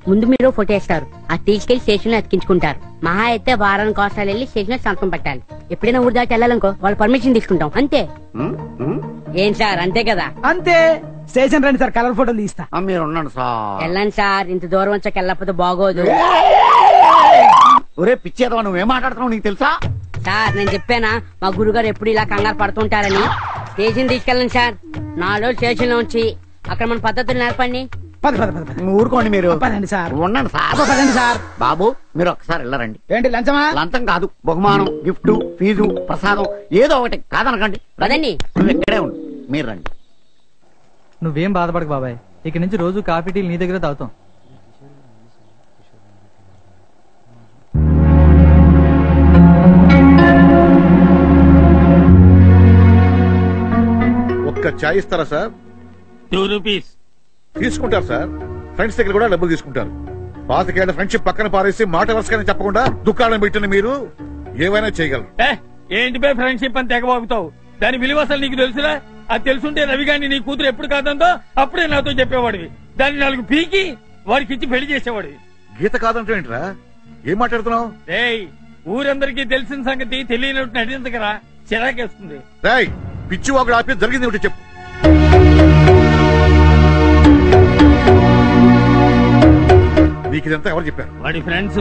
ముందు మీరు ఫోటో వేస్తారు, అది తీసుకెళ్లి స్టేషన్ లో అతికించుకుంటారు. మహా అయితే వారానికి ఒకసారి వెళ్ళి స్టేషన్ లో సంతకం పెట్టాలి. ఎప్పుడైనా ఊరు దాటి వెళ్ళాలనుకో వాళ్ళు పర్మిషన్ తీసుకుంటాం, అంతే. ఏం సార్, అంతే కదా? అంతే. స్టేషన్ రండి సార్, కలర్ ఫోటోలు తీస్తా. మీరు ఉండండి సార్. వెళ్ళండి సార్, ఇంత దూరం వచ్చాక వెళ్ళకపోతే బాగోదు. ఒరే పిచ్చేదవా, నువ్వేం మాట్లాడుతున్నావు నీకు తెలుసా? సార్ నేను చెప్పానా మా గురుగారు ఎప్పుడు ఇలా కంగారు పడుతుంటారని. స్టేషన్ తీసుకెళ్ళండి సార్, 4 రోజులు స్టేషన్ లో ఉంచి అక్కడ మన పద్ధతులు నేర్పండి. ఊరుకోండి మీరు. పదండి సార్. ఉండండి సార్. పదండి సార్. బాబు మీరు ఒక్కసారి వెళ్ళరండి. ఏంటి లంచమా? లంచం కాదు, బహుమానం, గిఫ్ట్, ఫీజు, ప్రసాదం ఏదో ఒకటి కాదనకండి. పదండి. నువ్వు ఇక్కడే ఉండు, మీరు రండి. నువ్వేం బాధపడకు బాబాయ్, ఇక నుంచి రోజు కాఫీ టీలు నీ దగ్గర తాగుతాం. ఒక్క చాయ్ ఇస్తారా సార్? 2 రూపీస్ తీసుకుంటారు సార్. ఫ్రెండ్స్ దగ్గర కూడా డబ్బులు తీసుకుంటారు. 25 ఏళ్ల ఫ్రెండ్షిప్ పక్కన పారేసి మాట వరుసగానే చెప్పకుండా దుకాణం పెట్టిన మీరు ఏమైనా చేయగలరు. ఏంటి బే ఫ్రెండ్షిప్ అని తెగబాగుతావు? దాని విలువ అసలు నీకు తెలుసురా? అది తెలుసుంటే రవి గారిని నీ కూతురు ఎప్పుడు కాదందో అప్పుడే నాతో చెప్పేవాడివి. దాన్ని 4 పీకి వాడికి ఇచ్చి పెళ్లి చేసేవాడివి. గీత కాదంటే ఏంట్రా? ఏం మాట్లాడుతున్నావు? రేయ్, ఊరందరికీ తెలిసిన సంగతి తెలియనట్టు నటించకరా, చిరాకేస్తుంది. రేయ్, పిచ్చి వాగుడు ఆపి జరిగింది ఏమిటి చెప్పు. నీకు ఇదంతా ఎవరు చెప్పారు? వాడి ఫ్రెండ్స్.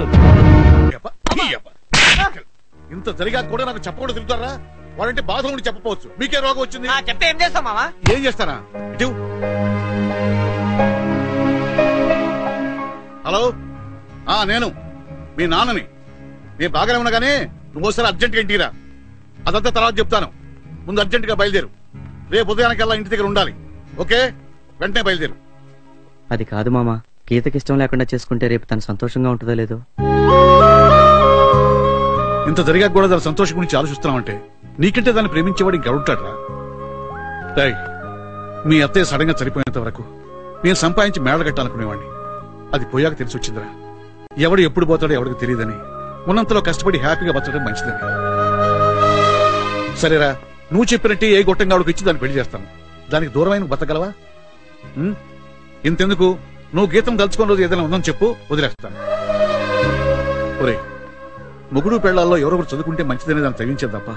ఇంత జరిగా కూడా నాకు చెప్పకూడదు తిరుగుతారా? వాడంటే బాధ ఉండి చెప్పవచ్చు. మీకే రోగం వచ్చింది చెప్తే ఏం చేస్తాం మామా? ఏం చేస్తారా? ఇటు. హలో, నేను మీ నాన్నని. నేను బాగానే ఉన్నా కానీ నువ్వు ఒకసారి అర్జెంట్గా ఇంటికి రా. అదంతా తర్వాత చెప్తాను. ముందు అర్జెంట్ గా బయలుదేరు. రేపు ఉదయానికల్లా ఇంటి దగ్గర ఉండాలి. ఓకే, వెంటనే బయలుదేరు. అది కాదు మామ, గీతకి ఇష్టం లేకుండా చేసుకుంటే రేపు తను సంతోషంగా ఉంటుందో లేదో. ఇంత జరిగాక కూడా దాని సంతోషం గురించి ఆలోచిస్తున్నామంటే నీకంటే దాన్ని ప్రేమించేవాడు ఇంకెవడుంటాడ్రా? మీ అత్తయ్య సడన్ గా చనిపోయేంత వరకు నేను సంపాదించి మేడ కట్టాలనుకునేవాడిని. అది పోయాక తెలిసి వచ్చిందిరా, ఎవడు ఎప్పుడు పోతాడో ఎవరికి తెలియదని. ఉన్నంతలో కష్టపడి హ్యాపీగా బతకడం మంచిదని. సరేరా, నువ్వు చెప్పినట్టు ఏ గొట్టంగా ఆవిడకి ఇచ్చి దాన్ని పెళ్లి చేస్తాను. దానికి దూరమైన బతకగలవా? ఇంతెందుకు, నువ్వు గీతం దలుచుకున్న రోజు ఏదైనా ఉందని చెప్పు, వదిలేస్తాను. ఒరే, మొగుడు పెళ్లాల్లో ఎవరొకరు చదువుకుంటే మంచిదనే దాన్ని తగ్గించేది తప్ప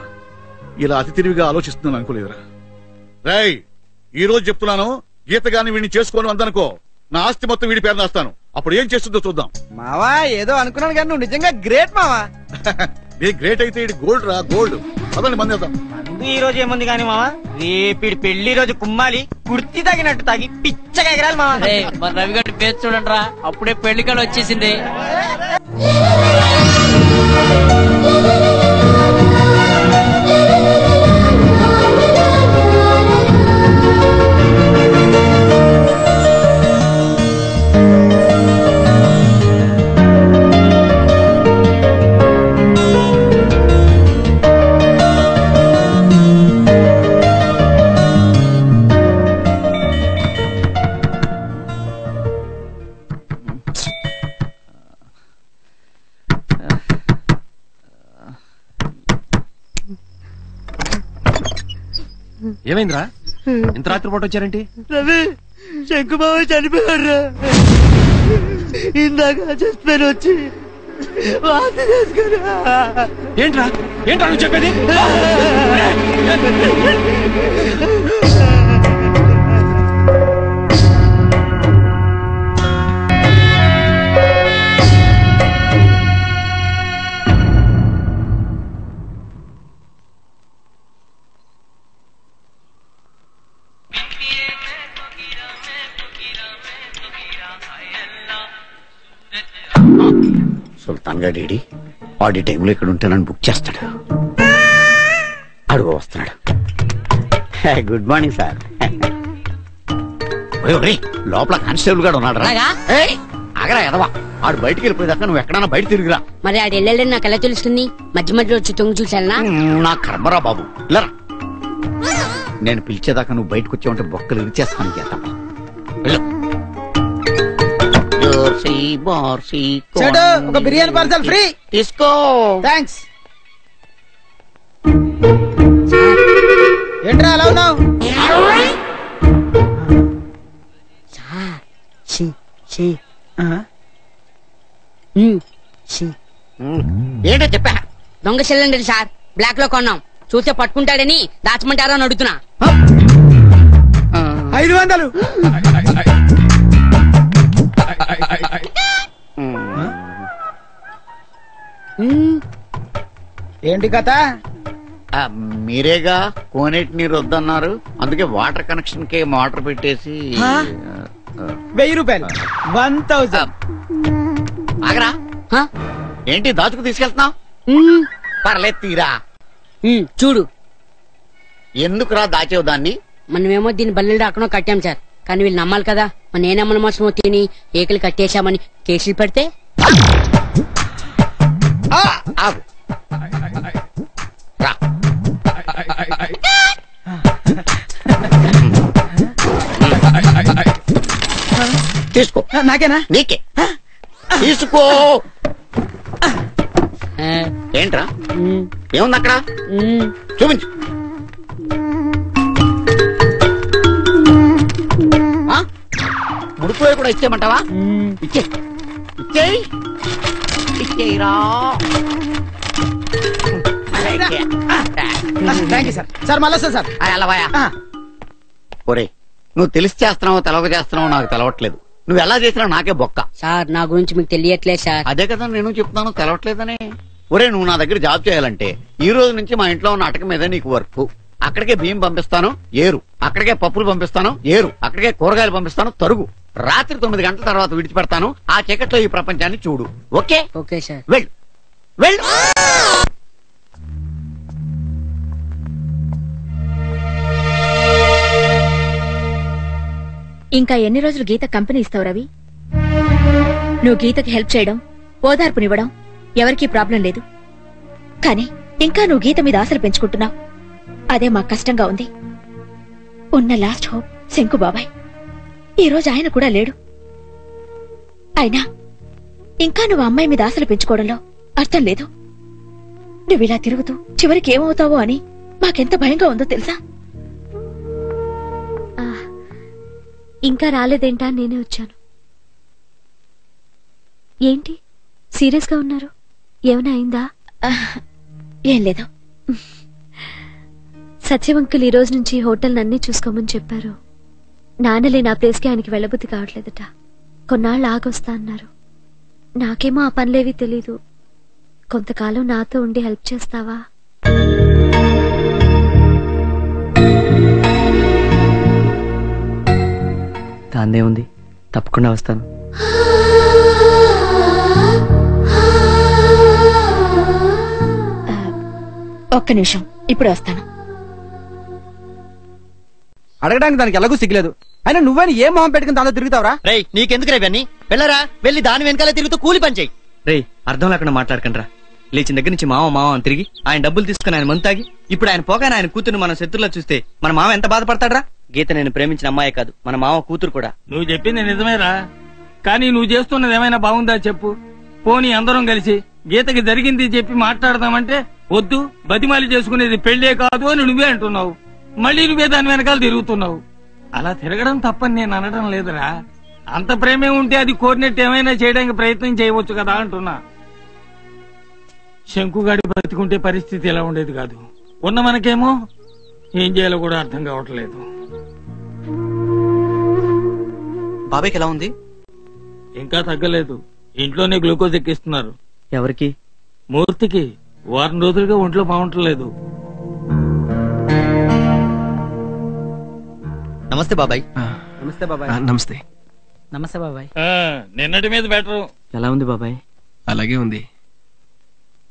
ఇలా అతి తెలివిగా ఆలోచిస్తుందని అనుకోలేదురా. రేయ్, ఈ రోజు చెప్తున్నాను, గీత గాని వీడిని చేసుకోను అందనుకో, నా ఆస్తి మొత్తం వీడి పేరు రాస్తాను. అప్పుడు ఏం చేస్తుందో చూద్దాం. మావా ఏదో అనుకున్నాను కానీ నువ్వు నిజంగా గ్రేట్ మావా. నీ గ్రేట్ అయితే ఇది గోల్డ్ రా, గోల్డ్. అదని మంది వేద్దాం. ఈ రోజు ఏముంది కానీ మావా, రేపిడి పెళ్లి రోజు కుమ్మాలి, కుర్తి తగినట్టు తాగి పిచ్చగా ఎగరాలి మావా. మన రవిగడ్డి పేరు చూడండి రా, అప్పుడే పెళ్లి కాడ వచ్చేసింది. ఏమైందిరా, ఇంత రాత్రిపూట వచ్చారేంటి? రవి, శంకుబాబు చనిపోయారా? ఇందాక చచ్చిపోయిన వచ్చి వాంతి చేసుకురా. ఏంట్రా నువ్వు చెప్పేది? సుల్తాన్ గాడి వాడి టైంలో ఇక్కడ ఉంటే నన్ను బుక్ చేస్తాడు. అడుగు వస్తున్నాడు. Good morning sir. లోపల కానిస్టేబుల్ గారు ఉన్నాడు రా. ఆగరా ఎదవా, ఆడు బయటికి వెళ్ళిపోయేదాకా నువ్వు ఎక్కడన్నా బయట తిరిగిరా. మరి ఆడు వెళ్ళాడని నాకు ఎలా తెలుస్తుంది? మధ్య మధ్యలో వచ్చి తొంగి చూసానా? నా కర్మరా బాబు, ఇల్లరా. నేను పిలిచేదాకా నువ్వు బయటకు వచ్చావంటే బొక్కలు ఇరిచేస్తాను. చేద్దాం ఒక బిర్యానీ పార్సల్ ఫ్రీ తీసుకో. థ్యాంక్స్. ఏంట్రా అలా ఉన్నావు? ఏంటో చెప్పా. దొంగ సిలిండర్ సార్, బ్లాక్ లో కొన్నాం. చూస్తే పట్టుకుంటాడని దాచమంటారా అని అడుగుతున్నా. 500. ఏంటి కథ? మీరేగా కోనేటి నీరు వద్దన్నారు, అందుకే వాటర్ కనెక్షన్ కి మోటార్ పెట్టేసి 1000 రూపాయలు. 1000. ఆగరా, ఏంటి దాచుకు తీసుకెళ్తున్నావు? పర్లేదు తీరా. చూడు, ఎందుకురా దాచేవు దాన్ని? మనమేమో దీన్ని బల్లెలు రాకనో కట్టాం సార్, కానీ వీళ్ళు నమ్మాలి కదా. మన ఏ నమ్మల మోసమో తిని ఏకలు కట్టేశామని కేసులు పెడితే తీసుకో. నాకేనా? నీకే. తీసుకో. ఏంట్రా ఏముంది అక్కడ? చూపించు. ముడుపులో కూడా ఇచ్చేయమంటావా? ఇచ్చేయిరా. సార్ మళ్ళా సార్. అలావాయా? ఒరే, నువ్వు తెలిసి చేస్తున్నావు తెలవక చేస్తున్నావు నాకు తెలవట్లేదు. నువ్వు ఎలా చేసినావు నాకే బొక్క. సార్ నా గురించి మీకు తెలియట్లేదు సార్. అదే కదా నేను చెప్తున్నాను, తెలవట్లేదని. ఒరే నువ్వు నా దగ్గర జాబ్ చేయాలంటే ఈ రోజు నుంచి మా ఇంట్లో ఉన్న అటక మీద నీకు వర్క్. అక్కడికే బియ్యం పంపిస్తాను ఏరు, అక్కడికే పప్పులు పంపిస్తాను ఏరు, అక్కడికే కూరగాయలు పంపిస్తాను తరుగు. రాత్రి 9 గంటల తర్వాత విడిచిపెడతాను. ఆ చీకట్లో ఈ ప్రపంచాన్ని చూడు. ఓకే? Okay sir. వెళ్ళు వెళ్ళు. ఇంకా ఎన్ని రోజులు గీత కంపెనీ ఇస్తావు రవి? నువ్వు గీతకి హెల్ప్ చేయడం, ఓదార్పునివ్వడం ఎవరికీ ప్రాబ్లం లేదు. కానీ ఇంకా నువ్వు గీత మీద ఆశలు పెంచుకుంటున్నావు. అదే మాకు కష్టంగా ఉంది. ఉన్న లాస్ట్ హోప్ శంకు బాబాయ్. ఈ రోజు ఆయన కూడా లేడు. అయినా ఇంకా నువ్వు అమ్మాయి మీద ఆశలు పెంచుకోవడంలో అర్థం లేదు. నువ్విలా తిరుగుతూ చివరికి ఏమవుతావో అని మాకెంత భయంగా ఉందో తెలుసా? ఇంకా రాలేదేంటా? నేనే వచ్చాను. ఏంటి సీరియస్ గా ఉన్నారు? ఏమైనా అయిందా? ఏం లేదు. సత్యవంకులు ఈ రోజు నుంచి హోటల్ అన్నీ చూసుకోమని చెప్పారు. నాన్నలే నా ప్లేస్ కి ఆయనకి వెళ్ళబుద్ధి కావట్లేదట. కొన్నాళ్ళు ఆగొస్తా అన్నారు. నాకేమో ఆ పనులేవి తెలీదు. కొంతకాలం నాతో ఉండి హెల్ప్ చేస్తావా? దాందే ఉంది, తప్పకుండా వస్తాను. ఒక్క నిమిషం, ఇప్పుడే వస్తాను. అడగడానికి దానికి ఎలాగూ సిగ్గులేదు. అయినా నువ్వని ఏ మొహం పెట్టుకుని దాంతో తిరుగుతావరా? రేయ్ నీకెందుకు రేవన్నీ? వెళ్ళరా, వెళ్ళి దాని వెనకాల తిరుగుతూ కూలి పని చేయి. రేయ్ అర్థం లేకుండా మాట్లాడకండి రా. లేచిన దగ్గర నుంచి మావ మావ అని తిరిగి ఆయన డబ్బులు తీసుకుని ఆయన మందు తాగి ఇప్పుడు ఆయన పోగానే ఆయన కూతురు మన శత్రులో చూస్తే మన మావ ఎంత బాధపడతాడ్రా? గీత నేను ప్రేమించిన అమ్మాయే కాదు, మన మావ కూతురు కూడా. నువ్వు చెప్పింది నిజమేరా, కానీ నువ్వు చేస్తున్నది ఏమైనా బాగుందా చెప్పు? పోనీ అందరం కలిసి గీతకి జరిగింది చెప్పి మాట్లాడదామంటే వద్దు, బతిమాలి చేసుకునేది పెళ్లే కాదు అని నువ్వే అంటున్నావు. మళ్ళీ నువ్వే దాని వెనకాల తిరుగుతున్నావు. అలా తిరగడం తప్పని నేను అనడం లేదురా. అంత ప్రేమే ఉంటే అది కోరినట్టు ఏమైనా చేయడానికి ప్రయత్నం చేయవచ్చు కదా అంటున్నా. శంకుగాడి బతికుంటే పరిస్థితి ఎలా ఉండేది కాదు. ఉన్న మనకేమో ఏం చేయాలో కూడా అర్థం కావట్లేదు. బాబాయ్కి ఎలా ఉంది? ఇంకా తగ్గలేదు. ఇంట్లోనే గ్లూకోజ్ ఎక్కిస్తున్నారు. ఎవరికి? మూర్తికి. వారం రోజులుగా ఒంట్లో బాగుంటలేదు. నమస్తే బాబాయ్. నమస్తే బాబాయ్. నమస్తే. నమస్తే బాబాయ్. నిన్నటి మీద బెటర్. ఎలా ఉంది బాబాయ్? అలాగే ఉంది.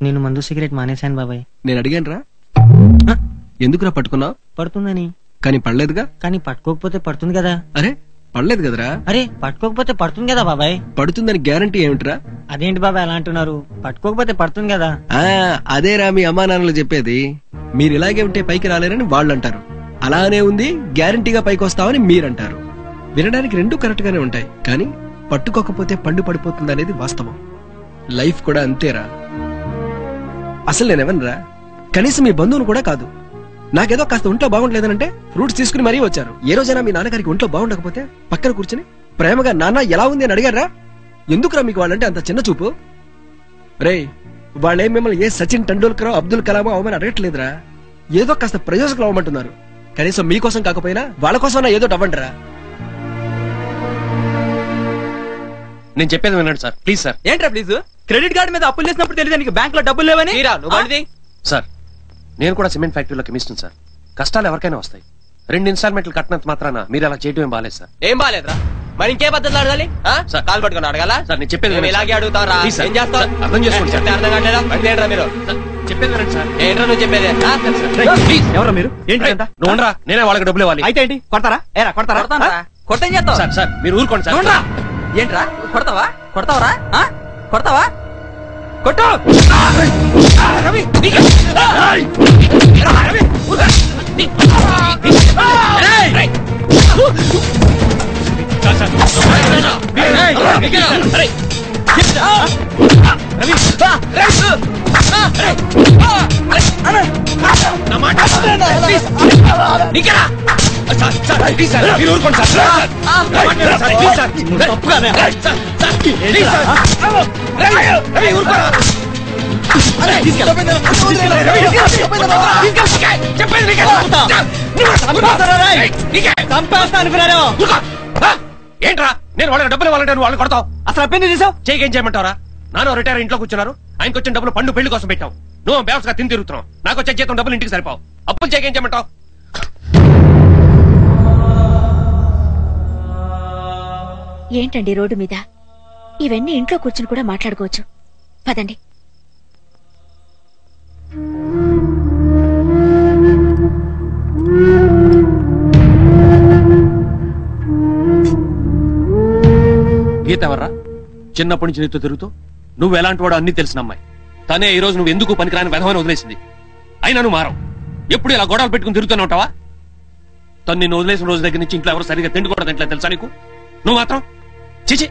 నేను మందు సిగరెట్ మానేశాను బాబాయ్. నేను అడిగాను రా, ఎందుకురా పట్టుకున్నావు? పడుతుందని. కానీ పడలేదుగా? కానీ పట్టుకోకపోతే పడుతుంది కదా. అరే పడలేదు కదరా. అరే పట్టుకోకపోతే పడుతుంది కదా బాబాయ్. పడుతుందని గ్యారంటీ ఏమిట్రా? అదేంటి బాబాయ్ అలా అంటున్నారు? పట్టుకోకపోతే పడుతుంది కదా. అదేరా మీ అమ్మా నాన్నలు చెప్పేది. మీరు ఇలాగే ఉంటే పైకి రాలేరని వాళ్ళు అంటారు. అలానే ఉంది గ్యారంటీగా పైకి వస్తామని మీరంటారు. వినడానికి రెండు కరెక్ట్ గానే ఉంటాయి, కానీ పట్టుకోకపోతే పండు పడిపోతుంది అనేది వాస్తవం. లైఫ్ కూడా అంతేరా. అసలు నేనెవనరా? కనీసం మీ బంధువును కూడా కాదు. నాకేదో కాస్త ఒంట్లో బాగుండలేదనంటే ఫ్రూట్స్ తీసుకుని మరీ వచ్చారు. ఏ రోజైనా మీ నాన్నగారికి ఒంట్లో బాగుండకపోతే పక్కన కూర్చుని ప్రేమగా నాన్న ఎలా ఉంది అని అడిగారా? ఎందుకురా మీకు వాళ్ళంటే అంత చిన్న చూపు? రే వాళ్ళేం మిమ్మల్ని ఏ సచిన్ టెండూల్కర్ అబ్దుల్ కలామో అవమని అడగట్లేదురా. ఏదో కాస్త ప్రయోజకులు అవ్వమంటున్నారు. కనీసం మీకోసం కాకపోయినా వాళ్ళ కోసం ఏదో అవ్వండిరా. నేను చెప్పేది వినండి సార్, ప్లీజ్ సార్. ఏంట్రా ప్లీజ్? క్రెడిట్ కార్డు మీద అప్పులు చేసినప్పుడు తెలియదు నీకు బ్యాంక్ లో డబ్బులు లేవని? సార్ నేను కూడా సిమెంట్ ఫ్యాక్టరీలో కెమిస్ట్ సార్. కష్టాలు ఎవరికైనా వస్తాయి. 2 ఇన్స్టాల్మెంట్లు కట్టినంత మాత్రాన మీరు అలా చేయడం ఏం బాలేదు సార్. ఏం బాలేదురా? మరి ఇంకే పద్ధతులు అడగాలి? కాలు పట్టుకుని అడగాలా? సార్ నేను చెప్పేది వినండి. ఇలాగే అడుగుతారా? ఏం చేస్తావు? అర్థం చేసుకోండి సార్. అర్థం కావట్లేదా? ఏంట్రా మీరు చెప్పేది వినండి సార్. ఏంట్రా నువ్వు చెప్పేది? ఎవరా మీరు? ఏంటి నువ్వు ఉండరా, నేనే వాళ్ళకి డబ్బులు ఇవ్వాలి. అయితే ఏంటి? కొడతారా? ఏరా కొడతారా? కొడతా ఏం చేస్తావు? సార్ సార్ మీరు ఊరుకోండి సార్. ఏంట్రా కొడతావా? కొడతావరా? కొడతావా? కొట్టు! రవి! ఏంట్రా నేను వాళ్ళకి డబ్బులు ఇవ్వాలంటే నువ్వు వాళ్ళు కొడతావు? అసలు అప్పేందుకు చేసావు? చేయకేం చేయమంటారా? నాన్న రిటైర్ ఇంట్లో కూర్చున్నారు. ఆయనకు వచ్చిన డబ్బులు పండు పెళ్లి కోసం పెట్టావు. నువ్వు వ్యవస్థగా తిని తిరుగుతున్నావు. నాకు వచ్చే జీతం డబ్బులు ఇంటికి సరిపోవు. అప్పులు చేయకేం చేయమంటావు? ఏంటండి రోడ్డు మీద ఇవన్నీ ఇంట్లో కూర్చుని కూడా మాట్లాడుకోవచ్చు. పదండి. గీత ఎవర్రా? చిన్నప్పటి నుంచి నీతో తిరుగుతూ నువ్వు ఎలాంటి వాడు అన్ని తెలిసిన అమ్మాయి. తనే ఈ రోజు నువ్వు ఎందుకు పనికిరాని వెధవని వదిలేసింది. అయినా నువ్వు మారవు. ఎప్పుడు ఇలా గొడవలు పెట్టుకుని తిరుగుతూనే ఉంటావా? తను నిన్ను వదిలేసిన రోజు దగ్గర నుంచి ఇంట్లో ఎవరు సరిగ్గా తిండి కూడా తింటలేదు తెలుసా నీకు? నువ్వు మాత్రం చిచి.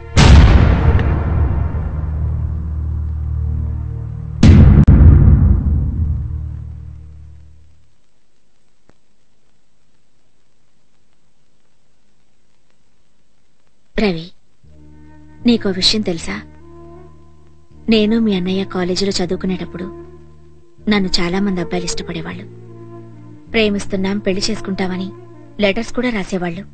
రవి, నీకో విషయం తెలుసా? నేను మీ అన్నయ్య కాలేజీలో చదువుకునేటప్పుడు నన్ను చాలా మంది అబ్బాయిలు ఇష్టపడేవాళ్ళు. ప్రేమిస్తున్నాం, పెళ్లి చేసుకుంటామని లెటర్స్ కూడా రాసేవాళ్లు.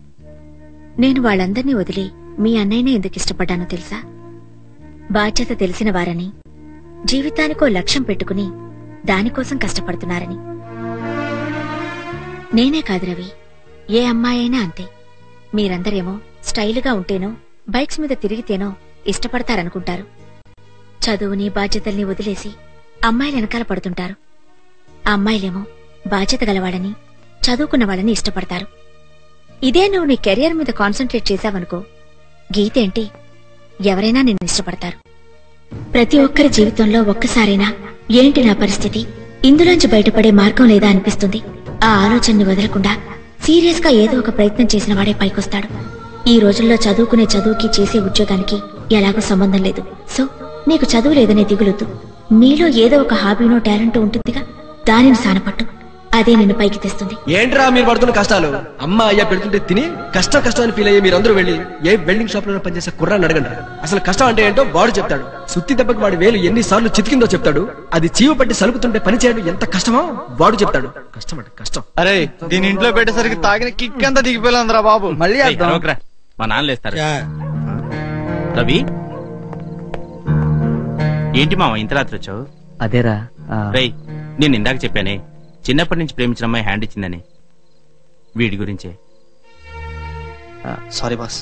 నేను వాళ్ళందర్నీ వదిలి మీ అన్నయ్యనే ఎందుకు ఇష్టపడ్డానో తెలుసా? బాధ్యత తెలిసిన వారని, జీవితానికో లక్ష్యం పెట్టుకుని దానికోసం కష్టపడుతున్నారని. నేనే కాదు రవి, ఏ అమ్మాయి అయినా అంతే. మీరందరేమో స్టైలుగా ఉంటేనో బైక్స్ మీద తిరిగితేనో ఇష్టపడతారనుకుంటారు. చదువుని బాధ్యతల్ని వదిలేసి అమ్మాయిల వెనకాల పడుతుంటారు. ఆ అమ్మాయిలేమో బాధ్యత గలవాడని, చదువుకున్న వాళ్ళని ఇష్టపడతారు. ఇదే నువ్వు నీ కెరియర్ మీద కాన్సన్ట్రేట్ చేశావనుకో, గీతేంటి ఎవరైనా నిన్ను ఇష్టపడతారు. ప్రతి ఒక్కరి జీవితంలో ఒక్కసారైనా ఏంటి నా పరిస్థితి, ఇందులోంచి బయటపడే మార్గం లేదా అనిపిస్తుంది. ఆ ఆలోచనని వదలకుండా సీరియస్ గా ఏదో ఒక ప్రయత్నం చేసిన వాడే పైకొస్తాడు. ఈ రోజుల్లో చదువుకునే చదువుకి చేసే ఉద్యోగానికి ఎలాగో సంబంధం లేదు. సో నీకు చదువు లేదనే దిగులుద్దు. నీలో ఏదో ఒక హాబీనో టాలెంట్ ఉంటుందిగా, దానిని సానపట్టు. అదే నిన్ను పైకి తెస్తుంది. ఏంట్రా మీరు పడుతున్న కష్టాలు? అమ్మ అయ్యా పెడుతుంటే తిని కష్టం కష్టం అని ఫీల్ అయ్యే మీరందరూ వెళ్ళి ఏ వెల్డింగ్ షాప్ లో పనిచేసే కుర్రాన్ని అడగండి. అసలు కష్టం అంటే ఏంటో వాడు చెప్తాడు. సుత్తి దెబ్బకి వాడి వేలు ఎన్నిసార్లు చితికిందో చెప్తాడు. అది చీవ పట్టి సలుపుతుంటే పని చేయడం ఎంత కష్టమో వాడు చెప్తాడు. కష్టం అంటే కష్టం. అరే దీని ఇంట్లో పెట్టేసరికి తాగిన కిక్ అంతా దిగిపోయిందిరా బాబు. మళ్ళీ మా నాన్న లేస్తారు. రవి, ఏంటి మామ ఇంత రాత్రి వచ్చావు? అదేరా రై, నేను ఇందాక చెప్పానే చిన్నప్పటి నుంచి ప్రేమించిన అమ్మాయి హ్యాండ్ ఇచ్చిందని. వీడి గురించే. Sorry boss.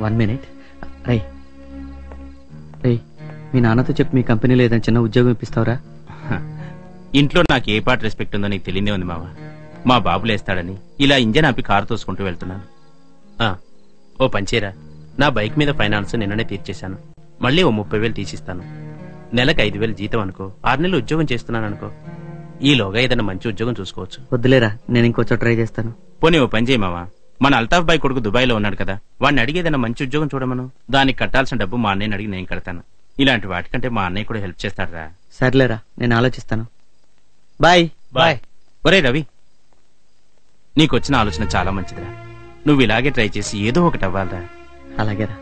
1 minute. రై రై, మీ నాన్నతో చెప్పి మీ కంపెనీలో ఏదైనా చిన్న ఉద్యోగం ఇప్పిస్తావురా? ఇంట్లో నాకు ఏ పాట రెస్పెక్ట్ ఉందో నీకు తెలియదే ఉంది మామ. మా బాబు లేస్తాడని ఇలా ఇంజన్ ఆపి కారు తోసుకుంటూ వెళ్తున్నాను. ఓ పంచేరా, నా బైక్ మీద ఫైనాన్స్ నిన్ననే తీర్చేశాను. మళ్ళీ ఓ 30,000 తీసిస్తాను. నెలకు 5,000 జీతం అనుకో. 6 నెలలు ఉద్యోగం చేస్తున్నాను అనుకో. ఈలోగా ఏదైనా మంచి ఉద్యోగం చూసుకోవచ్చు. వద్దులేరా, నేను ఇంకో చోట ట్రై చేస్తాను. పోనీ ఓ పని చేయి మావా, మన అల్తాఫ్ బాయ్ కొడుకు దుబాయ్ లో ఉన్నాడు కదా, వాడిని అడిగి ఏదైనా మంచి ఉద్యోగం చూడమను. దానికి కట్టాల్సిన డబ్బు మా అన్నయ్యని అడిగి నేను కడతాను. ఇలాంటి వాటికంటే మా అన్నయ్య కూడా హెల్ప్ చేస్తాడరా. సర్లేరా, నేను ఆలోచిస్తాను. Bye bye. ఒరే రవి, నీకొచ్చిన ఆలోచన చాలా మంచిదిరా. నువ్వు ఇలాగే ట్రై చేసి ఏదో ఒకటి అవ్వాలరా. అలాగేరా.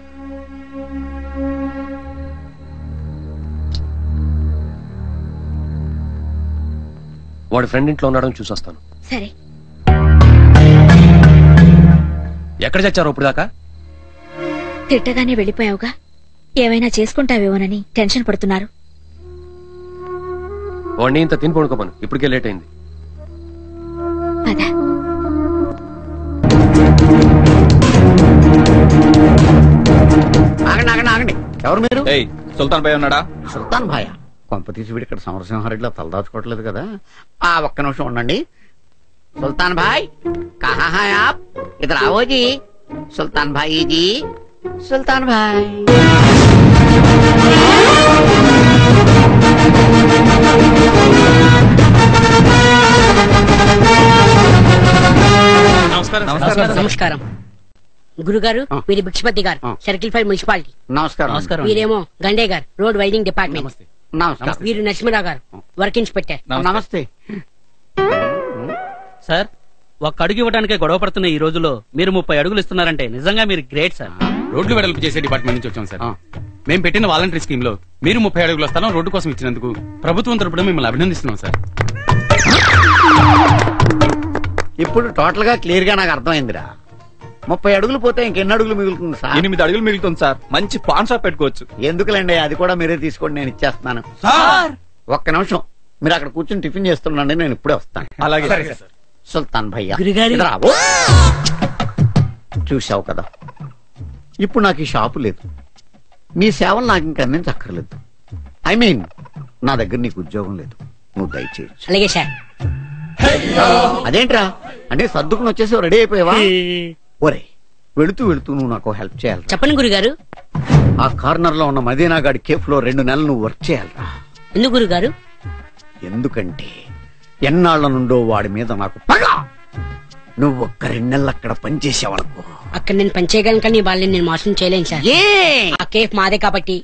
వాడి ఫ్రెండ్ ఇంట్లో ఉన్నాడని చూసొస్తాను. సరే. ఎక్కడ చచ్చారు ఇప్పుడు దాకా? తిట్టగానే వెళ్ళిపోయావుగా, ఏమైనా చేసుకుంటావేమోనని టెన్షన్ పడుతున్నారు. వాడిని ఇంత తిని పడుకోమను, ఇప్పటికే లేట్ అయింది. పద. ఆగండి ఆగండి ఆగండి. ఎవరు మీరు? సుల్తాన్ భాయ్ ఉన్నాడా? సుల్తాన్ భాయ్ కొంప తీసి వీడు ఇక్కడ సమరసింహారెడ్డిలో తలదాచుకోవట్లేదు కదా. ఒక్క నిమిషం ఉండండి. సుల్తాన్ భాయ్ కహా హై ఆప్? ఇధర్ आओ जी. సుల్తాన్ భాయ్ जी. సుల్తాన్ భాయ్. నమస్కారం గురుగారు. వీరి భిక్షపతి గారు, సర్కిల్ 5 మున్సిపాలిటీ. నమస్కారం. వీరేమో గండే గారు, రోడ్ వైడింగ్ డిపార్ట్మెంట్. నమస్కారం. వీరు నరసింహరావు గారు, వర్క్ ఇన్స్పెక్టర్. నమస్తే సార్. ఒక్క అడుగు ఇవ్వడానికే గొడవ పడుతున్న ఈ రోజుల్లో మీరు 30 అడుగులు ఇస్తున్నారంటే నిజంగా మీరు గ్రేట్ సార్. రోడ్లు వెడల్పు చేసే డిపార్ట్మెంట్ నుంచి వచ్చాం సార్. మేము పెట్టిన వాలంటరీ స్కీమ్ లో మీరు 30 అడుగుల స్థలం రోడ్డు కోసం ఇచ్చినందుకు ప్రభుత్వం తరపున మిమ్మల్ని అభినందిస్తున్నాం సార్. ఇప్పుడు టోటల్ గా క్లియర్ గా నాకు అర్థమైందిరా. 30 అడుగులు పోతే ఇంకెన్ని అడుగులు మిగులుతుంది సార్? 8 అడుగులు మిగులుతుంది సార్. మంచి పాన్ షాప్ పెట్టుకోవచ్చు. ఎందుకులేండి, అది కూడా మీరే తీసుకోండి, నేను ఇచ్చేస్తున్నాను. ఒక్క నిమిషం మీరు అక్కడ కూర్చొని టిఫిన్ చేస్తుండండి, నేను ఇప్పుడే వస్తాను. అలాగే సుల్తాన్ భయ్యా గురుగారు. ఇటు రావు. చూసావు కదా, ఇప్పుడు నాకు ఈ షాపు లేదు, నీ సేవలు నాకు ఇంక అందించక్కర్లేదు. ఐ మీన్ నా దగ్గర నీకు ఉద్యోగం లేదు, నువ్వు దయచేయచ్చు. అలాగే సార్. అదేంట్రా అంటే సర్దుకుని వచ్చేసి రెడీ అయిపోయావా? ఒరే వెళుతూ వెళుతూ నువ్వు నాకు హెల్ప్ చేయాలి. చెప్పండి గురుగారు. ఆ కార్నర్ లో ఉన్న మదీనాగాడి కేఫ్ లో 2 నెలలు నువ్వు వర్క్ చేయాలరా. ఎందుకు గురుగారు? ఎందుకంటే ఎన్నాళ్ల నుండో వాడి మీద నాకు పగ. నువ్వు ఒక్క 2 నెలలు అక్కడ పనిచేసావనుకో, అక్కడ నేను పనిచేయగలను, కానీ వాళ్ళని నేను మోసం చేయలేను సార్. ఆ కేఫ్ మాదే కాబట్టి.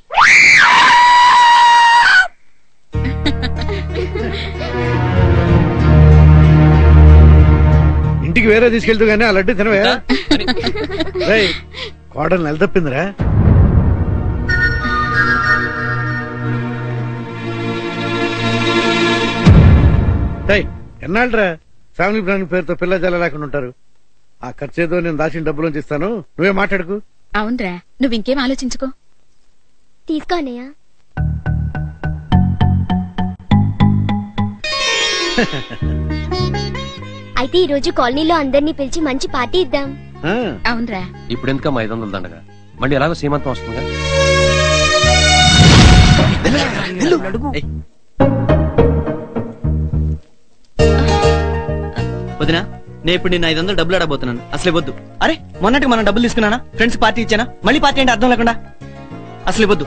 ఇంటికి వేరే తీసుకెళ్తూ గానీ ఆ లడ్డు తినవే. కోడలు నెల తప్పిందిరా. ఎన్నాళ్ళరా ఫ్యామిలీ ప్లానింగ్ పేరుతో పిల్ల జల్ల లేకుండా ఉంటారు. ఆ ఖర్చు ఏదో నేను దాచిన డబ్బులోంచి ఇస్తాను, నువ్వే మాట్లాడుకు. అవునరా, నువ్వు ఇంకేం ఆలోచించుకో. తీసుకో అన్నయ్య. అయితే ఈ రోజు కాలనీలో అందరినీ పిలిచి మంచి పార్టీ ఇద్దాం. అవునరా. ఇప్పుడు ఎందుకమ్మా 500 దండగా? మళ్ళీ ఎలాగో సీమంతం వస్తుందిగా. వదినా, నేను ఇప్పుడు నిన్న 500 డబ్బులు అడగబోతున్నాను. అసలే వద్దు. అరే మొన్నటికి మనం డబ్బులు తీసుకున్నానా? Friends party ఇచ్చానా? మళ్ళీ పార్టీ అంటే అర్థం లేకుండా. అసలే వద్దు.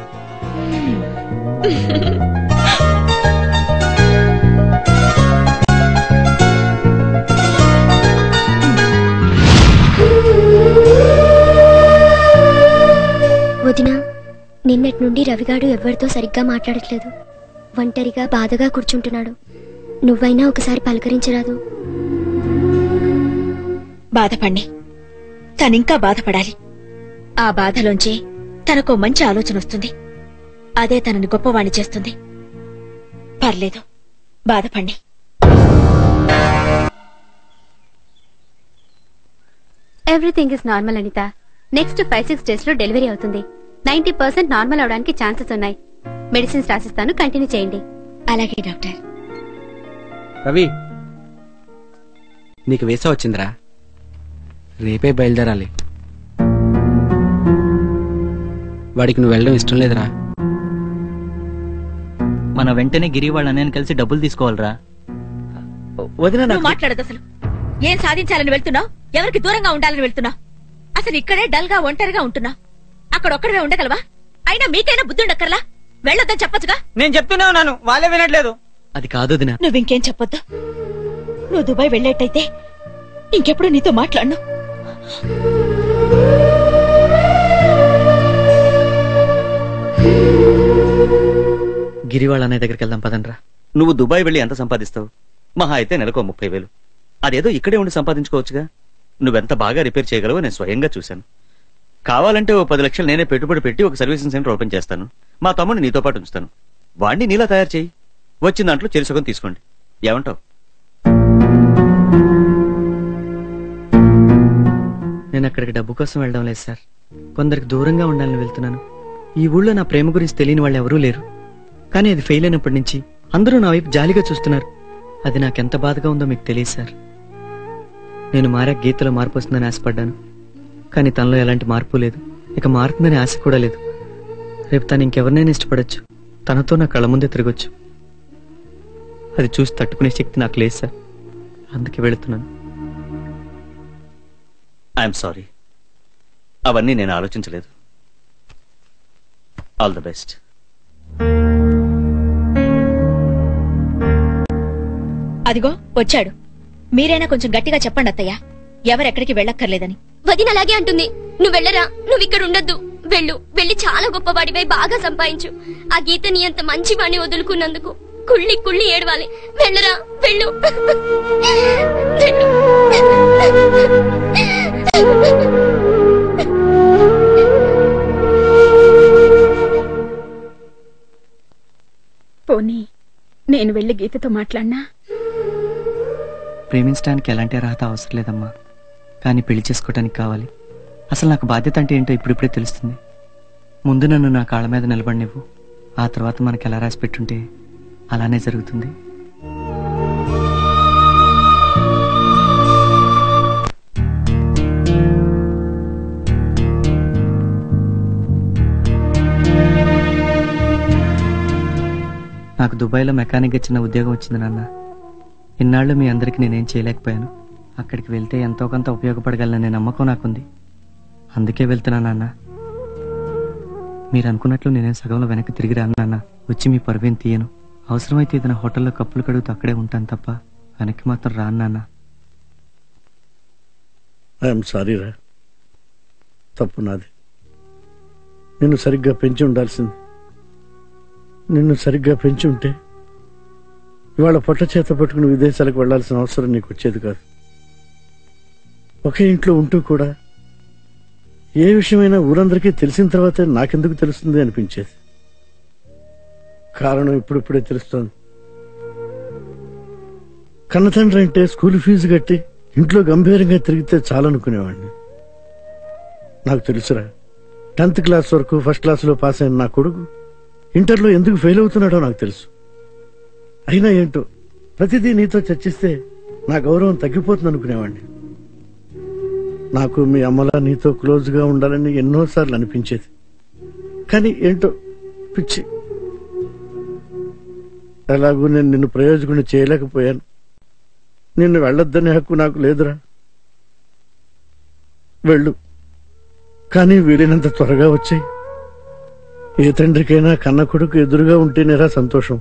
వదినా, నిన్నటి నుండి రవిగాడు ఎవరితో సరిగ్గా మాట్లాడట్లేదు. ఒంటరిగా బాధగా కూర్చుంటున్నాడు. నువ్వైనా ఒకసారి పలకరించరాదు. బాధపడి తనింకా బాధపడాలి. ఆ బాధలోంచి తనకో మంచి ఆలోచన వస్తుంది. అదే తనని గొప్పవాణ్ణి చేస్తుంది. పర్లేదు, బాధపడి. Everything is normal Anitha. Next 5-6 days లో డెలివరీ అవుతుంది. 90% నార్మల్ అవడానికి ఛాన్సెస్ ఉన్నాయి. మెడిసిన్స్ రాసిస్తాను, కంటిన్యూ చేయండి. అలాగే డాక్టర్. రవి, నీకు వీసా వచ్చిందిరా, రేపే బయలుదేరాలి. వాడికి నువ్వు వెళ్ళడం ఇష్టం లేదురా. మన వెంటనే గిరి వాళ్ళ అన్నయ్యని కలిసి డబ్బులు తీసుకోవాలరా. వదిన మాట్లాడదు. అసలు ఏం సాధించాలని వెళ్తున్నావు? ఎవరికి దూరంగా ఉండాలని వెళ్తున్నావు? అసలు ఇక్కడే డల్ గా ఒంటరిగా ఉంటున్నావు. అక్కడ ఒక్కడవే ఉండగలవా? అయినా మీకైనా బుద్ధి ఉండక్కర్లా? వెళ్ళొద్దని చెప్పొచ్చుగా. నేను చెప్తూనే ఉన్నాను, వాళ్ళే వినట్లేదు. అది కాదు వదినా. నువ్వింకేం చెప్పొద్దు. నువ్వు దుబాయ్ వెళ్ళేట్టయితే ఇంకెప్పుడు నీతో మాట్లాడను. గిరి వాళ్ళ అన్నయ్య దగ్గరికి వెళ్దాం పదండ్రా. నువ్వు దుబాయ్ వెళ్ళి ఎంత సంపాదిస్తావు? మహా అయితే నెలకు 30,000. అదేదో ఇక్కడే ఉండి సంపాదించుకోవచ్చుగా. నువ్వెంత బాగా రిపేర్ చేయగలవో నేను స్వయంగా చూశాను. కావాలంటే ఓ 10 లక్షలు నేనే పెట్టుబడి పెట్టి ఒక సర్వీసింగ్ సెంటర్ ఓపెన్ చేస్తాను. మా తమ్ముడిని నీతో పాటు ఉంచుతాను. వాణ్ణి నీలా తయారు చేయి. వచ్చిన దాంట్లో చెరుసగం తీసుకోండి. ఏమంటావు? నేను అక్కడికి డబ్బు కోసం వెళ్ళడం లేదు సార్. కొందరికి దూరంగా ఉండాలని వెళ్తున్నాను. ఈ ఊళ్ళో నా ప్రేమ గురించి తెలియని వాళ్ళు ఎవరూ లేరు. కానీ అది ఫెయిల్ అయినప్పటి నుంచి అందరూ నా వైపు జాలిగా చూస్తున్నారు. అది నాకెంత బాధగా ఉందో మీకు తెలియదు సార్. నేను మారా గీతలో మార్పు వస్తుందని ఆశపడ్డాను. కానీ తనలో ఎలాంటి మార్పు లేదు. ఇక మారుతుందని ఆశ కూడా లేదు. రేపు తను ఇంకెవరినైనా ఇష్టపడొచ్చు. తనతో నా కళ్ళ ముందే తిరగొచ్చు. అది చూసి తట్టుకునే శక్తి నాకు లేదు సార్. అందుకే వెళుతున్నాను. I'm sorry. అవన్నీ నేను ఆలోచించలేదు. All the best. అదిగో వచ్చాడు. మీరైనా కొంచెం గట్టిగా చెప్పండి అత్తయ్య, ఎవరెక్కడికి వెళ్ళక్కర్లేదని. వదిన అలాగే అంటుంది. నువ్వు వెళ్ళరా, నువ్వు ఇక్కడ ఉండొద్దు. వెళ్ళు, వెళ్ళి చాలా గొప్పవాడివై బాగా సంపాదించు. ఆ గీతని అంత మంచి వాణ్ణి వదులుకున్నందుకు కుళ్ళి కుళ్ళి ఏడవాలి. వెళ్ళరా, వెళ్ళు. పోనీ నేను వెళ్ళి గీతతో మాట్లాడినా? ప్రేమించడానికి ఎలాంటి అర్హత అవసరం లేదమ్మా. కానీ పెళ్లి చేసుకోవటానికి కావాలి. అసలు నాకు బాధ్యత అంటే ఏంటో ఇప్పుడిప్పుడే తెలుస్తుంది. ముందు నన్ను నా కాళ్ళ మీద నిలబడినివ్వు, ఆ తర్వాత మనకి ఎలా రాసి పెట్టుంటే అలానే జరుగుతుంది. నాకు దుబాయ్లో మెకానిక్గా చిన్న ఉద్యోగం వచ్చింది నాన్న. ఇన్నాళ్ళు మీ అందరికీ నేనేం చేయలేకపోయాను. అక్కడికి వెళ్తే ఎంతో కొంత ఉపయోగపడగలననే నమ్మకం నాకుంది. అందుకే వెళ్తున్నా నాన్న. మీరు అనుకున్నట్లు నేనేం సగంలో వెనక్కి తిరిగి రాను నాన్న. వచ్చి మీ పరువేం తీయను. అవసరమైతే ఏదైనా హోటల్లో కప్పులు కడుగుతూ అక్కడే ఉంటాను తప్ప వెనక్కి మాత్రం రాను నాన్న. ఐఎమ్ సారీ రా, తప్పు నాది. నిన్ను సరిగ్గా పెంచి ఉండాల్సింది. నిన్ను సరిగ్గా పెంచి ఉంటే ఇవాళ పొట్ట చేత పట్టుకుని విదేశాలకు వెళ్లాల్సిన అవసరం నీకు వచ్చేది కాదు. ఒకే ఇంట్లో ఉంటూ కూడా ఏ విషయమైనా ఊరందరికీ తెలిసిన తర్వాతే నాకెందుకు తెలుస్తుంది అనిపించేది. కారణం ఇప్పుడిప్పుడే తెలుస్తోంది. కన్నతండ్రి అంటే స్కూల్ ఫీజు కట్టి ఇంట్లో గంభీరంగా తిరిగితే చాలనుకునేవాడిని. నాకు తెలుసురా, 10th క్లాస్ వరకు ఫస్ట్ క్లాసులో పాస్ అయిన నా కొడుకు ఇంటర్లో ఎందుకు ఫెయిల్ అవుతున్నాడో నాకు తెలుసు. అయినా ఏంటో ప్రతిదీ నీతో చర్చిస్తే నా గౌరవం తగ్గిపోతుంది అనుకునేవాడిని. నాకు మీ అమ్మలా నీతో క్లోజ్గా ఉండాలని ఎన్నోసార్లు అనిపించేది. కానీ ఏంటో పిచ్చి, ఎలాగూ నేను నిన్ను ప్రయోజకుని చేయలేకపోయాను. నిన్ను వెళ్ళొద్దనే హక్కు నాకు లేదురా. వెళ్ళు, కానీ వీలైనంత త్వరగా వచ్చాయి. ఏ తండ్రికైనా కన్న కొడుకు ఎదురుగా ఉంటేనేరా సంతోషం.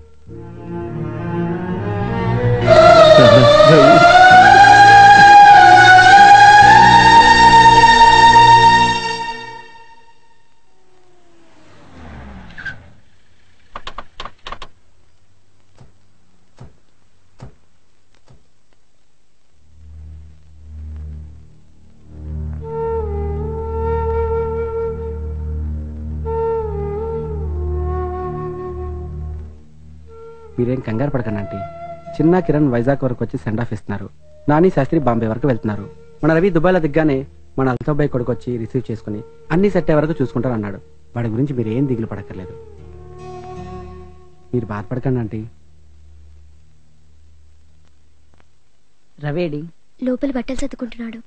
మీరేం కంగారు పడకండి ఆంటీ. చిన్న కిరణ్ వైజాగ్ వరకు వచ్చి సెండ్ ఆఫ్ ఇస్తున్నారు. నాని శాస్త్రి బాంబే వరకు వెళ్తున్నారు. మన రవి దుబాయ్లో దిగ్గానే మన అల్తాబాయ్ కొడుకు వచ్చి రిసీవ్ చేసుకుని అన్ని సెట్ అయ్యే వరకు చూసుకుంటారు అన్నాడు. వాడి గురించి మీరు ఏం దిగులు పడక్కర్లేదు. మీరు బాధపడకండి ఆంటీ. రవేడి లోపల బట్టలు సర్దుకుంటున్నాడు.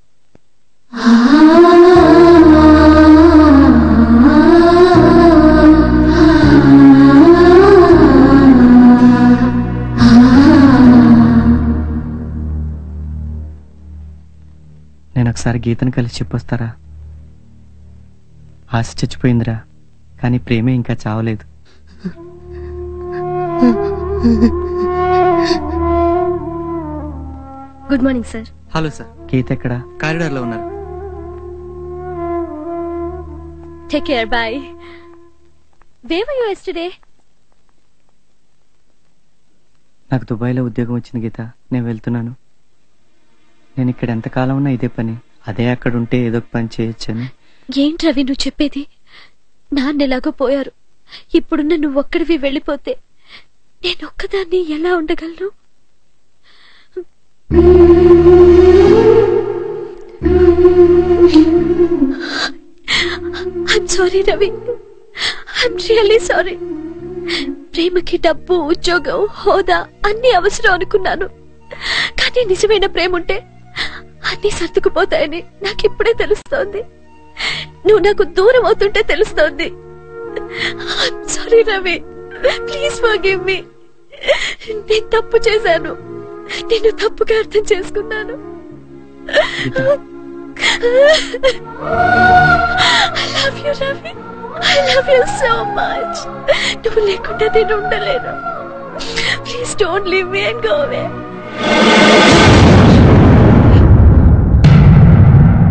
నేను ఒకసారి గీతను కలిసి చెప్పొస్తారా? ఆశ చచ్చిపోయిందిరా, కానీ ప్రేమే ఇంకా చావలేదు. Good morning sir. Hello sir. Geeta ఎక్కడ? కారిడార్ లో ఉన్నారు. Take care, bye. Where were you yesterday? నాకు దుబాయ్లో ఉద్యోగం వచ్చింది గీత, నేను వెళ్తున్నాను. నేను ఇక్కడ ఎంతకాలం ఉన్నా ఇదే పని. అదే అక్కడ ఉంటే ఏదో ఒక పని చేయొచ్చని. ఏంటి రవి నువ్వు చెప్పేది? నాన్నెలాగో పోయారు. ఇప్పుడున్న నువ్వు ఒక్కడివి వెళ్ళిపోతే నేను ఒక్కదాన్ని ఎలా ఉండగలను? I'm sorry Ravi, I'm really sorry. ప్రేమకి డబ్బు, ఉద్యోగం, హోదా అన్ని అవసరం అనుకున్నాను. కానీ నిజమైన ప్రేమ ఉంటే అన్ని సర్దుకుపోతాయని నాకు ఇప్పుడే తెలుస్తోంది. నువ్వు నాకు దూరం అవుతుంటే తెలుస్తోంది. Sorry Ravi, please forgive me. నేను తప్పు చేశాను. నేను తప్పుగా అర్థం చేసుకున్నాను. I love you, Ravi. I love you so much. నువ్వు లేకుండా నేను ఉండలేను. Please don't leave me and go away.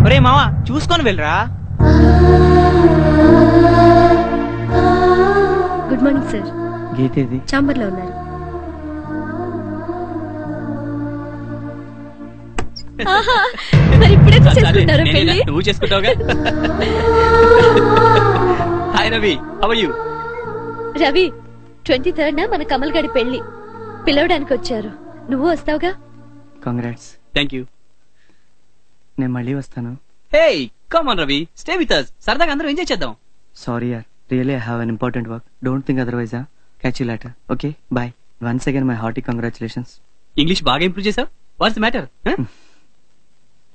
ఒరే మావా, చూసుకొని వెళ్ళరా. Good morning sir. గీత ఇది చాంబర్ లో ఉన్నారు. ఆహా, మరి ఇప్పుడే చేసుకుంటారు పెళ్లి. నువ్వు చేసుకుంటావుగా. Hi Ravi, how are you? Ravi, 23rd మన కమల్ గడి పెళ్లి పిలవడానికి వచ్చారు. నువ్వు వస్తావుగా? కంగ్రాట్స్. Thank you. నేను మళ్ళీ వస్తాను. Hey come on Ravi, stay with us. సరదాగా అందరం ఎంజాయ్ చేద్దాం. సారీ యార్, really I have an important work. Don't think otherwise. Catch you later. Okay, bye. Once again my hearty congratulations. English బాగా improve చేసావు. What's the matter?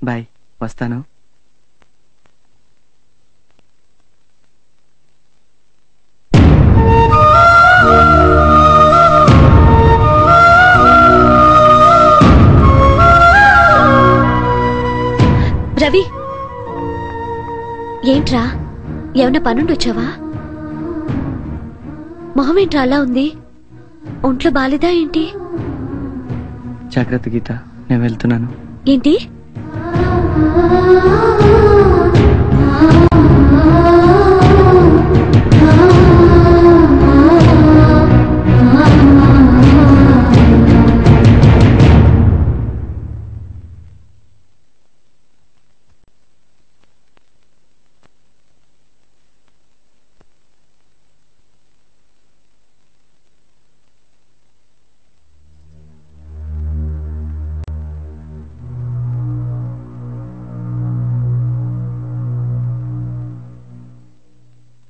Bye, వస్తాను. రవి, ఏంట్రా ఏమన్నా పనుండి వచ్చావా? మొహం ఏంట్రా అలా ఉంది? ఒంట్లో బాలేదా ఏంటి? జాగ్రత్త గీత, నేను వెళ్తున్నాను. ఏంటి?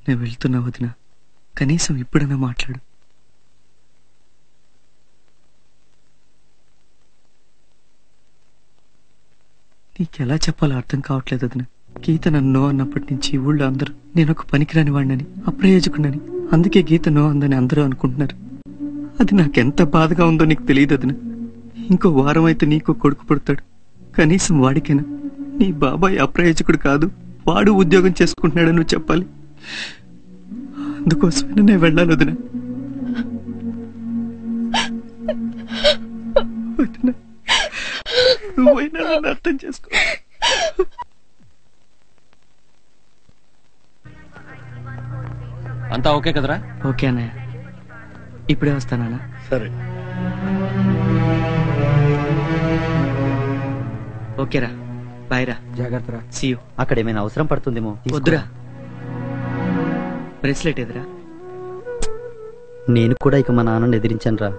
నేను వెళ్తున్నా వదిన, కనీసం ఇప్పుడైనా మాట్లాడు. నీకెలా చెప్పాలో అర్థం కావట్లేదు వదిన. గీత నన్ను నో అన్నప్పటి నుంచి ఊళ్ళో అందరూ నేను ఒక పనికిరాని వాడినని, అప్రయోజకుడినని, అందుకే గీత నో అందని అందరూ అనుకుంటున్నారు. అది నాకెంత బాధగా ఉందో నీకు తెలియదు వదిన. ఇంకో వారం అయితే నీకో కొడుకు పుడతాడు. కనీసం వాడికైనా నీ బాబాయ్ అప్రయోజకుడు కాదు, వాడు ఉద్యోగం చేసుకుంటున్నాడని నువ్వు చెప్పాలి. అందుకోసమైనా నేను వెళ్ళాలి వదిన. నువ్వైనా నన్ను అర్థం చేసుకో. అంతా ఓకే కదరా? ఓకే అన్నయ్య, ఇప్పుడే వస్తానా? సరే. ఓకేరా, బాయ్ రా. జాగ్రత్త. See you. అక్కడ ఏమైనా అవసరం పడుతుందేమో. వద్దురా. బ్రేస్లెట్ ఎదురా. నేను కూడా ఇక మా నాన్నని ఎదిరించాను రా.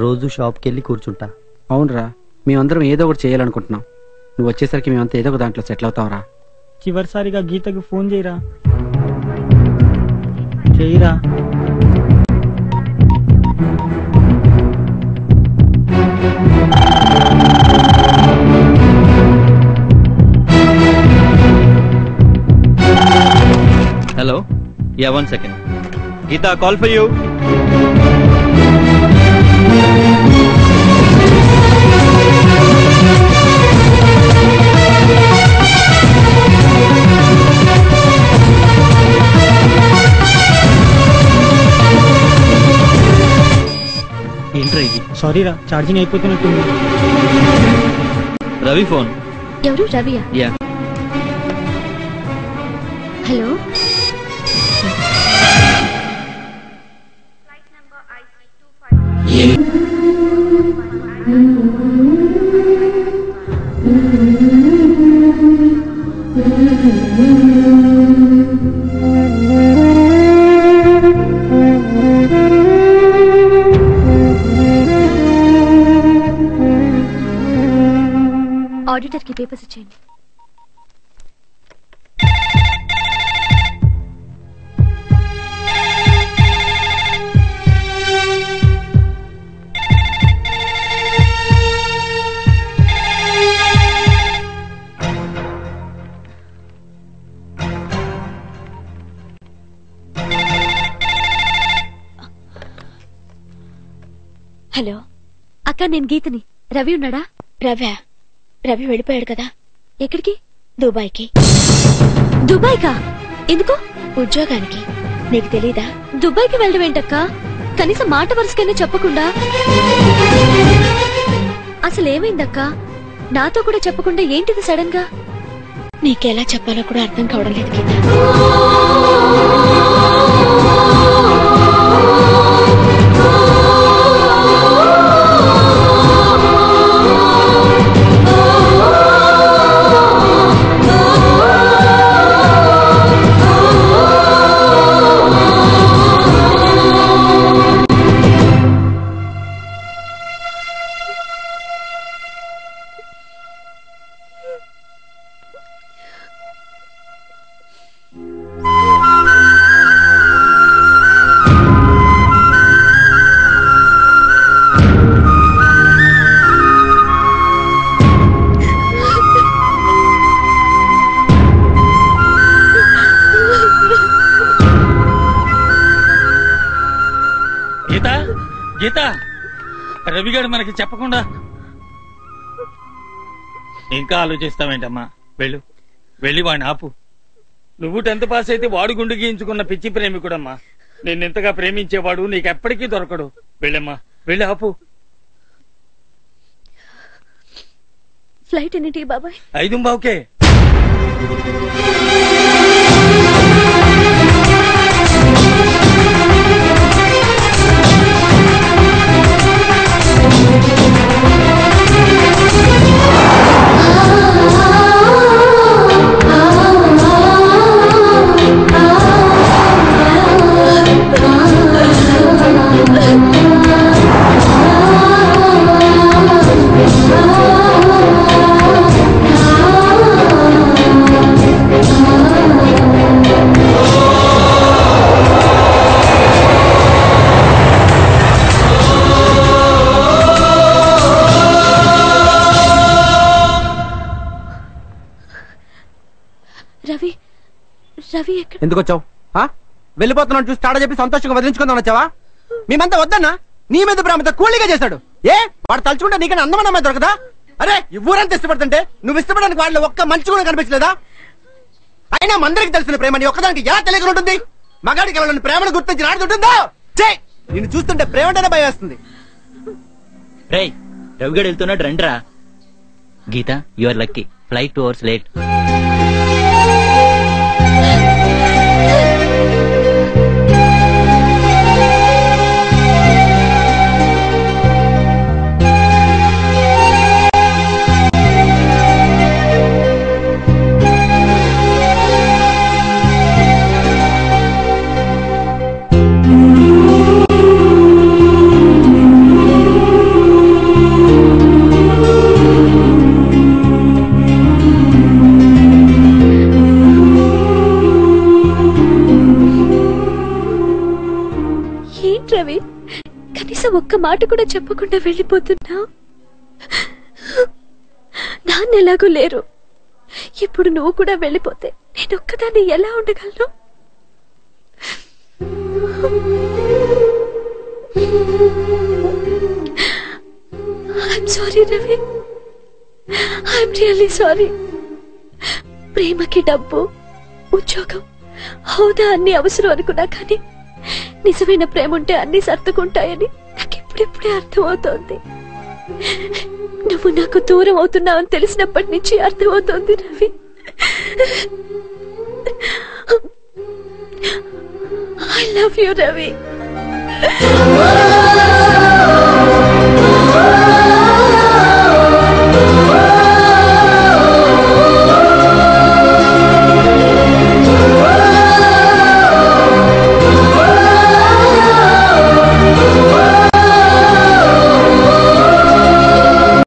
రోజు షాప్కి వెళ్ళి కూర్చుంటా. అవునరా, మేమందరం ఏదో ఒకటి చేయాలనుకుంటున్నాం. నువ్వు వచ్చేసరికి మేమంతా ఏదో ఒక దాంట్లో సెటిల్ అవుతావురా. చివరిసారిగా గీతకు ఫోన్ చేయరా. చేయరా. Hello, yeah 1 second. Geetha, call for you. ఏంట్రా ఇది? సారీ రా, ఛార్జింగ్ అయిపోతున్నట్టుంది. రవి ఫోన్. ఎవరు? రవియా? యా. హలో, ఆడిటర్ కి పేపర్స్ ఇచ్చేయండి. హలో అక్క, నేను గీతని. రవి ఉన్నాడా? రవి వెళ్ళిపోయాడు కదా. ఎక్కడికి? దుబాయ్కి. దుబాయ్కా? ఎందుకు? ఉద్యోగానికి. నీకు తెలీదా? దుబాయ్కి వెళ్ళడం ఏంటక్క? కనీసం మాట వరుసకైనా చెప్పకుండా. అసలు ఏమైందక్క? నాతో కూడా చెప్పకుండా ఏంటిది సడన్ గా? నీకెలా చెప్పాలో కూడా అర్థం కావడం లేదు గీత. గీత, రవిగాడు మనకి చెప్పకుండా ఇంకా ఆలోచిస్తావేంటమ్మా? వెళ్ళు, వెళ్ళి వాడిని ఆపు. నువ్వు 10th పాస్ అయితే వాడు గుండు గీయించుకున్న పిచ్చి ప్రేమికుడమ్మా. నిన్నెంతగా ప్రేమించేవాడు నీకెప్పటికీ దొరకడు. వెళ్ళమ్మా, వెళ్ళి ఆపు. ఫ్లైట్ ఎన్నింటికి బాబాయ్? 5:15కే. రవి, రవి ఎక్కడ? ఎందుకు వచ్చావు? వెళ్ళిపోతున్నాను చూసి తాడ చెప్పి సంతోషంగా వదిలించుకుందాం వచ్చావా? మేమంతా వద్దన్నా, నీ మీద ప్రేమతో కూలీగా చేశాడు. ఏ వాడు తలుచుకుంటే నీకన్నా అందమైన అమ్మాయి దొరకదా? అరే ఈ ఊరంతా ఇష్టపడుతుంటే నువ్వు ఇష్టపడడానికి వాళ్ళు ఒక్క మంచి కూడా కనిపించలేదా? అయినా మందరికి తెలిసిన ప్రేమ నీ ఒక్కదానికి ఎలా తెలియకుండా ఉంటుంది? మగాడికి వాళ్ళని ప్రేమను గుర్తించి నాడుతుంటుందో? నిన్ను చూస్తుంటే ప్రేమ అంటేనే భయం వేస్తుంది. రేయ్, రవిగడు వెళ్తున్నాడు, రండిరా. Geeta, you are lucky. Flight 2 hours late. Ravi, కనీసం ఒక్క మాట కూడా చెప్పకుండా వెళ్ళిపోతున్నావు. నాన్న ఎలాగూ లేరు. ఇప్పుడు నువ్వు కూడా వెళ్ళిపోతే నేను ఒక్కదాన్ని ఎలా ఉండగలను? I'm sorry Ravi, I'm really sorry. ప్రేమకి డబ్బు, ఉద్యోగం, హోదా అన్ని అవసరం అనుకున్నా కానీ నిజమైన ప్రేమ ఉంటే అన్ని సర్దుకుంటాయని నాకు ఇప్పుడిప్పుడే అర్థమవుతోంది. నువ్వు నాకు దూరం అవుతున్నావని తెలిసినప్పటి నుంచి అర్థమవుతోంది Ravi. I love you Ravi.